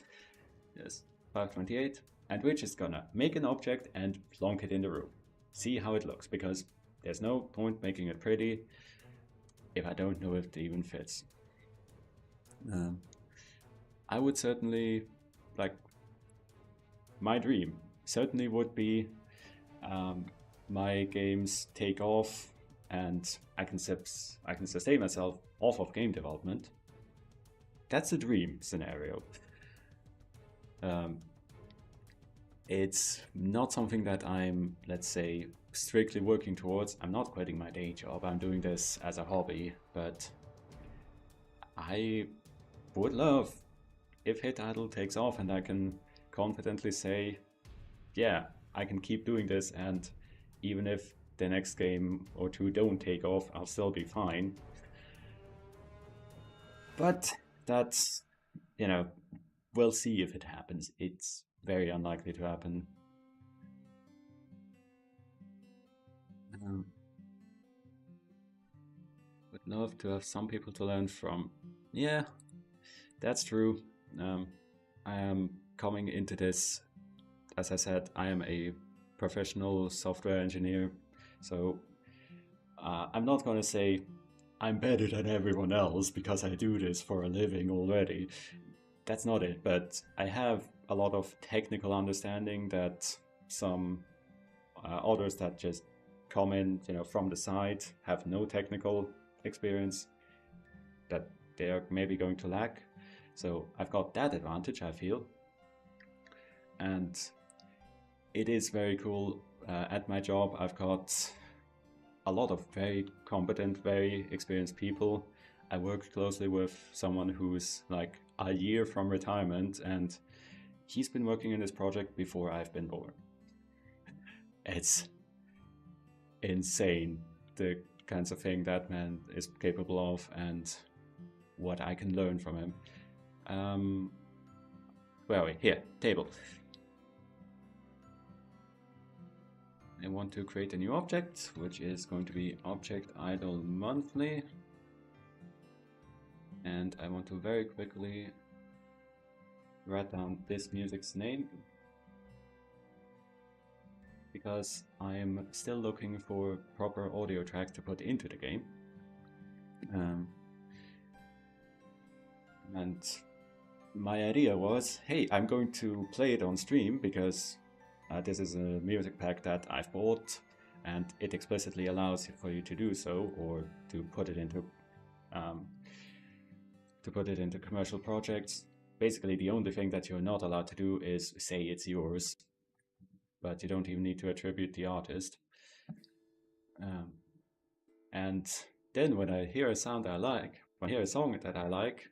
[SPEAKER 1] Yes, 528. And we're just gonna make an object and plonk it in the room. See how it looks, because there's no point making it pretty if I don't know if it even fits. I would certainly, like, my dream certainly would be my games take off and I can sustain myself off of game development. That's a dream scenario. It's not something that I'm, let's say, strictly working towards. I'm not quitting my day job. I'm doing this as a hobby, but I would love if Hit Idle takes off and I can confidently say, yeah, I can keep doing this, and even if the next game or two don't take off, I'll still be fine. But that's, we'll see if it happens. It's very unlikely to happen. Would love to have some people to learn from. Yeah, that's true. I am coming into this, as I said, I am a professional software engineer, so I'm not going to say I'm better than everyone else because I do this for a living already. That's not it, but I have a lot of technical understanding that some others that just come in, from the side, have no technical experience, that they are maybe going to lack. So I've got that advantage, I feel. And it is very cool. At my job, I've got a lot of very competent, very experienced people. I work closely with someone who's like a year from retirement, and he's been working in this project before I've been born. It's insane, the kinds of thing that man is capable of and what I can learn from him. Where are we? Here, table. I want to create a new object, which is going to be object idle monthly. And I want to very quickly write down this music's name, because I'm still looking for proper audio tracks to put into the game. And my idea was, hey, I'm going to play it on stream because this is a music pack that I've bought, and it explicitly allows for you to do so, or to put it into commercial projects. Basically, the only thing that you're not allowed to do is say it's yours, but you don't even need to attribute the artist. And then when I hear a sound I like, when I hear a song that I like,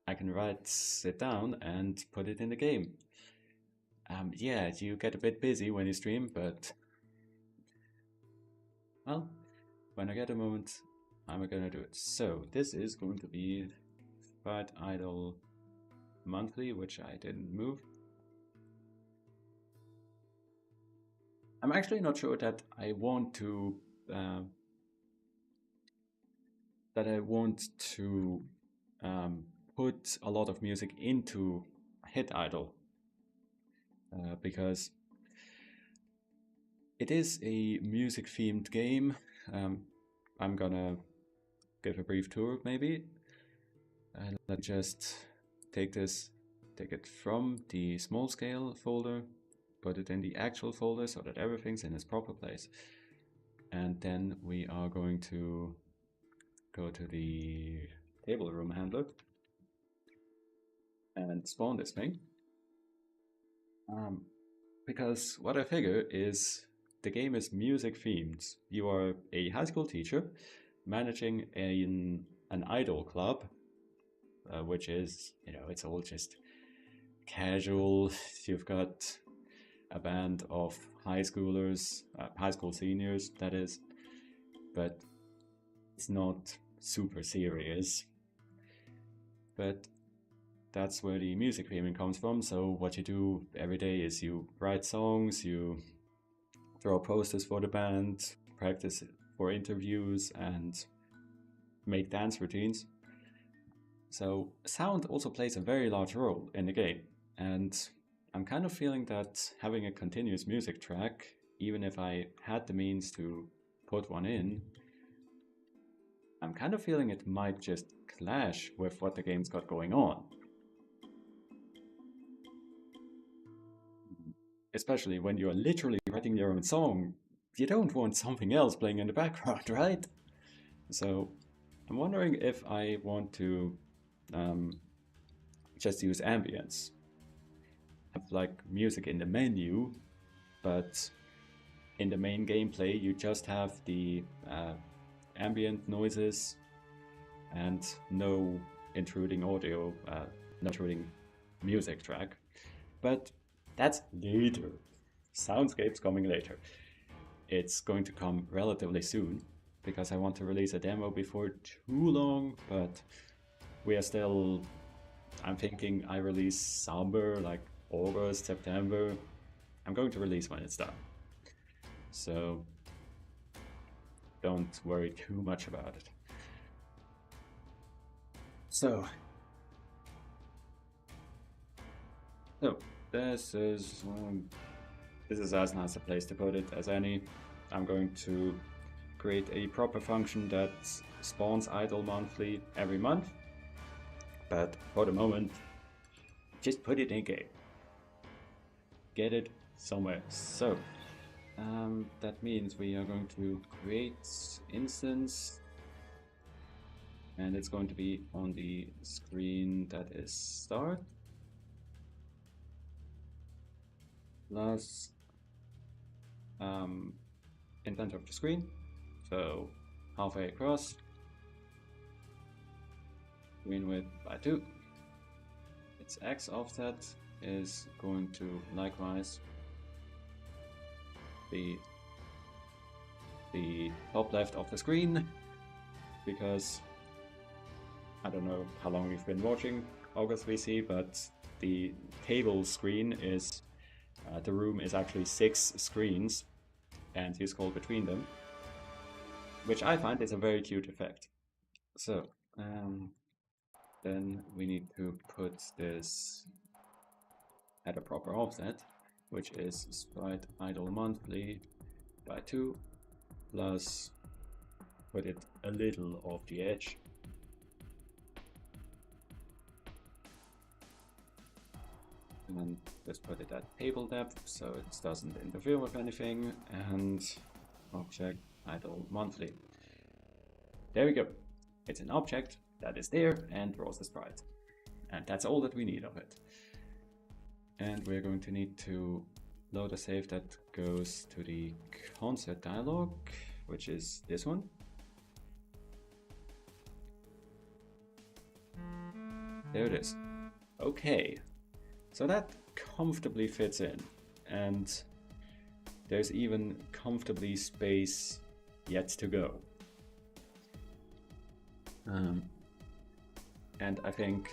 [SPEAKER 1] I can write it down and put it in the game. Yeah, you get a bit busy when you stream, but well, when I get a moment, I'm gonna do it. So this is going to be Fight Idle monthly, which I didn't move. I'm actually not sure that I want to uh, that I want to um, put a lot of music into Hit Idol because it is a music themed game. I'm gonna give a brief tour maybe. And let's just take it from the small scale folder, put it in the actual folder so that everything's in its proper place. And then we are going to go to the table room handler and spawn this thing. Because what I figure is the game is music themed. You are a high school teacher managing an idol club, which is, it's all just casual. You've got a band of high schoolers, high school seniors, that is, but it's not super serious. But that's where the music theming comes from. So what you do every day is you write songs, you draw posters for the band, practice for interviews, and make dance routines. So sound also plays a very large role in the game, and I'm kind of feeling that having a continuous music track, even if I had the means to put one in, I'm kind of feeling it might just clash with what the game's got going on. Especially when you're literally writing your own song, you don't want something else playing in the background, right? So I'm wondering if I want to just use ambience. Have like music in the menu, but in the main gameplay you just have the ambient noises and no intruding audio, no intruding music track. But that's later. Soundscape's coming later. It's going to come relatively soon because I want to release a demo before too long, but we are still, I'm thinking I release somewhere like August, September. I'm going to release when it's done. So don't worry too much about it. So this is as nice a place to put it as any. I'm going to create a proper function that spawns idle monthly every month, but for the moment, just put it in game. Get it somewhere. So that means we are going to create instance, and it's going to be on the screen that is start plus intent of the screen, so halfway across, screen width by 2. Its X offset is going to likewise be the top left of the screen, because I don't know how long you've been watching August VC, but the table screen is the room is actually 6 screens and you scroll between them, which I find is a very cute effect. So then we need to put this at a proper offset, which is sprite idle monthly by 2 plus put it a little off the edge. And then just put it at table depth so it doesn't interfere with anything, and object idle monthly. There we go. It's an object that is there and draws the sprite. And that's all that we need of it. And we're going to need to load a save that goes to the concert dialog, which is this one. There it is. Okay. So that comfortably fits in, and there's even comfortably space yet to go. And I think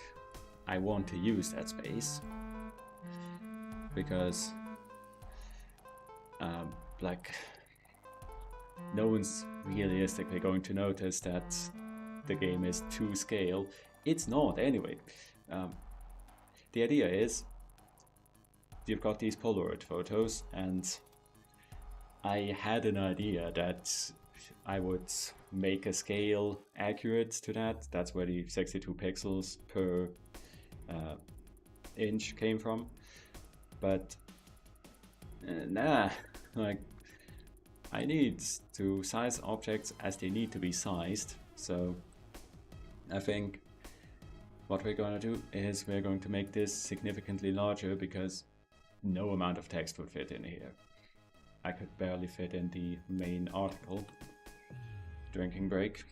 [SPEAKER 1] I want to use that space because like, no one's realistically going to notice that the game is to scale. It's not anyway. The idea is you've got these Polaroid photos, and I had an idea that I would make a scale accurate to that. That's where the 62 pixels per inch came from. But nah, like, I need to size objects as they need to be sized. So I think what we're going to do is we're going to make this significantly larger, because no amount of text would fit in here. I could barely fit in the main article. Drinking break.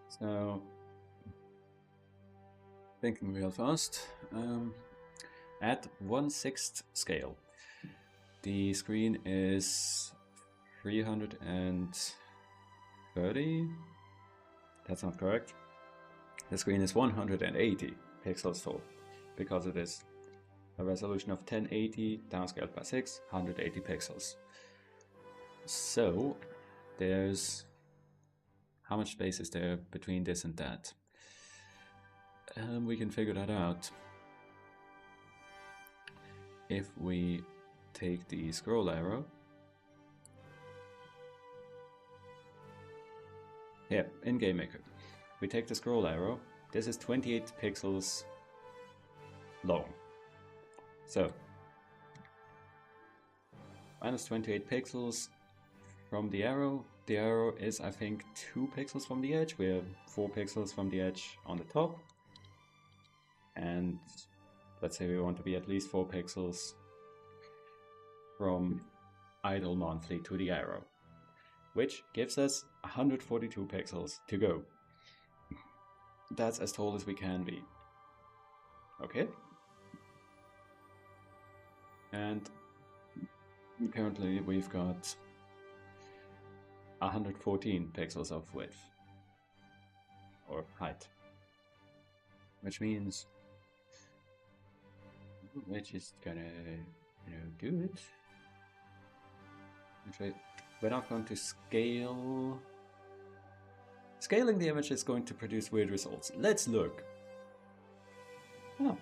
[SPEAKER 1] So, thinking real fast. At 1/6 scale, the screen is 330. That's not correct. The screen is 180 pixels tall, because it is a resolution of 1080 downscaled by 6, 180 pixels. So there's, how much space is there between this and that? We can figure that out if we take the scroll arrow. Yeah, in Game Maker, we take the scroll arrow. This is 28 pixels long. So minus 28 pixels from the arrow. The arrow is, I think, 2 pixels from the edge. We're 4 pixels from the edge on the top. And let's say we want to be at least 4 pixels from idle monthly to the arrow, which gives us 142 pixels to go. That's as tall as we can be. Okay? And currently we've got 114 pixels of width, or height, which means we're just gonna, do it. Actually, we're not going to scale. Scaling the image is going to produce weird results. Let's look. Oh,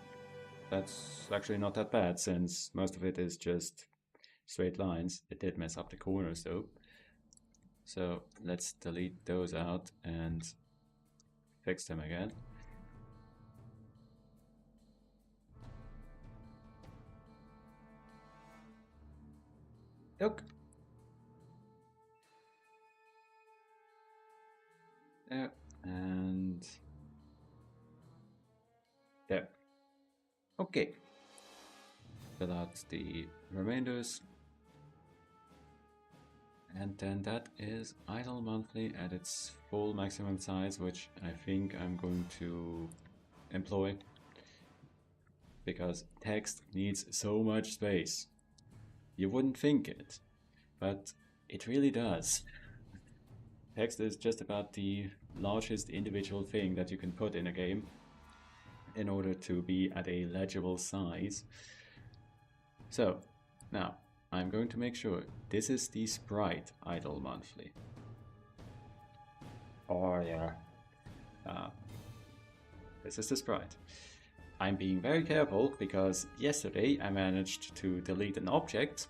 [SPEAKER 1] that's actually not that bad, since most of it is just straight lines. It did mess up the corners though. So let's delete those out and fix them again. Look. There, and there. Okay. Fill out the remainders. And then that is idle monthly at its full maximum size, which I think I'm going to employ, because text needs so much space. You wouldn't think it, but it really does. Text is just about the largest individual thing that you can put in a game in order to be at a legible size. So, now, I'm going to make sure this is the sprite idle monthly. Oh yeah. This is the sprite. I'm being very careful, because yesterday I managed to delete an object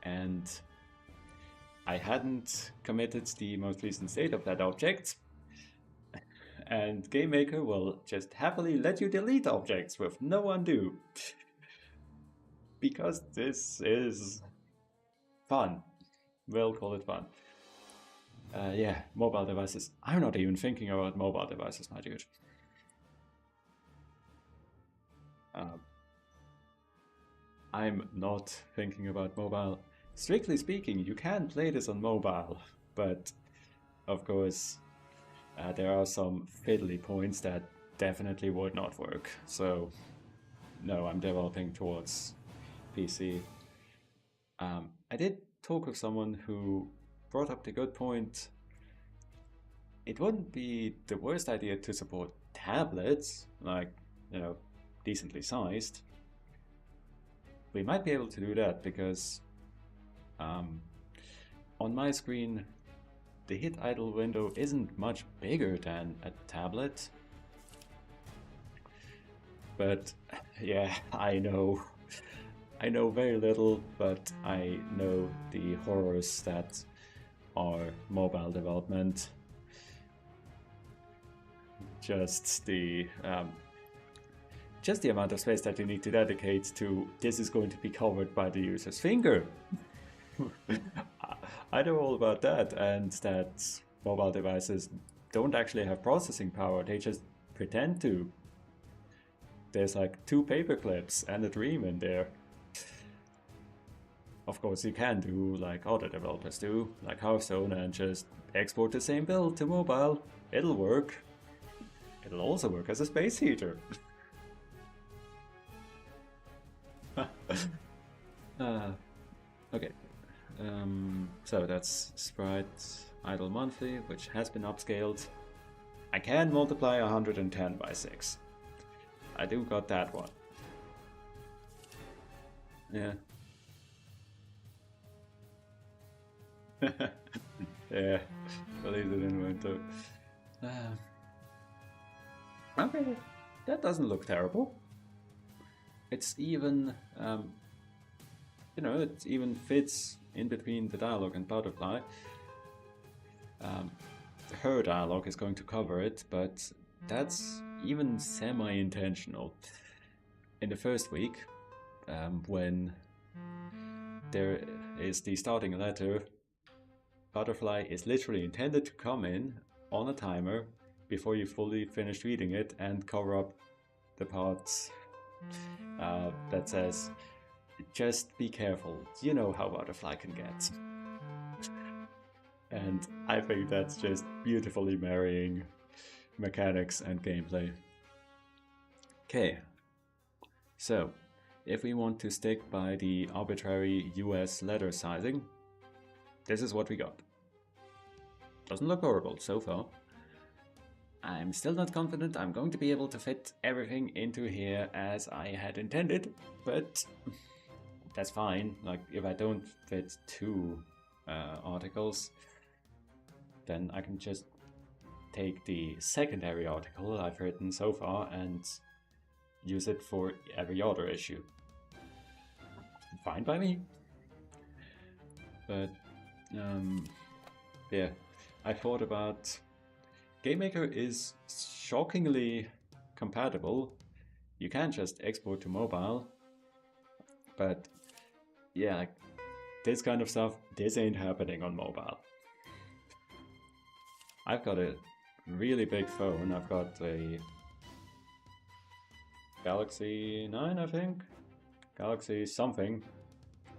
[SPEAKER 1] and I hadn't committed the most recent state of that object. And Game Maker will just happily let you delete objects with no undo. Because this is fun. We'll call it fun. Yeah, mobile devices. I'm not even thinking about mobile devices, my dude. I'm not thinking about mobile. Strictly speaking, you can play this on mobile, but of course, there are some fiddly points that definitely would not work. So, no, I'm developing towards PC. I did talk with someone who brought up the good point. It wouldn't be the worst idea to support
[SPEAKER 2] tablets, like, you know, decently sized, we might be able to do that because um, on my screen, the hit idle window isn't much bigger than a tablet. But yeah, I know very little, but I know the horrors that are mobile development. Just the just the amount of space that you need to dedicate to this is going to be covered by the user's finger. I know all about that, and that mobile devices don't actually have processing power, they just pretend to. There's like 2 paper clips and a dream in there. Of course, you can do like other developers do, like Hearthstone, and just export the same build to mobile. It'll work. It'll also work as a space heater. uh, okay. So that's Sprite Idle Monthly, which has been upscaled. I can multiply 110 by 6. I do got that one. Yeah. Yeah, believe it in winter. Okay, that doesn't look terrible. It's even, you know, it even fits in between the dialogue and butterfly. Her dialogue is going to cover it, but that's even semi-intentional. In the first week, when there is the starting letter, butterfly is literally intended to come in on a timer before you fully finish reading it and cover up the parts that says, just be careful, you know how butterfly can get. And I think that's just beautifully marrying mechanics and gameplay. Okay, so if we want to stick by the arbitrary US letter sizing, this is what we got. Doesn't look horrible so far. I'm still not confident I'm going to be able to fit everything into here as I had intended, but that's fine. Like, if I don't fit 2 articles, then I can just take the secondary article I've written so far and use it for every other issue. Fine by me. But, yeah, I thought about... GameMaker is shockingly compatible. You can just export to mobile, but yeah, like, this kind of stuff, this ain't happening on mobile. I've got a really big phone. I've got a Galaxy 9, I think? Galaxy something.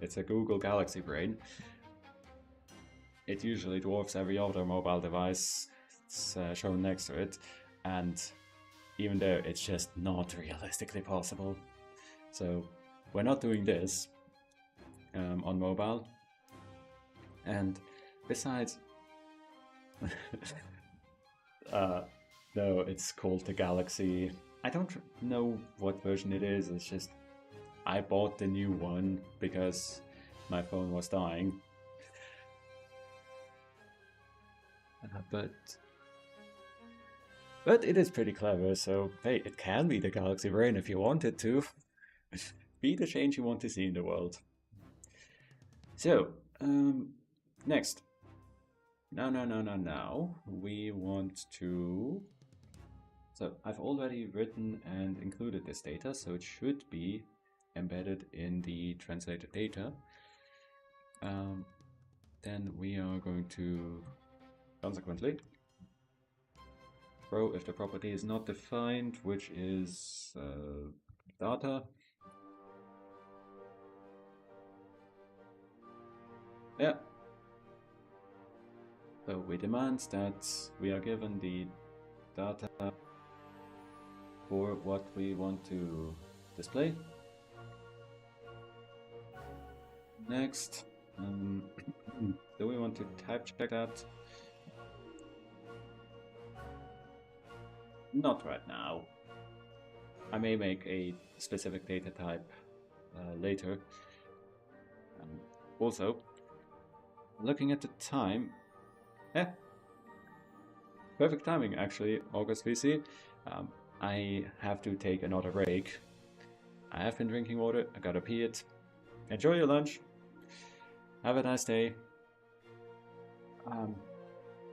[SPEAKER 2] It's a Google Galaxy Brain. It usually dwarfs every other mobile device it's shown next to it, and even there, it's just not realistically possible. So we're not doing this on mobile. And besides, no, it's called the Galaxy. I don't know what version it is. It's just I bought the new one because my phone was dying. But it is pretty clever, so hey, it can be the Galaxy Brain if you want it to. Be the change you want to see in the world. So, next. Now, we want to... So, I've already written and included this data, so it should be embedded in the translated data. Then we are going to, consequently, throw if the property is not defined, which is data. Yeah. So we demand that we are given the data for what we want to display. Next, do we want to type check that? not right now. I may make a specific data type later. Also, looking at the time, perfect timing actually, August VC. I have to take another break. I have been drinking water, I gotta pee it. Enjoy your lunch. Have a nice day.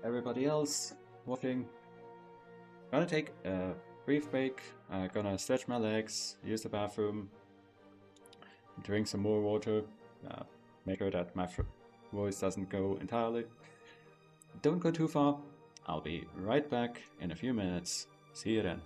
[SPEAKER 2] Everybody else watching, gonna take a brief break. Gonna stretch my legs, use the bathroom, drink some more water, make sure that my voice doesn't go entirely. Don't go too far. I'll be right back in a few minutes. See you then.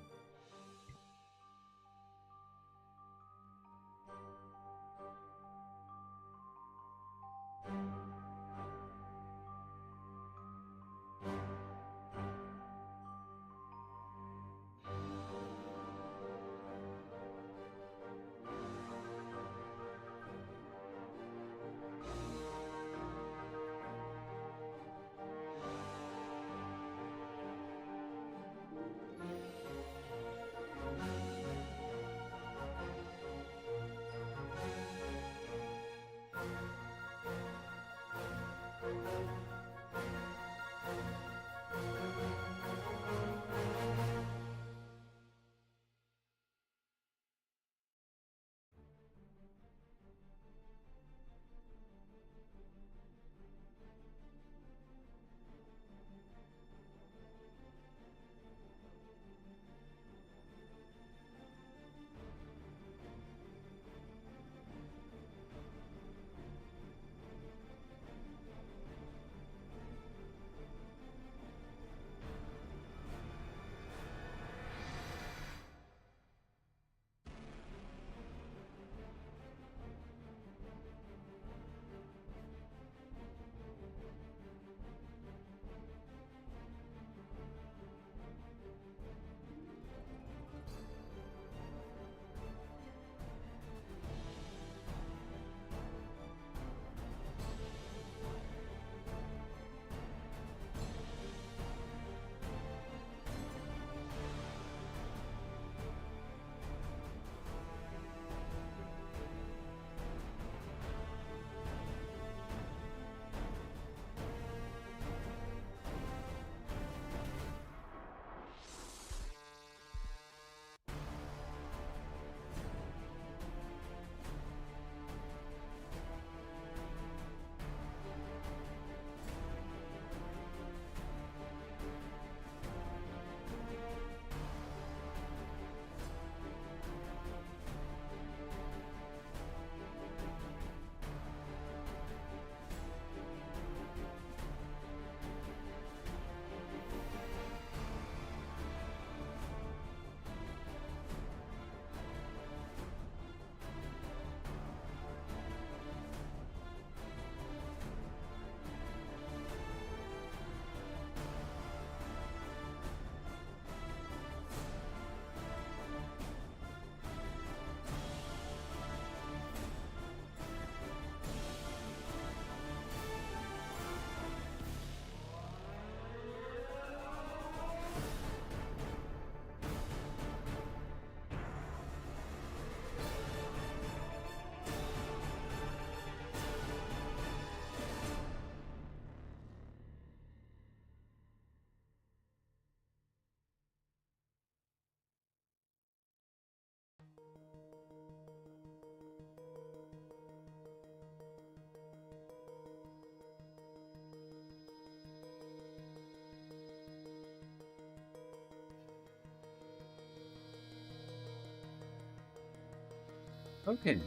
[SPEAKER 2] Okay.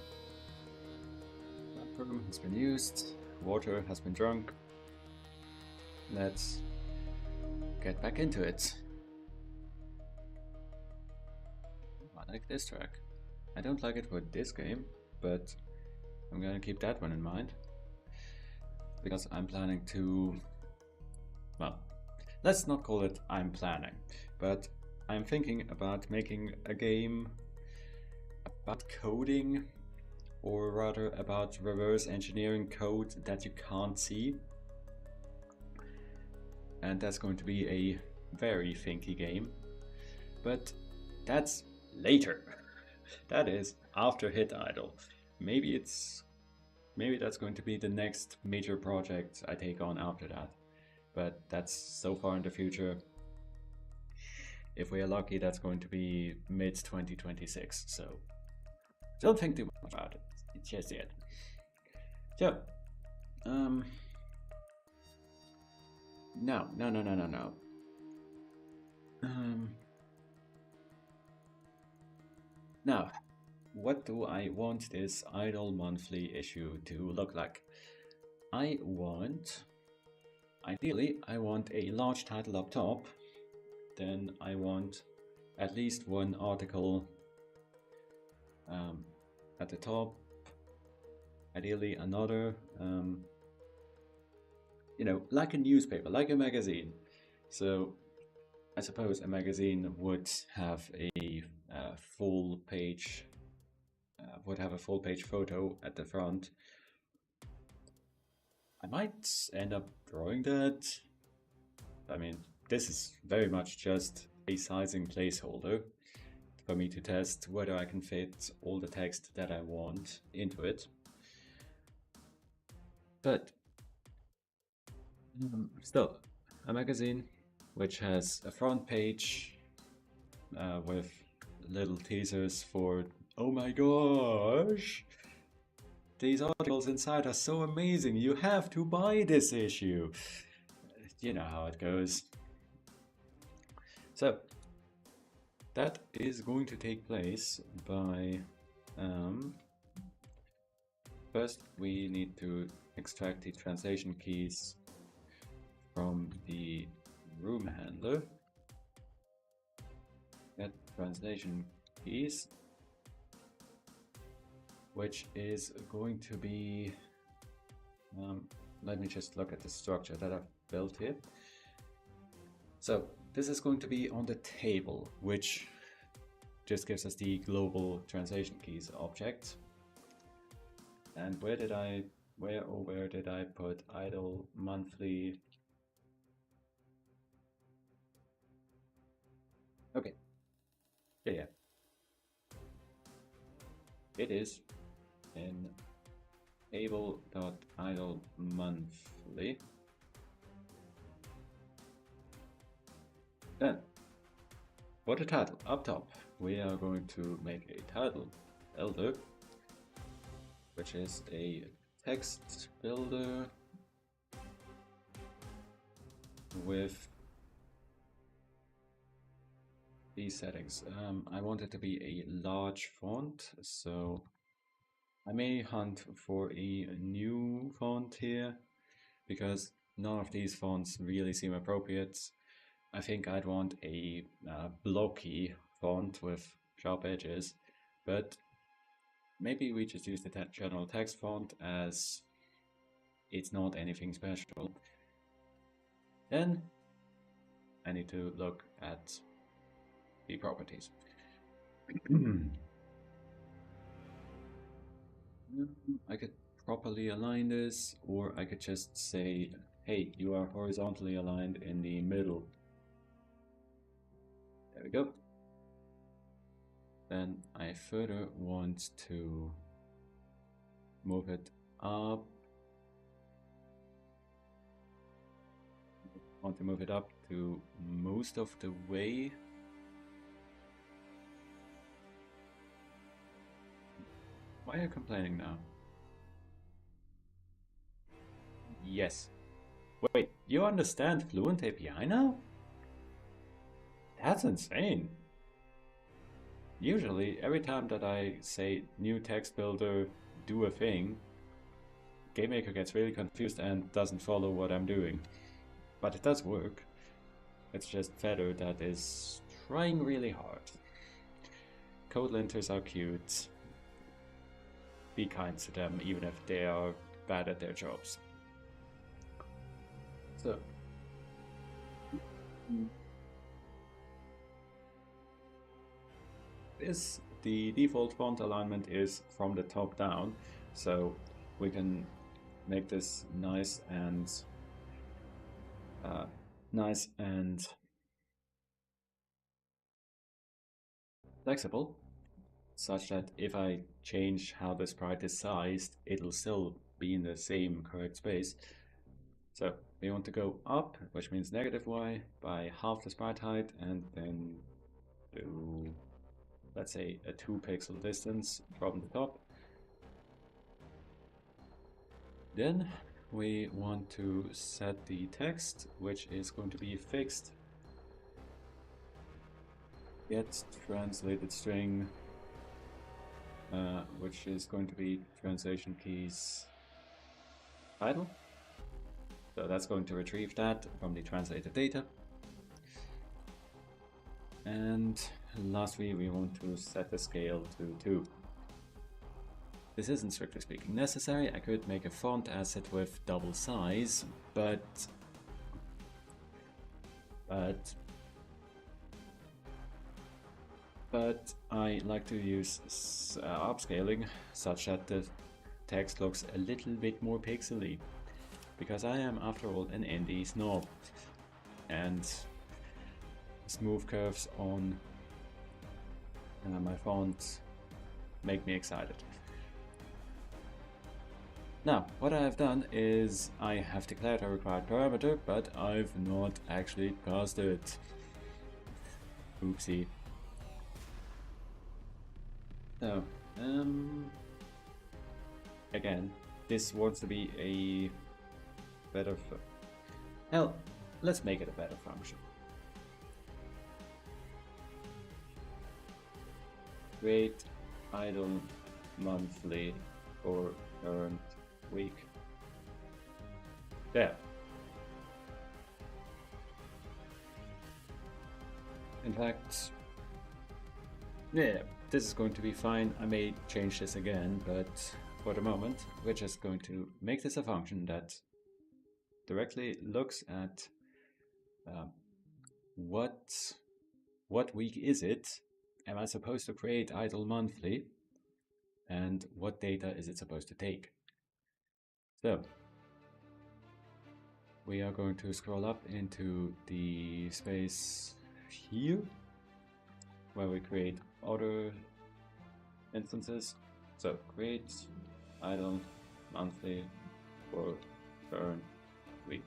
[SPEAKER 2] Bathroom has been used, water has been drunk. Let's get back into it. I like this track. I don't like it for this game, but I'm gonna keep that one in mind. Because I'm planning to... Well, let's not call it I'm planning, but I'm thinking about making a game about coding, or rather about reverse engineering code that you can't see. And that's going to be a very thinky game. But that's later. That is after Hit Idol. Maybe that's going to be the next major project I take on after that. But that's so far in the future. If we are lucky, that's going to be mid 2026. So don't think too much about it just yet. So, no. Now, what do I want this Idol monthly issue to look like? Ideally, I want a large title up top. Then I want at least one article at the top. Ideally, another, like a newspaper, like a magazine. So I suppose a magazine would have a full page photo at the front. I might end up drawing that. I mean, this is very much just a sizing placeholder for me to test whether I can fit all the text that I want into it. But still, a magazine which has a front page with little teasers for, oh my gosh, these articles inside are so amazing, you have to buy this issue. You know how it goes. So that is going to take place by first we need to extract the translation keys from the room handler. Get translation keys, which is going to be let me just look at the structure that I've built here. So this is going to be on the table, which just gives us the global translation keys object. And where did I put idle monthly? Okay. Yeah. It is in able.idle monthly. Then, for the title, up top, we are going to make a title builder, which is a text builder with these settings. I want it to be a large font, so I may hunt for a new font here, because none of these fonts really seem appropriate. I think I'd want a blocky font with sharp edges, but maybe we just use the general text font, as it's not anything special. Then I need to look at the properties. I could properly align this, or I could just say, hey, you are horizontally aligned in the middle. There we go. Then I further want to move it up. I want to move it up to most of the way. Why are you complaining now? Yes. Wait, you understand Fluent API now? That's insane. Usually, every time that I say new text builder, do a thing, GameMaker gets really confused and doesn't follow what I'm doing. But it does work. It's just Feather that is trying really hard. Code linters are cute. Be kind to them, even if they are bad at their jobs. So, the default font alignment is from the top down, so we can make this nice and flexible, such that if I change how the sprite is sized, it'll still be in the same correct space. So we want to go up, which means negative y, by half the sprite height, and then do, let's say, a 2 pixel distance from the top. Then we want to set the text, which is going to be fixed. Get translated string, which is going to be translation keys title. So that's going to retrieve that from the translated data. And lastly, we want to set the scale to 2. This isn't strictly speaking necessary. I could make a font asset with double size, but I like to use upscaling such that the text looks a little bit more pixely, because I am, after all, an indie snob, and smooth curves on my font make me excited. Now, what I have done is I have declared a required parameter, but I've not actually passed it. Oopsie. So, again, this wants to be a better... Hell, let's make it a better function. Create idle monthly or current week. There. In fact, yeah, this is going to be fine. I may change this again, but for the moment, we're just going to make this a function that directly looks at what week is it? Am I supposed to create idle monthly? And what data is it supposed to take? So we are going to scroll up into the space here, where we create other instances. So create idle monthly for current week.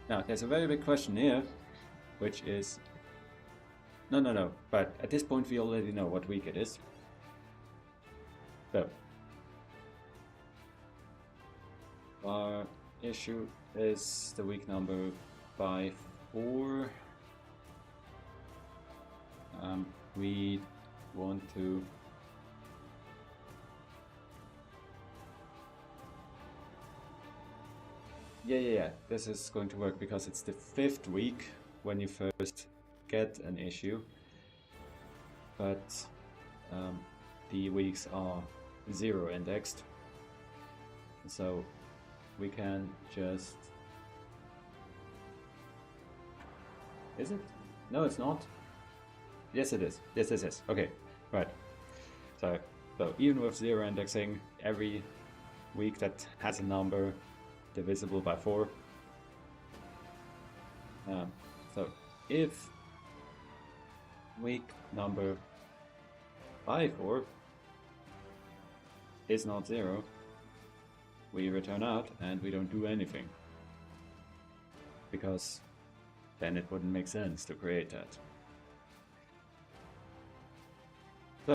[SPEAKER 2] Now there's a very big question here, which is no, but at this point we already know what week it is. So our issue is the week number by 4. We want to yeah, this is going to work because it's the 5th week when you first get an issue, but the weeks are 0 indexed, so we can just... Is it? No, it's not. Yes, it is. Yes, this is. Okay, right. So even with 0 indexing, every week that has a number divisible by 4. So if week number by 4 is not 0, we return out and we don't do anything, because then it wouldn't make sense to create that. So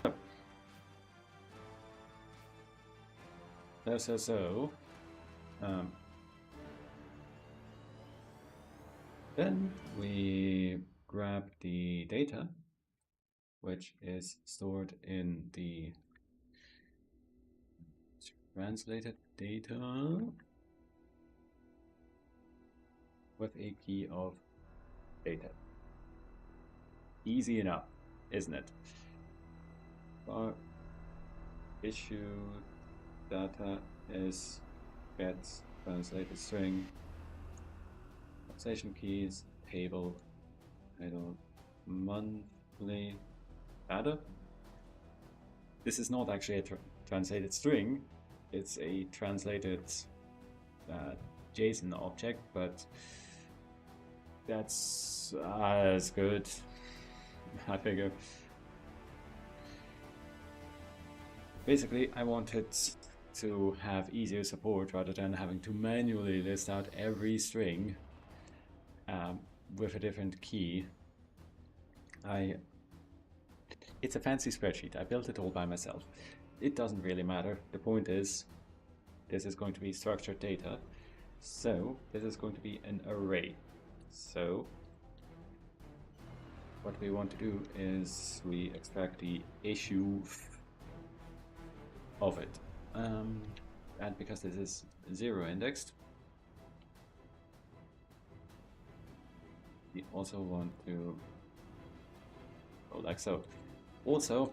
[SPEAKER 2] then we grab the data, which is stored in the translated data with a key of data. Easy enough, isn't it? Our issue data is get translated string, translation keys, table, title, monthly data. This is not actually a translated string, it's a translated JSON object, but that's as good, I figure. Basically, I wanted to have easier support rather than having to manually list out every string with a different key. It's a fancy spreadsheet. I built it all by myself. It doesn't really matter. The point is, this is going to be structured data. So this is going to be an array. So what we want to do is we extract the issue of it. And because this is 0 indexed, we also want to go like so. Also,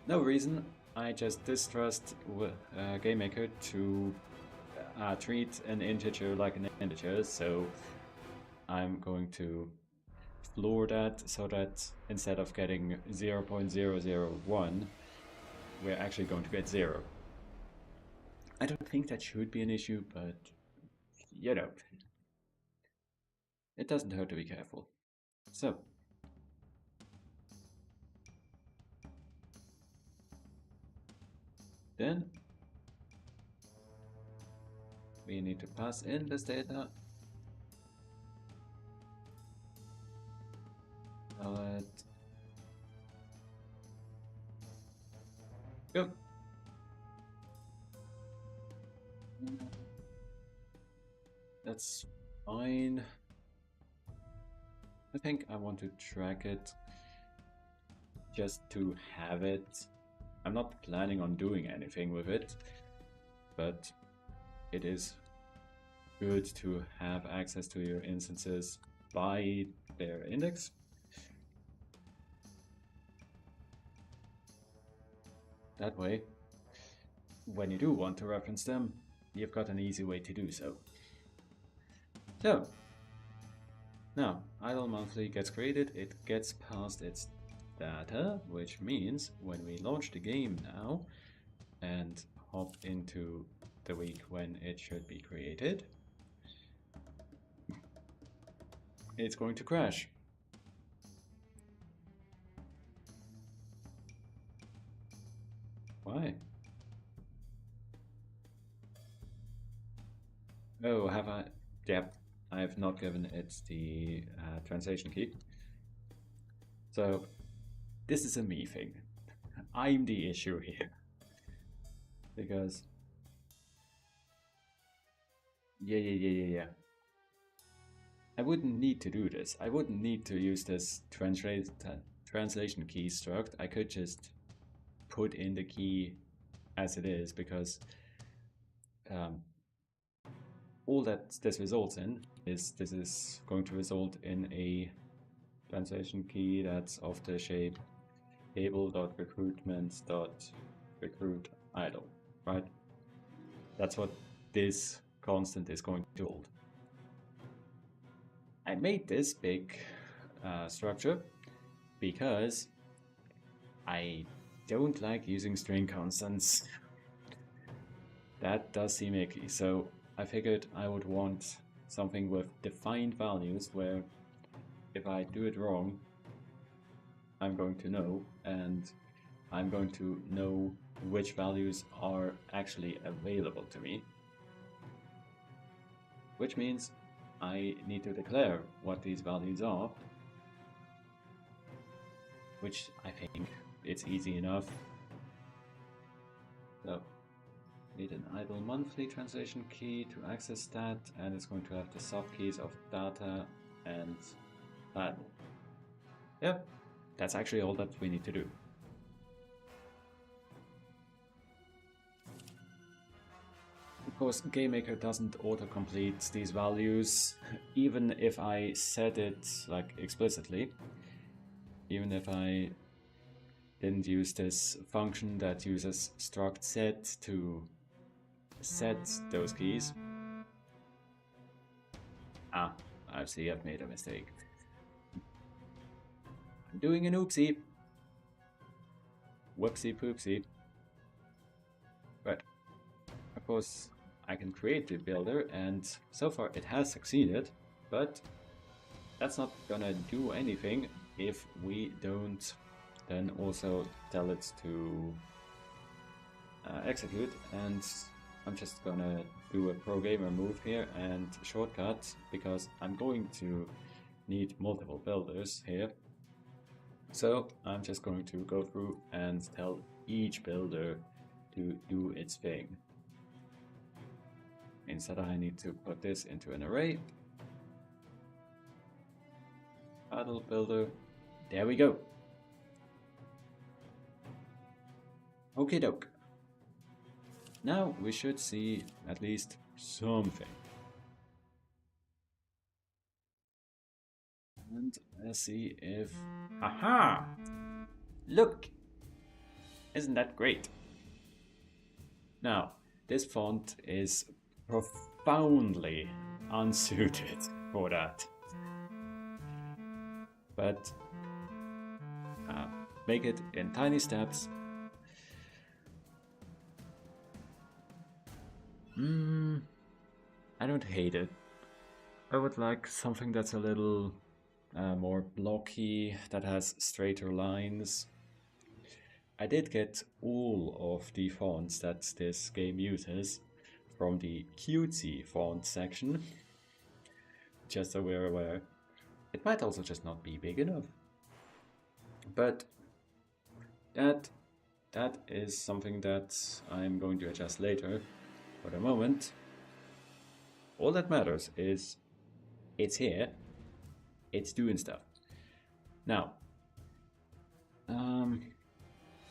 [SPEAKER 2] no reason, I just distrust GameMaker to treat an integer like an integer, so I'm going to floor that so that instead of getting 0.001, we're actually going to get 0. I don't think that should be an issue, but you know, it doesn't hurt to be careful. So, then we need to pass in this data. Go. That's fine. I think I want to track it just to have it. I'm not planning on doing anything with it, but it is good to have access to your instances by their index. That way, when you do want to reference them, you've got an easy way to do so. So, now, idle monthly gets created, it gets passed its data, which means when we launch the game now and hop into the week when it should be created, it's going to crash. Why? Oh, have I? Yep, I have not given it the translation key. So, this is a me thing. I'm the issue here. Because... Yeah. I wouldn't need to do this. I wouldn't need to use this translation key struct. I could just put in the key as it is, because all that this results in is this is going to result in a translation key that's of the shape table.recruitment.recruit idle, right? That's what this constant is going to hold. I made this big structure because I don't like using string constants. That does seem icky, so I figured I would want something with defined values where if I do it wrong, I'm going to know, and I'm going to know which values are actually available to me. Which means I need to declare what these values are, which I think it's easy enough. So, need an idle monthly translation key to access that, and it's going to have the subkeys of data and idle. Yep, that's actually all that we need to do. Of course, GameMaker doesn't autocomplete these values, even if I set it like explicitly. Even if I didn't use this function that uses struct set to set those keys. Ah, I see, I've made a mistake. I'm doing an oopsie. Whoopsie poopsie. Right. course, I can create the builder, and so far it has succeeded, but that's not gonna do anything if we don't then also tell it to execute. And I'm just gonna do a pro gamer move here and shortcut, because I'm going to need multiple builders here. So I'm just going to go through and tell each builder to do its thing. Instead, I need to put this into an array. Battle builder. There we go. Okie doke. Now we should see at least something. And let's see if... Aha! Look! Isn't that great? Now, this font is profoundly unsuited for that. But make it in tiny steps. I don't hate it. I would like something that's a little more blocky, that has straighter lines. I did get all of the fonts that this game uses from the cutesy font section, just so we're aware. It might also just not be big enough. But that is something that I'm going to adjust later. For the moment, all that matters is it's here, it's doing stuff. Now,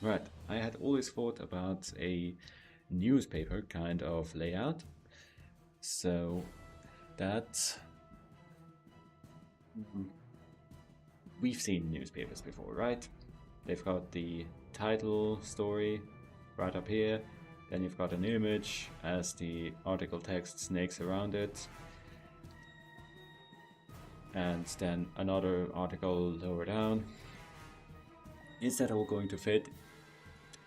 [SPEAKER 2] right, I had always thought about a newspaper kind of layout, so that we've seen newspapers before, right? They've got the title story right up here, then you've got an image as the article text snakes around it, and then another article lower down. Is that all going to fit?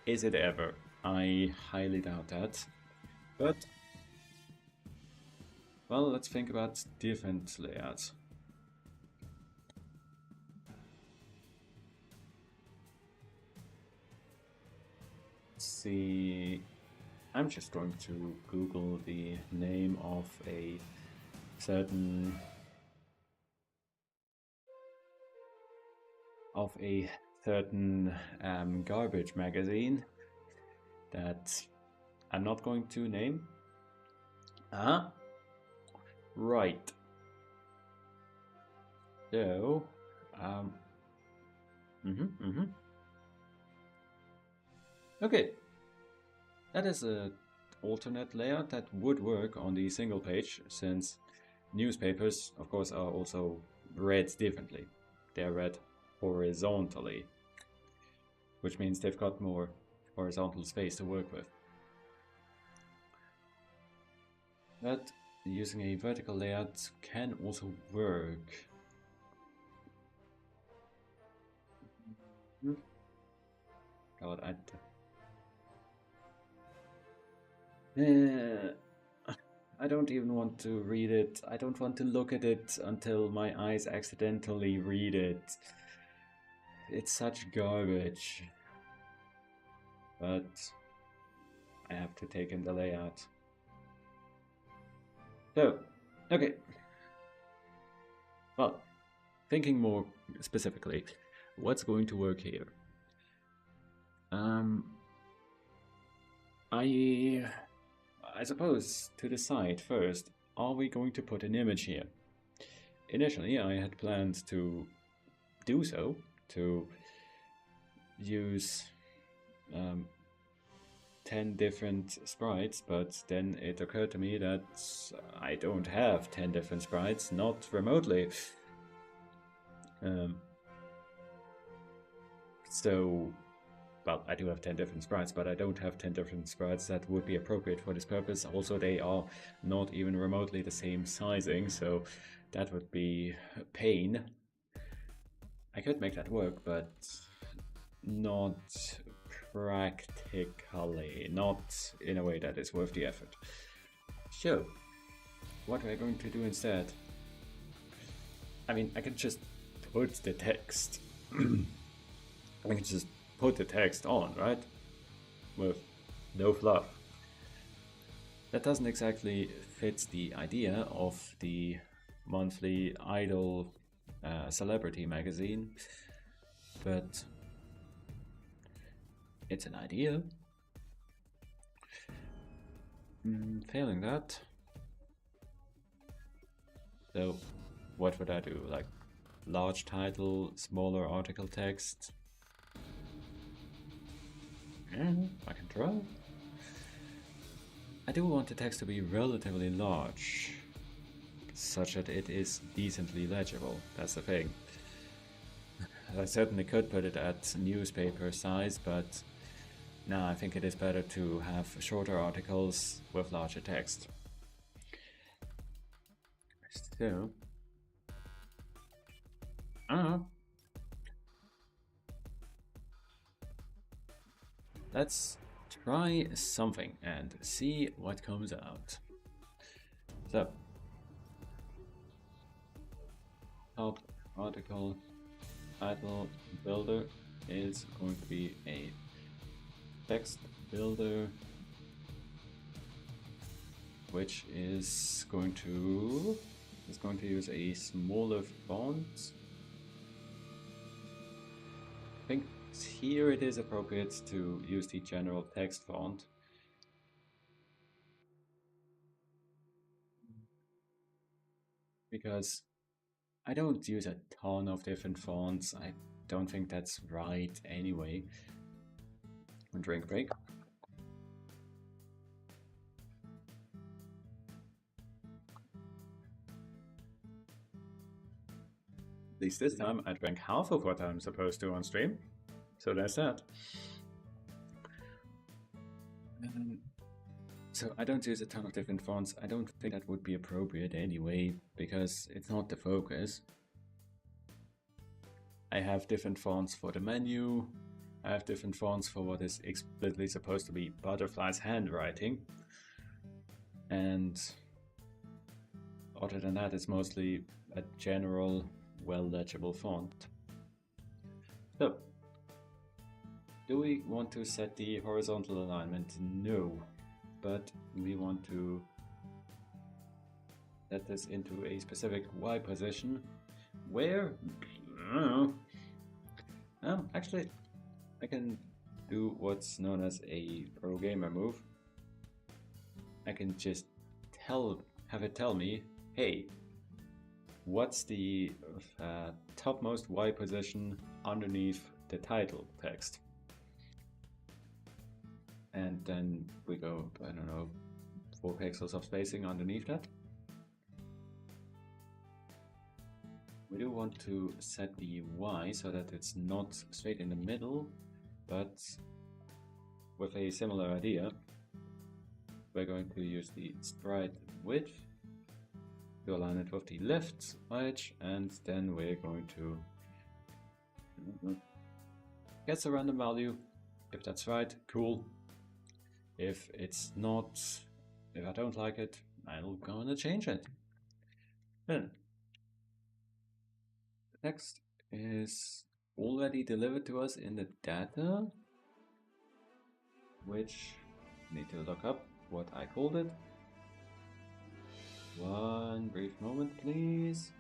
[SPEAKER 2] Is it ever? I highly doubt that. But, well, let's think about different layouts. Let's see. I'm just going to Google the name of a certain garbage magazine that I'm not going to name. Right. So, okay. That is an alternate layout that would work on the single page, since newspapers, of course, are also read differently. They're read horizontally, which means they've got more horizontal space to work with. But using a vertical layout can also work. God, I don't even want to read it. I don't want to look at it until my eyes accidentally read it. It's such garbage. But I have to take in the layout. So, okay. Well, thinking more specifically, what's going to work here? I suppose to decide first, are we going to put an image here? Initially, I had planned to do so, to use 10 different sprites, but then it occurred to me that I don't have 10 different sprites, not remotely. Well, I do have 10 different sprites, but I don't have 10 different sprites that would be appropriate for this purpose. Also, they are not even remotely the same sizing, so that would be a pain. I could make that work, but not practically, not in a way that is worth the effort. So, what we're going to do instead, I mean, I can just put the text, I can just put the text on, right? With no fluff. That doesn't exactly fit the idea of the monthly idol celebrity magazine, but it's an idea. Failing that, so what would I do? Like large title, smaller article text? Yeah, I can try. I do want the text to be relatively large, such that it is decently legible. That's the thing. I certainly could put it at newspaper size, but no, I think it is better to have shorter articles with larger text. So, I don't know. Let's try something and see what comes out. So, top article title builder is going to be a text builder, which is going to use a smaller font. I think here it is appropriate to use the general text font. Because I don't use a ton of different fonts. I don't think that's right anyway. Drink break. At least this time I drank half of what I'm supposed to on stream. So there's that. So I don't use a ton of different fonts. I don't think that would be appropriate anyway, because it's not the focus. I have different fonts for the menu. I have different fonts for what is explicitly supposed to be Butterfly's handwriting. And other than that, it's mostly a general, well-legible font. So, do we want to set the horizontal alignment? No, but we want to set this into a specific Y position where, I don't know. Actually, I can do what's known as a pro gamer move. I can just have it tell me, hey, what's the topmost Y position underneath the title text? And then we go, I don't know, 4 pixels of spacing underneath that. We do want to set the Y so that it's not straight in the middle, but with a similar idea. We're going to use the sprite width to align it with the left edge, and then we're going to get a random value. If that's right, cool. If it's not, if I don't like it, I'm gonna change it. Then the text is already delivered to us in the data, which I need to look up what I called it. One brief moment, please.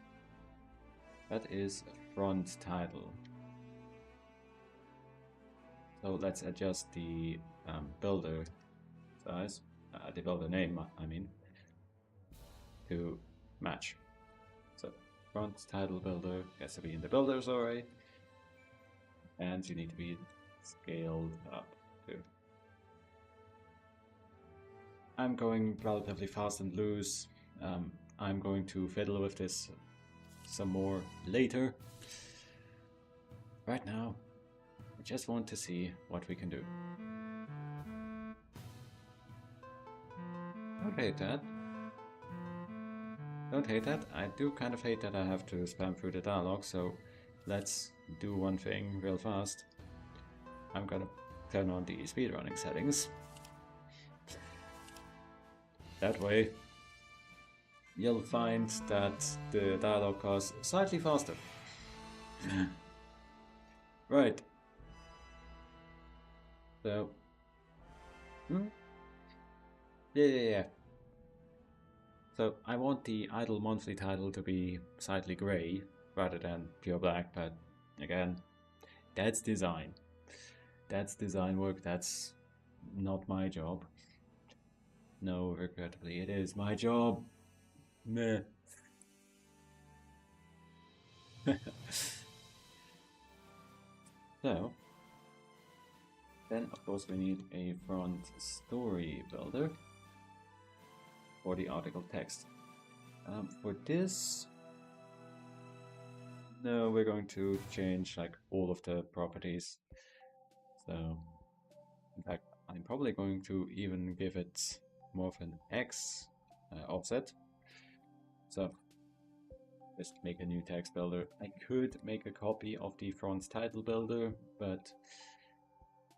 [SPEAKER 2] That is front title. So let's adjust the builder size, the builder name, I mean, to match. So front title builder has to be in the builders array, and you need to be scaled up too. I'm going relatively fast and loose. I'm going to fiddle with this some more later. Right now, I just want to see what we can do. Don't hate that. Don't hate that. I do kind of hate that I have to spam through the dialogue, so let's do one thing real fast. I'm gonna turn on the speedrunning settings. That way, you'll find that the dialogue goes slightly faster. Right. So, yeah. So I want the idle monthly title to be slightly grey rather than pure black, but again, that's design. That's design work, that's not my job. No, regrettably, it is my job. Meh. So, then of course we need a front story builder for the article text. For this, no, we're going to change like all of the properties. So, in fact, I'm probably going to even give it more of an X offset. So, just make a new text builder. I could make a copy of the front title builder, but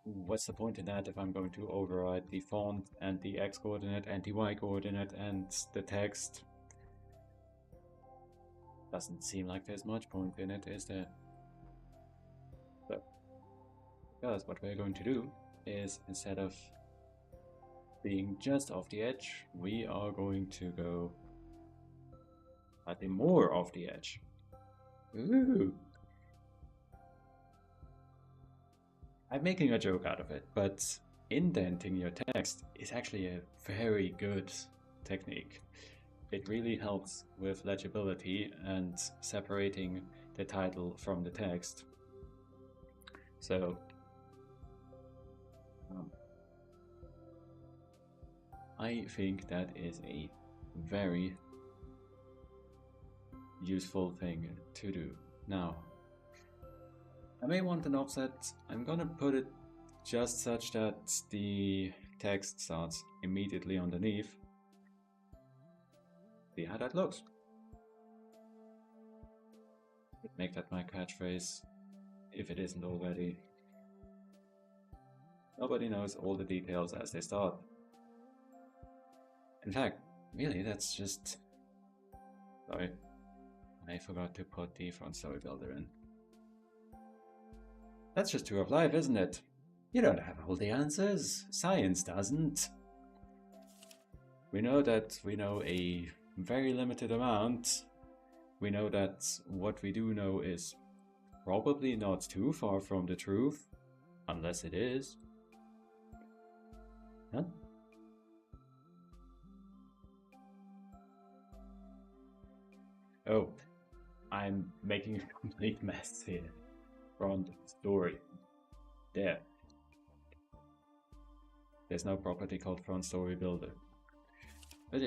[SPEAKER 2] what's the point in that if I'm going to override the font and the X coordinate and the Y coordinate and the text? Doesn't seem like there's much point in it, is there? So, because what we're going to do is, instead of being just off the edge, we are going to go slightly more off the edge. Ooh. I'm making a joke out of it, but indenting your text is actually a very good technique. It really helps with legibility and separating the title from the text. So, I think that is a very useful thing to do. Now, I may want an offset. I'm gonna put it just such that the text starts immediately underneath. See how that looks. Make that my catchphrase, if it isn't already. Nobody knows all the details as they start. In fact, really, that's just... Sorry, I forgot to put the front story builder in. That's just true of life, isn't it? You don't have all the answers. Science doesn't. We know that we know a very limited amount. We know that what we do know is probably not too far from the truth, unless it is. Huh? Oh, I'm making a complete mess here. Front story. There. There's no property called front story builder. But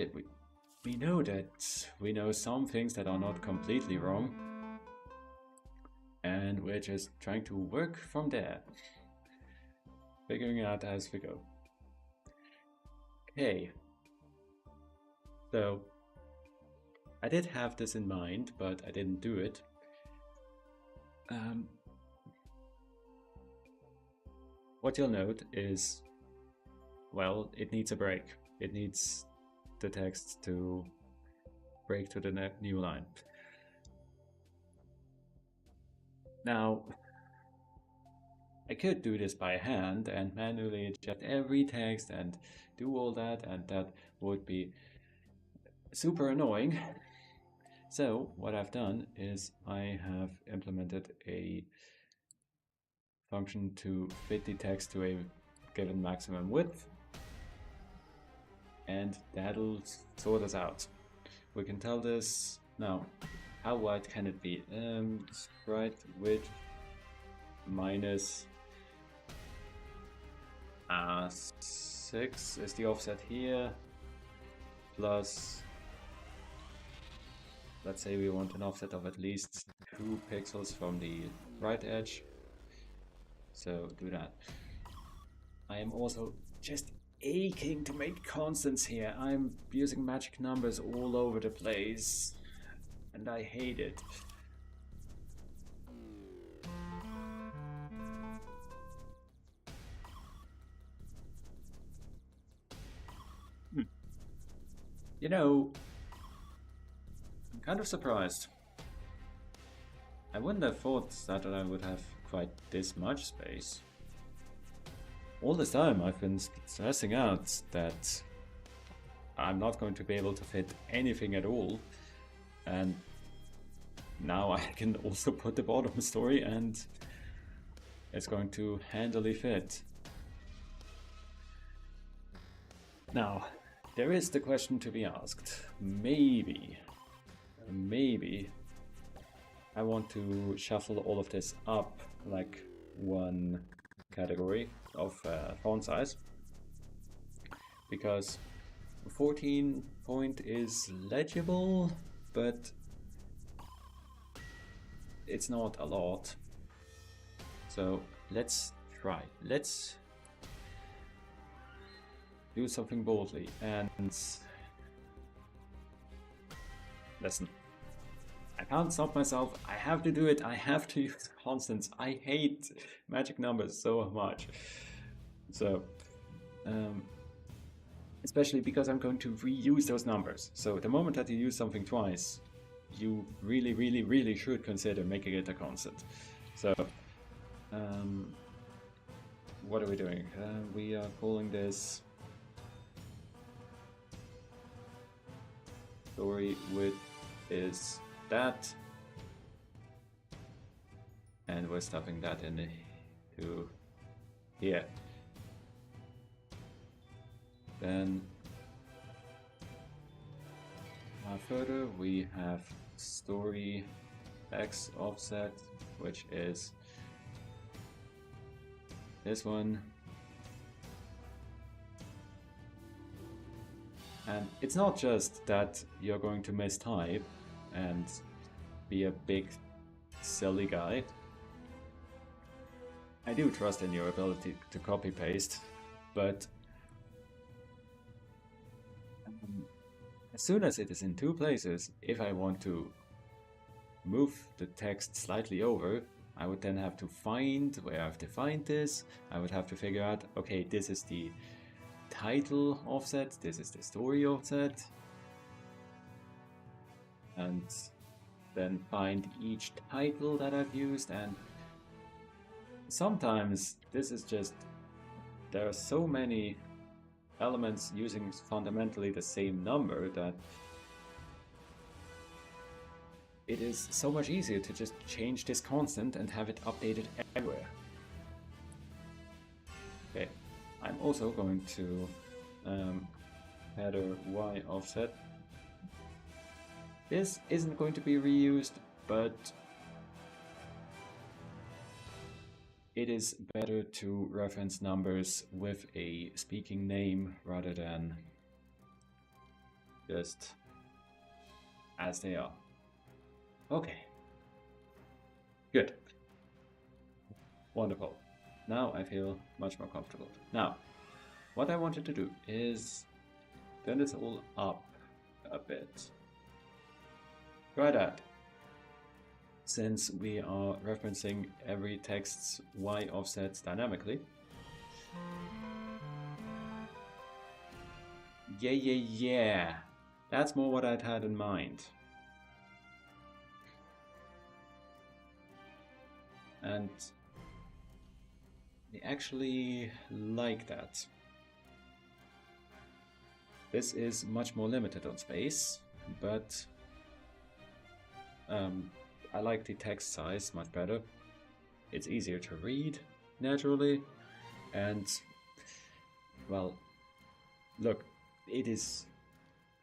[SPEAKER 2] we know that we know some things that are not completely wrong, and we're just trying to work from there, figuring it out as we go. Okay, so I did have this in mind, but I didn't do it. What you'll note is, well, it needs a break. It needs the text to break to the new line. Now, I could do this by hand and manually adjust every text and do all that, and that would be super annoying. So what I've done is I have implemented a function to fit the text to a given maximum width, and that'll sort us out. We can tell this now. How wide can it be? Sprite width minus 6 is the offset here, plus, let's say we want an offset of at least 2 pixels from the right edge. So do that. I am also just aching to make constants here. I'm using magic numbers all over the place, and I hate it. You know, I'm kind of surprised. I wouldn't have thought that I would have quite this much space. All this time I've been stressing out that I'm not going to be able to fit anything at all, and now I can also put the bottom story and it's going to handily fit. Now, there is the question to be asked. Maybe I want to shuffle all of this up like one category of font size, because 14 point is legible, but it's not a lot. So let's try. Let's do something boldly and listen. I can't stop myself. I have to do it. I have to use constants. I hate magic numbers so much. So, especially because I'm going to reuse those numbers. So the moment that you use something twice, you really should consider making it a constant. So, what are we doing? We are calling this story width is that, and we're stuffing that into here. Then further we have story X offset, which is this one. And it's not just that you're going to mistype and be a big silly guy. I do trust in your ability to copy paste, but as soon as it is in two places, if I want to move the text slightly over, I would then have to find where I've defined this. I would have to figure out, okay, this is the title offset, this is the story offset, and then find each title that I've used. And sometimes this is just, there are so many elements using fundamentally the same number that it is so much easier to just change this constant and have it updated everywhere. Okay, I'm also going to header y offset. This isn't going to be reused, but it is better to reference numbers with a speaking name rather than just as they are. Okay. Good. Wonderful. Now I feel much more comfortable. Now, what I wanted to do is turn this all up a bit. Try that. Since we are referencing every text's y offsets dynamically. Yeah. That's more what I'd had in mind. And I actually like that. This is much more limited on space, but I like the text size much better. It's easier to read naturally, and well, look, it is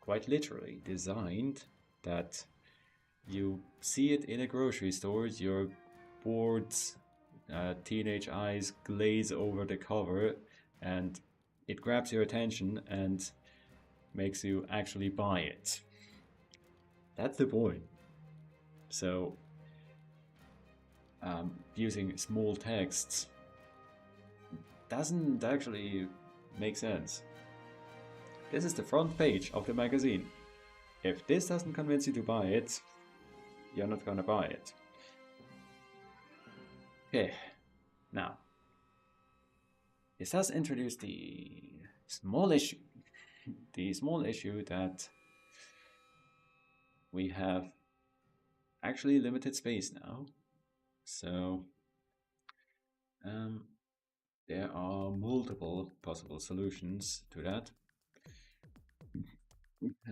[SPEAKER 2] quite literally designed that you see it in a grocery store, your bored teenage eyes glaze over the cover, and it grabs your attention and makes you actually buy it. That's the point. So, using small texts doesn't actually make sense. This is the front page of the magazine. If this doesn't convince you to buy it, you're not gonna buy it. Okay, now, this does introduce the small issue that we have actually limited space now. So there are multiple possible solutions to that.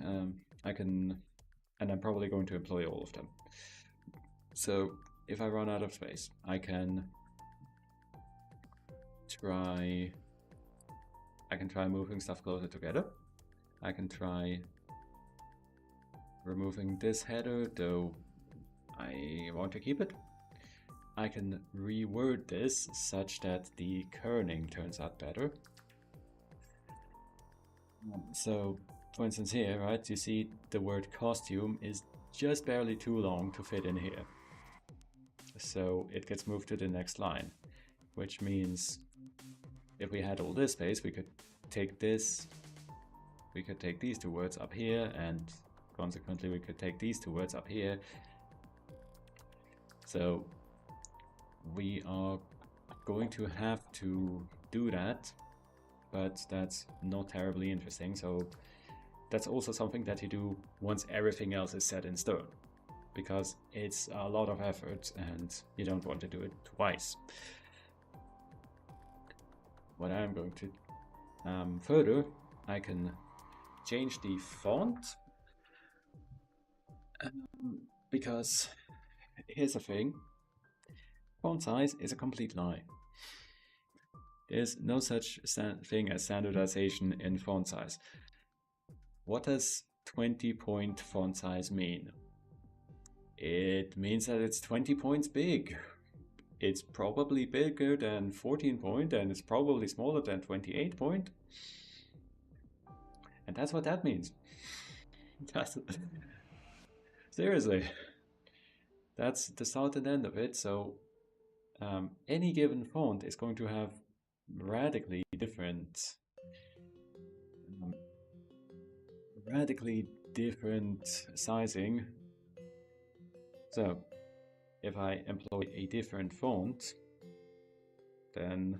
[SPEAKER 2] I'm probably going to employ all of them. So if I run out of space, I can try moving stuff closer together. I can try removing this header, though I want to keep it. I can reword this such that the kerning turns out better. So, for instance here, right, you see the word costume is just barely too long to fit in here. So it gets moved to the next line, which means if we had all this space, we could take this, we could take these two words up here, and consequently we could take these two words up here. So we are going to have to do that, but that's not terribly interesting. So that's also something that you do once everything else is set in stone, because it's a lot of effort and you don't want to do it twice. What I'm going to further, I can change the font, because here's the thing, font size is a complete lie. There's no such thing as standardization in font size. What does 20-point font size mean? It means that it's 20 points big. It's probably bigger than 14-point, and it's probably smaller than 28-point. And that's what that means. Seriously. That's the start and end of it. So any given font is going to have radically different sizing. So if I employ a different font, then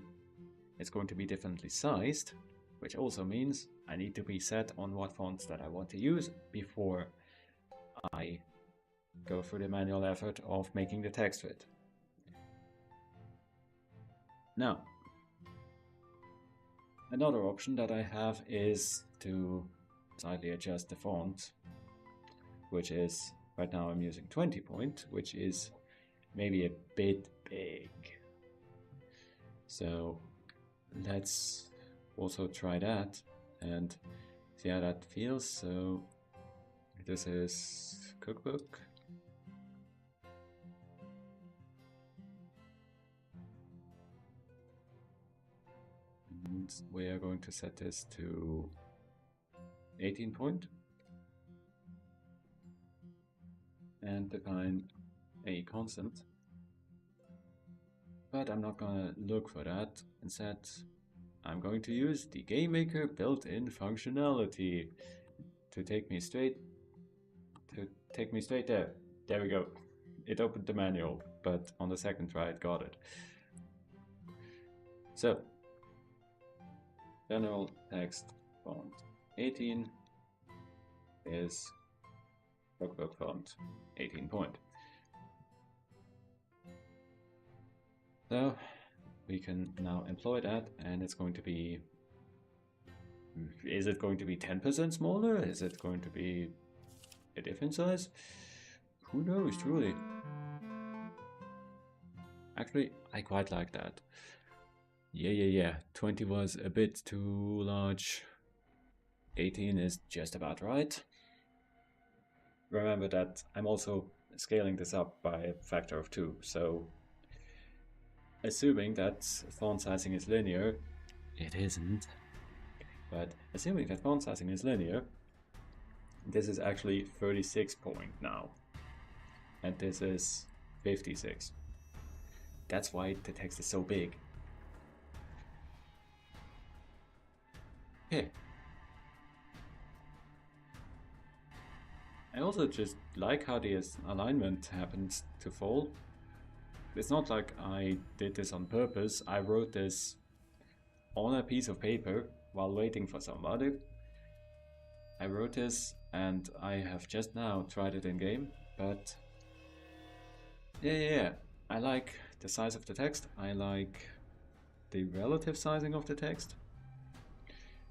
[SPEAKER 2] it's going to be differently sized, which also means I need to be set on what fonts that I want to use before I go through the manual effort of making the text fit. Now, another option that I have is to slightly adjust the font, which is, right now I'm using 20-point, which is maybe a bit big. So let's also try that and see how that feels. So this is cookbook. And we are going to set this to 18-point and define a constant. But I'm not gonna look for that. Instead, I'm going to use the GameMaker built-in functionality to take me straight there. There we go. It opened the manual, but on the second try it got it. So, general text font 18 is cookbook font 18-point. So we can now employ that, and it's going to be, is it going to be 10% smaller? Is it going to be a different size? Who knows, truly. Actually, I quite like that. Yeah. 20 was a bit too large. 18 is just about right. Remember that I'm also scaling this up by a factor of 2, so assuming that font sizing is linear, it isn't, but assuming that font sizing is linear, this is actually 36-point now, and this is 56. That's why the text is so big. Okay. I also just like how the alignment happens to fall. It's not like I did this on purpose. I wrote this on a piece of paper while waiting for somebody. I wrote this and I have just now tried it in game, but yeah, I like the size of the text, I like the relative sizing of the text.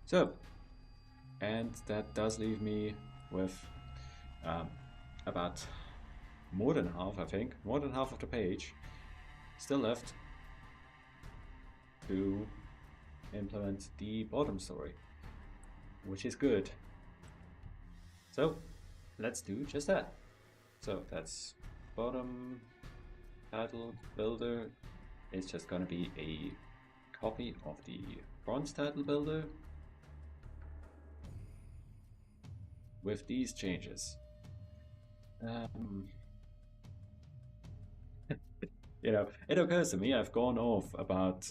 [SPEAKER 2] So, and that does leave me with about more than half, I think, more than half of the page still left to implement the bottom story, which is good. So let's do just that. So that's bottom title builder is just gonna be a copy of the front title builder with these changes. You know, it occurs to me I've gone off about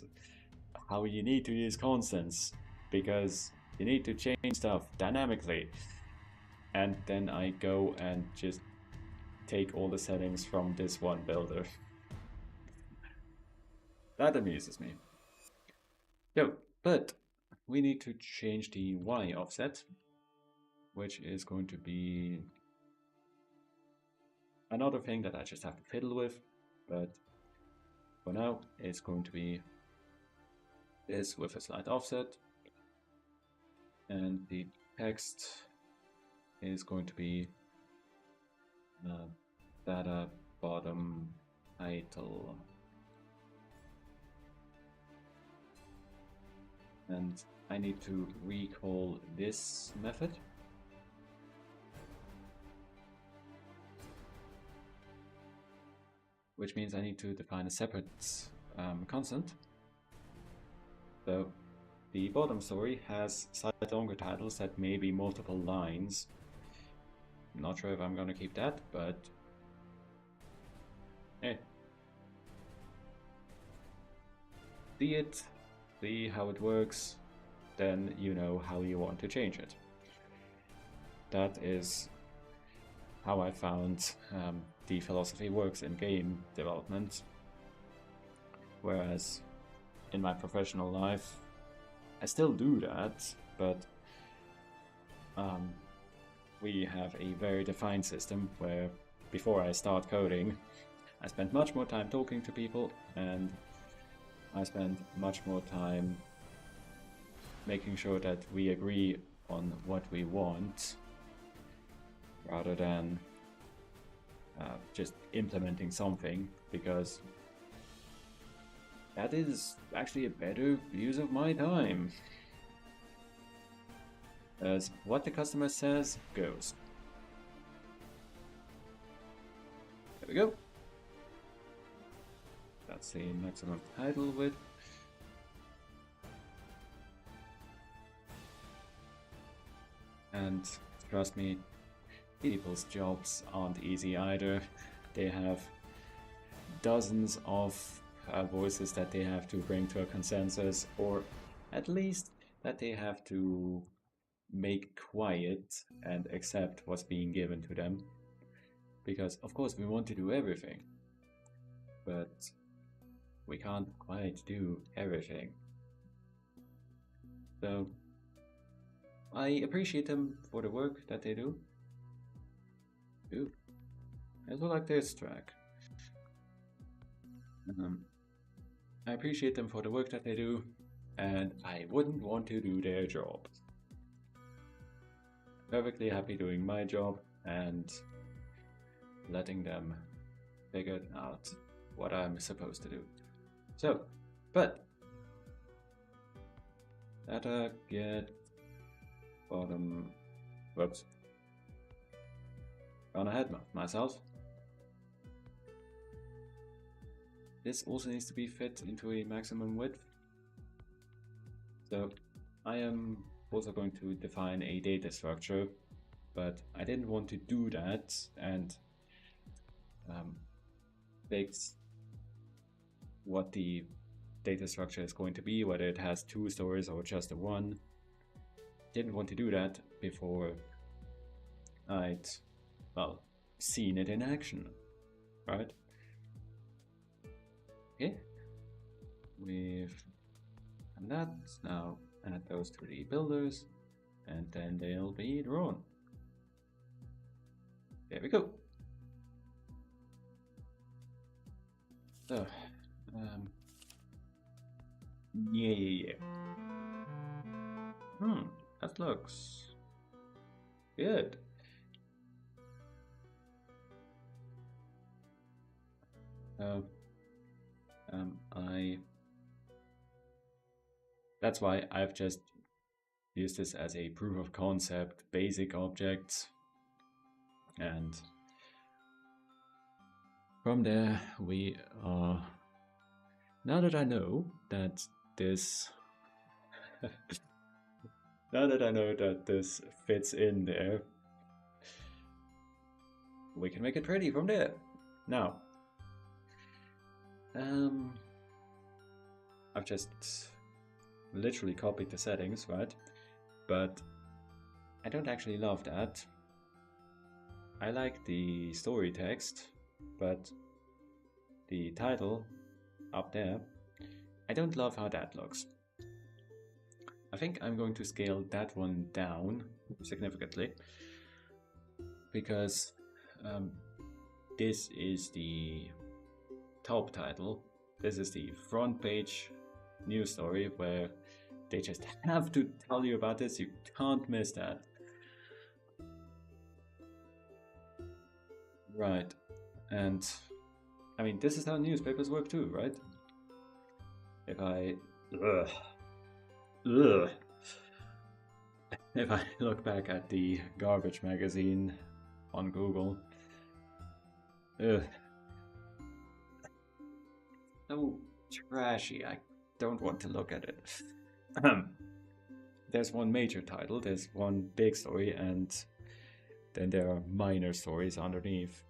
[SPEAKER 2] how you need to use constants because you need to change stuff dynamically. And then I go and just take all the settings from this one builder. That amuses me. So, but we need to change the Y offset, which is going to be another thing that I just have to fiddle with, but for now it's going to be this with a slight offset, and the text is going to be data bottom title, and I need to recall this method. Which means I need to define a separate constant. So the bottom story has slightly longer titles that may be multiple lines. I'm not sure if I'm gonna keep that, but hey. See it, see how it works, then you know how you want to change it. That is how I found the philosophy works in game development, whereas in my professional life I still do that, but we have a very defined system where before I start coding I spend much more time talking to people, and I spend much more time making sure that we agree on what we want rather than just implementing something, because that is actually a better use of my time. As what the customer says goes. There we go. That's the maximum title width. And trust me, people's jobs aren't easy either. They have dozens of voices that they have to bring to a consensus, or at least that they have to make quiet and accept what's being given to them. Because of course we want to do everything, but we can't quite do everything. So I appreciate them for the work that they do. Ooh, I also like this track. I appreciate them for the work that they do, and I wouldn't want to do their job. Perfectly happy doing my job and letting them figure out what I'm supposed to do. So, but data get bottom. Whoops. Gone ahead of myself. This also needs to be fit into a maximum width. So I am also going to define a data structure, but I didn't want to do that and fix what the data structure is going to be, whether it has two stories or just a one. Didn't want to do that before I'd, well, seen it in action, right? Okay, we've done that. Now add those to the builders, and then they'll be drawn. There we go. So, yeah. That looks good. That's why I've just used this as a proof of concept, basic objects, and from there we are. Now that I know that this, fits in there, we can make it pretty from there. Now, I've just literally copied the settings, right? But I don't actually love that. I like the story text, but the title up there, I don't love how that looks. I think I'm going to scale that one down significantly, because this is the top title. This is the front page news story where they just have to tell you about this. You can't miss that. Right. And I mean, this is how newspapers work too, right? If I if I look back at the garbage magazine on Google, so trashy. I don't want to look at it. There's one major title, there's one big story, and then there are minor stories underneath.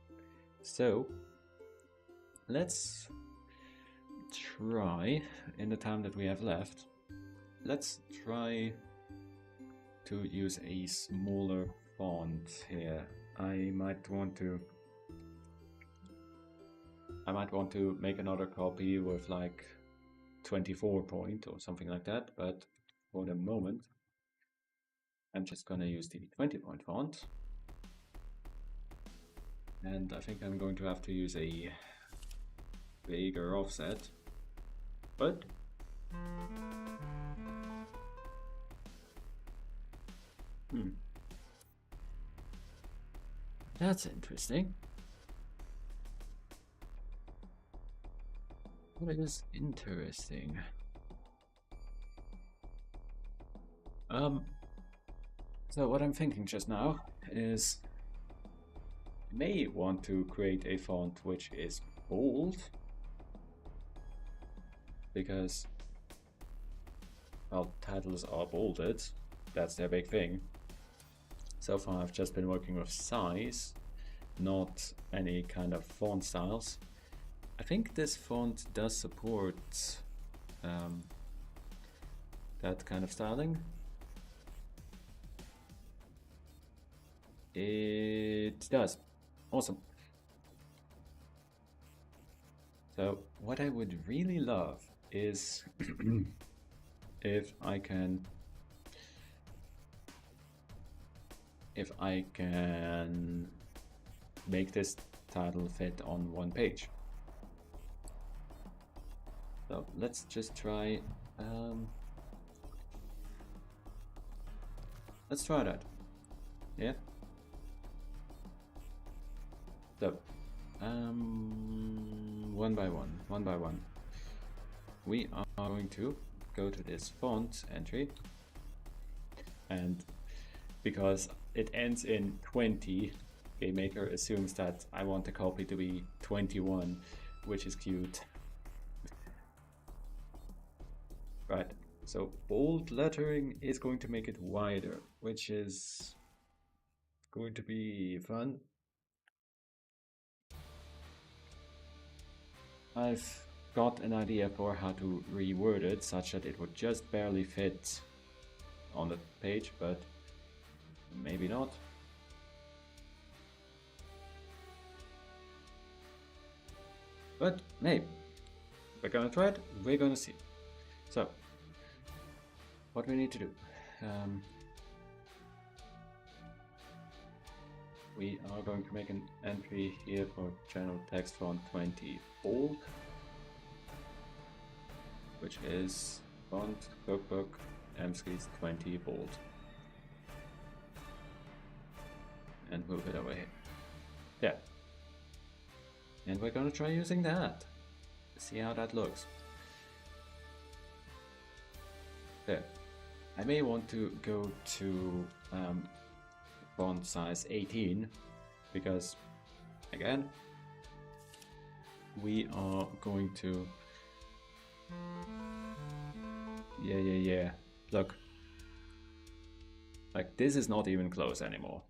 [SPEAKER 2] So let's try, in the time that we have left, let's try to use a smaller font here. I might want to make another copy with like 24 point or something like that, but for the moment I'm just gonna use the 20 point font, and I think I'm going to have to use a bigger offset, but that's interesting. What is interesting? So what I'm thinking just now is I may want to create a font which is bold, because, well, titles are bolded, that's their big thing. So far I've just been working with size, not any kind of font styles. I think this font does support that kind of styling. It does. Awesome. So what I would really love is if I can make this title fit on one page. So let's just try let's try that. Yeah. So one by one we are going to go to this font entry, and because it ends in 20, GameMaker assumes that I want the copy to be 21, which is cute. Right, so bold lettering is going to make it wider, which is going to be fun. I've got an idea for how to reword it such that it would just barely fit on the page, but maybe not. But hey, we're gonna try it, we're gonna see. So, what we need to do. we are going to make an entry here for general text font 20 bold, which is font cookbook MSC's 20 bold, and move it over here. Yeah, and we're gonna try using that. See how that looks. There. I may want to go to font size 18 because, again, we are going to... Yeah. Look. Like, this is not even close anymore.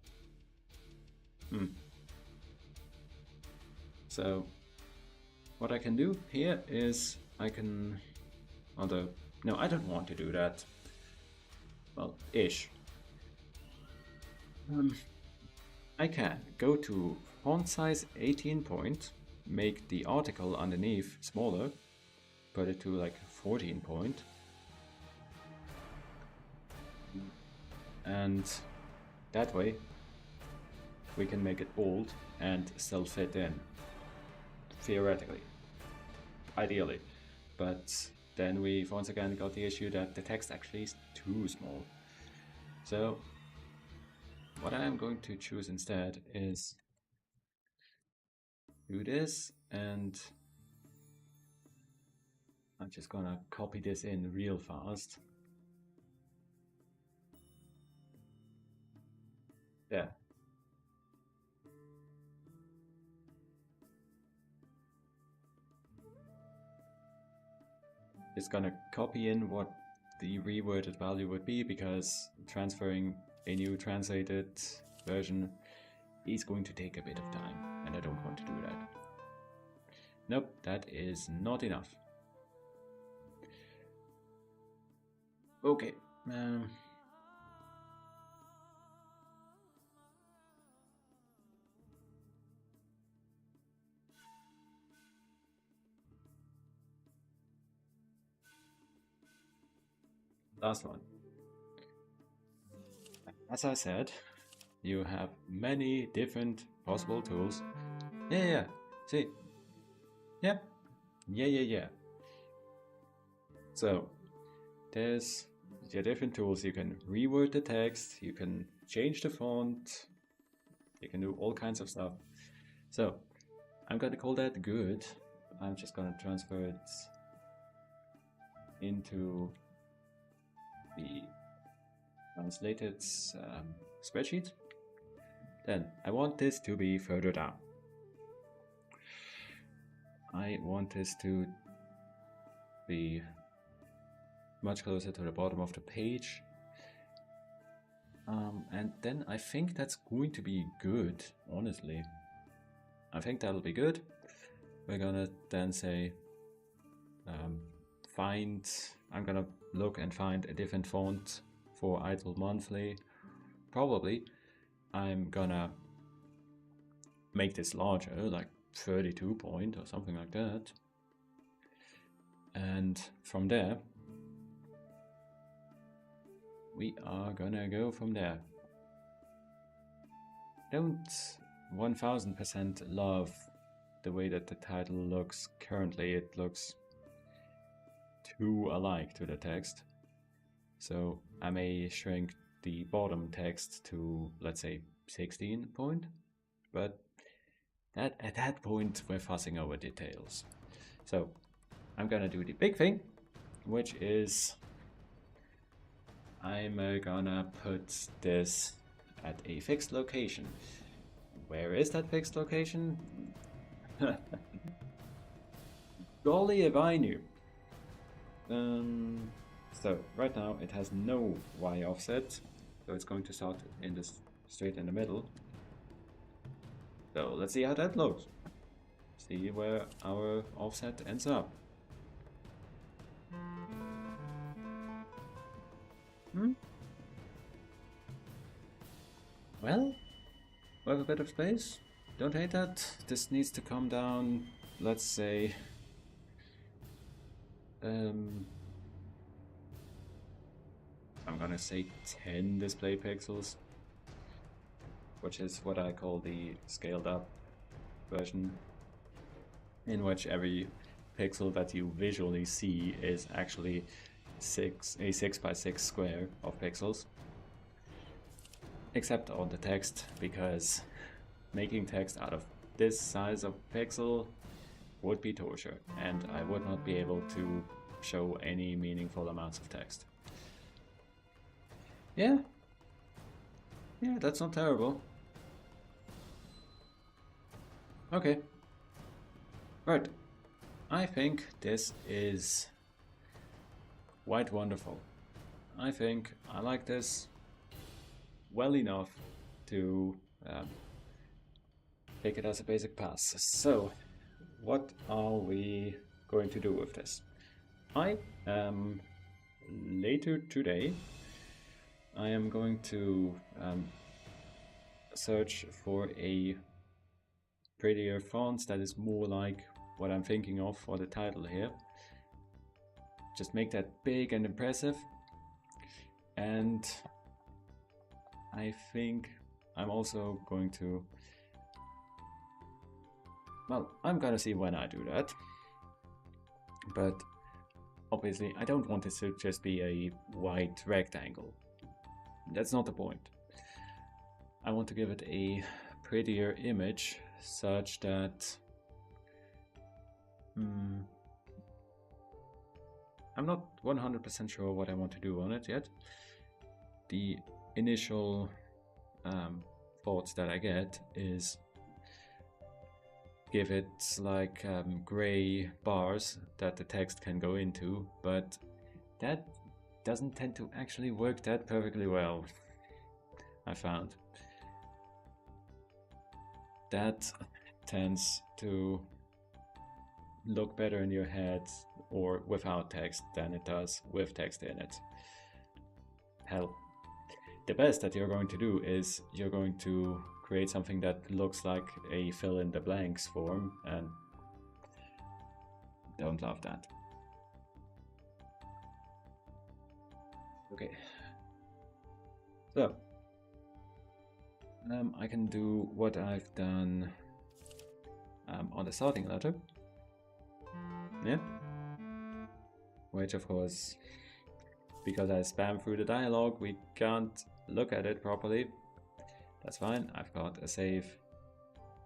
[SPEAKER 2] So, what I can do here is I can... No, I don't want to do that. Well, ish. I can go to font size 18 point, make the article underneath smaller, put it to like 14 point, and that way we can make it bold and still fit in, theoretically, ideally, but then we've once again got the issue that the text actually is too small. So what I am going to choose instead is do this, and I'm just gonna copy this in real fast. There. It's gonna copy in what the reworded value would be, because transferring a new translated version is going to take a bit of time, and I don't want to do that. Nope, that is not enough. Okay. Last one. As I said, you have many different possible tools. Yeah. See? Yep. Yeah. So, there's your different tools. You can reword the text, you can change the font, you can do all kinds of stuff. So, I'm gonna call that good. I'm just gonna transfer it into the translated spreadsheet. Then I want this to be further down. I want this to be much closer to the bottom of the page. And then I think that's going to be good, honestly. I think that'll be good. We're gonna then say I'm gonna look and find a different font for Idle Monthly. Probably I'm gonna make this larger, like 32 point or something like that. And from there, we are gonna go from there. Don't 1000% love the way that the title looks currently. It looks too alike to the text. So I may shrink the bottom text to, let's say, 16 point, but at that point we're fussing over details. So I'm gonna do the big thing, which is I'm gonna put this at a fixed location. Where is that fixed location? Golly if I knew. So right now it has no Y offset, so it's going to start in this straight in the middle. So let's see how that looks. See where our offset ends up. Well, we have a bit of space. Don't hate that. This needs to come down, let's say, I'm gonna say 10 display pixels. which is what I call the scaled up version, in which every pixel that you visually see is actually a 6 by 6 square of pixels, except on the text, because making text out of this size of pixel would be torture, and I would not be able to show any meaningful amounts of text. Yeah, that's not terrible. Okay, right. I think this is quite wonderful. I think I like this well enough to take it as a basic pass. So, what are we going to do with this? I am later today. I am going to search for a prettier font that is more like what I'm thinking of for the title here. Just make that big and impressive. And I think I'm also going to, well, I'm gonna see when I do that. But obviously I don't want it to just be a white rectangle. That's not the point. I want to give it a prettier image such that I'm not 100% sure what I want to do on it yet. The initial thoughts that I get is give it like gray bars that the text can go into, but that doesn't tend to actually work that perfectly well, I found. That tends to look better in your head or without text than it does with text in it. Hell, the best that you're going to do is you're going to create something that looks like a fill in the blanks form, and don't love that. Okay, so I can do what I've done on the starting letter, yeah, which of course, because I spam through the dialogue, we can't look at it properly. That's fine. I've got a save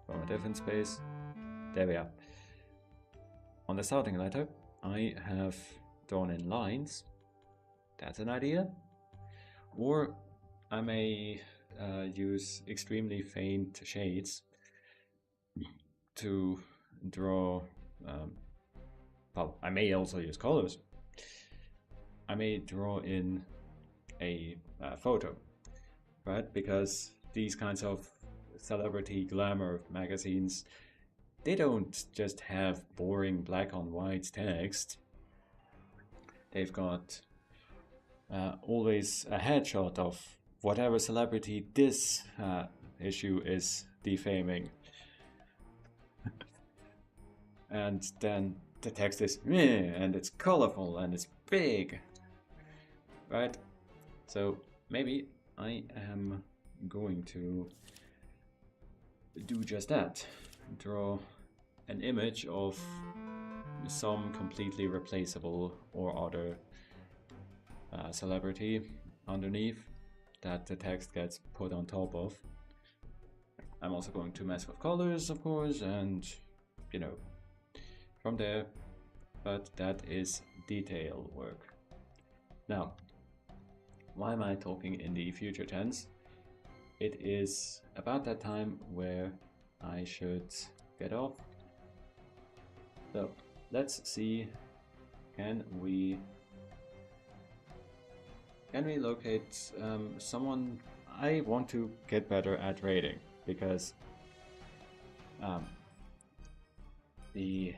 [SPEAKER 2] from a different space. There we are. On the starting letter, I have drawn in lines. That's an idea. Or I may use extremely faint shades to draw. Well, I may also use colors. I may draw in a photo, right? Because these kinds of celebrity glamour magazines, they don't just have boring black on white text. They've got always a headshot of whatever celebrity this issue is defaming. And then the text is meh, and it's colorful and it's big, right? So maybe I am going to do just that. Draw an image of some completely replaceable or other celebrity underneath that the text gets put on top of. I'm also going to mess with colors, of course, and you know, from there, but that is detail work. Now, why am I talking in the future tense? It is about that time where I should get off. So let's see, can we locate someone? I want to get better at rating, because the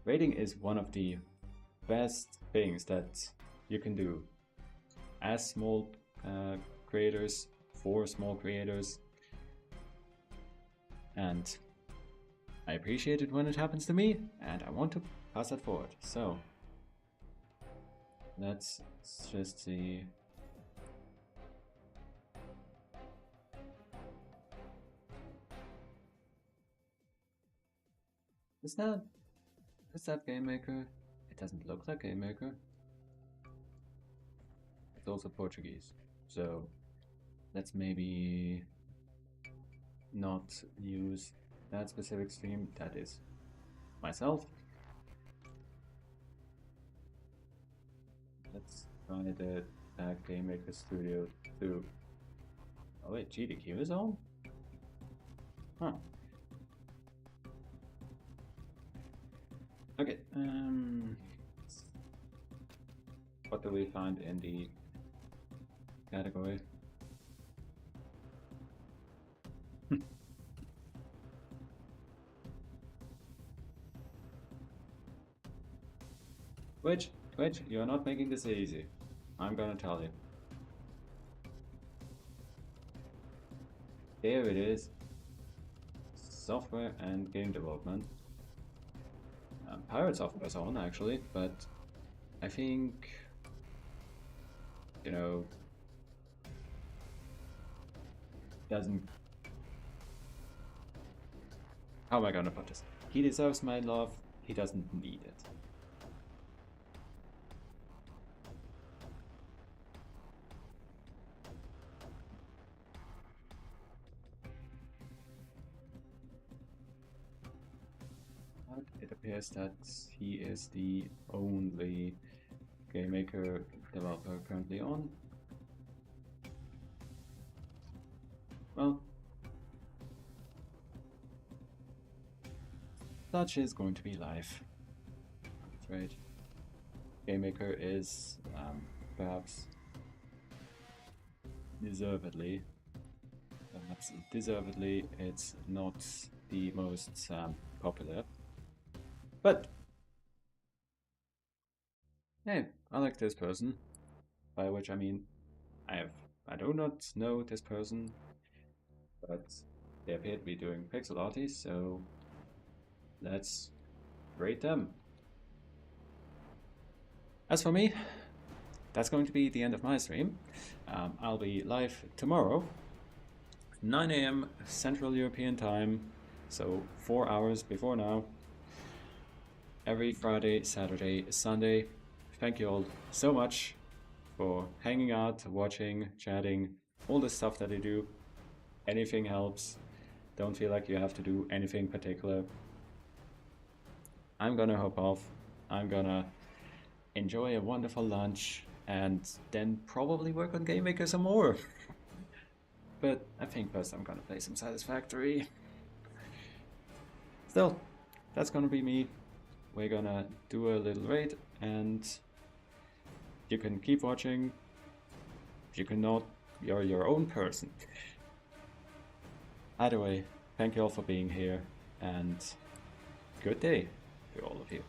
[SPEAKER 2] rating is one of the best things that you can do as small creators, for small creators, and I appreciate it when it happens to me, and I want to pass that forward. So let's just see. Is that Game Maker? It doesn't look like Game Maker. It's also Portuguese, so let's maybe not use that specific stream. That is myself. Let's try the Game Maker Studio 2. Oh wait, GDQ is on? Huh. Okay, what do we find in the category? Twitch, you're not making this easy. I'm gonna tell you. There it is. Software and game development. Pirate Software is on actually, but I think, you know, doesn't. How am I gonna put this? He deserves my love, he doesn't need it. But it appears that he is the only Game Maker developer currently on. Well, such is going to be life, I'm afraid. Game Maker is perhaps deservedly, it's not the most popular. But hey, I like this person, by which I mean I do not know this person, but they appear to be doing pixel arty, so let's rate them. As for me, that's going to be the end of my stream. I'll be live tomorrow, 9 AM Central European Time, so 4 hours before now. Every Friday, Saturday, Sunday. Thank you all so much for hanging out, watching, chatting, all the stuff that I do. Anything helps. Don't feel like you have to do anything particular. I'm gonna hop off. I'm gonna enjoy a wonderful lunch and then probably work on Game Maker some more. But I think first I'm gonna play some Satisfactory. Still, that's gonna be me. We're gonna do a little raid, and you can keep watching. If you cannot, you're your own person. Either way, thank you all for being here, and good day to all of you.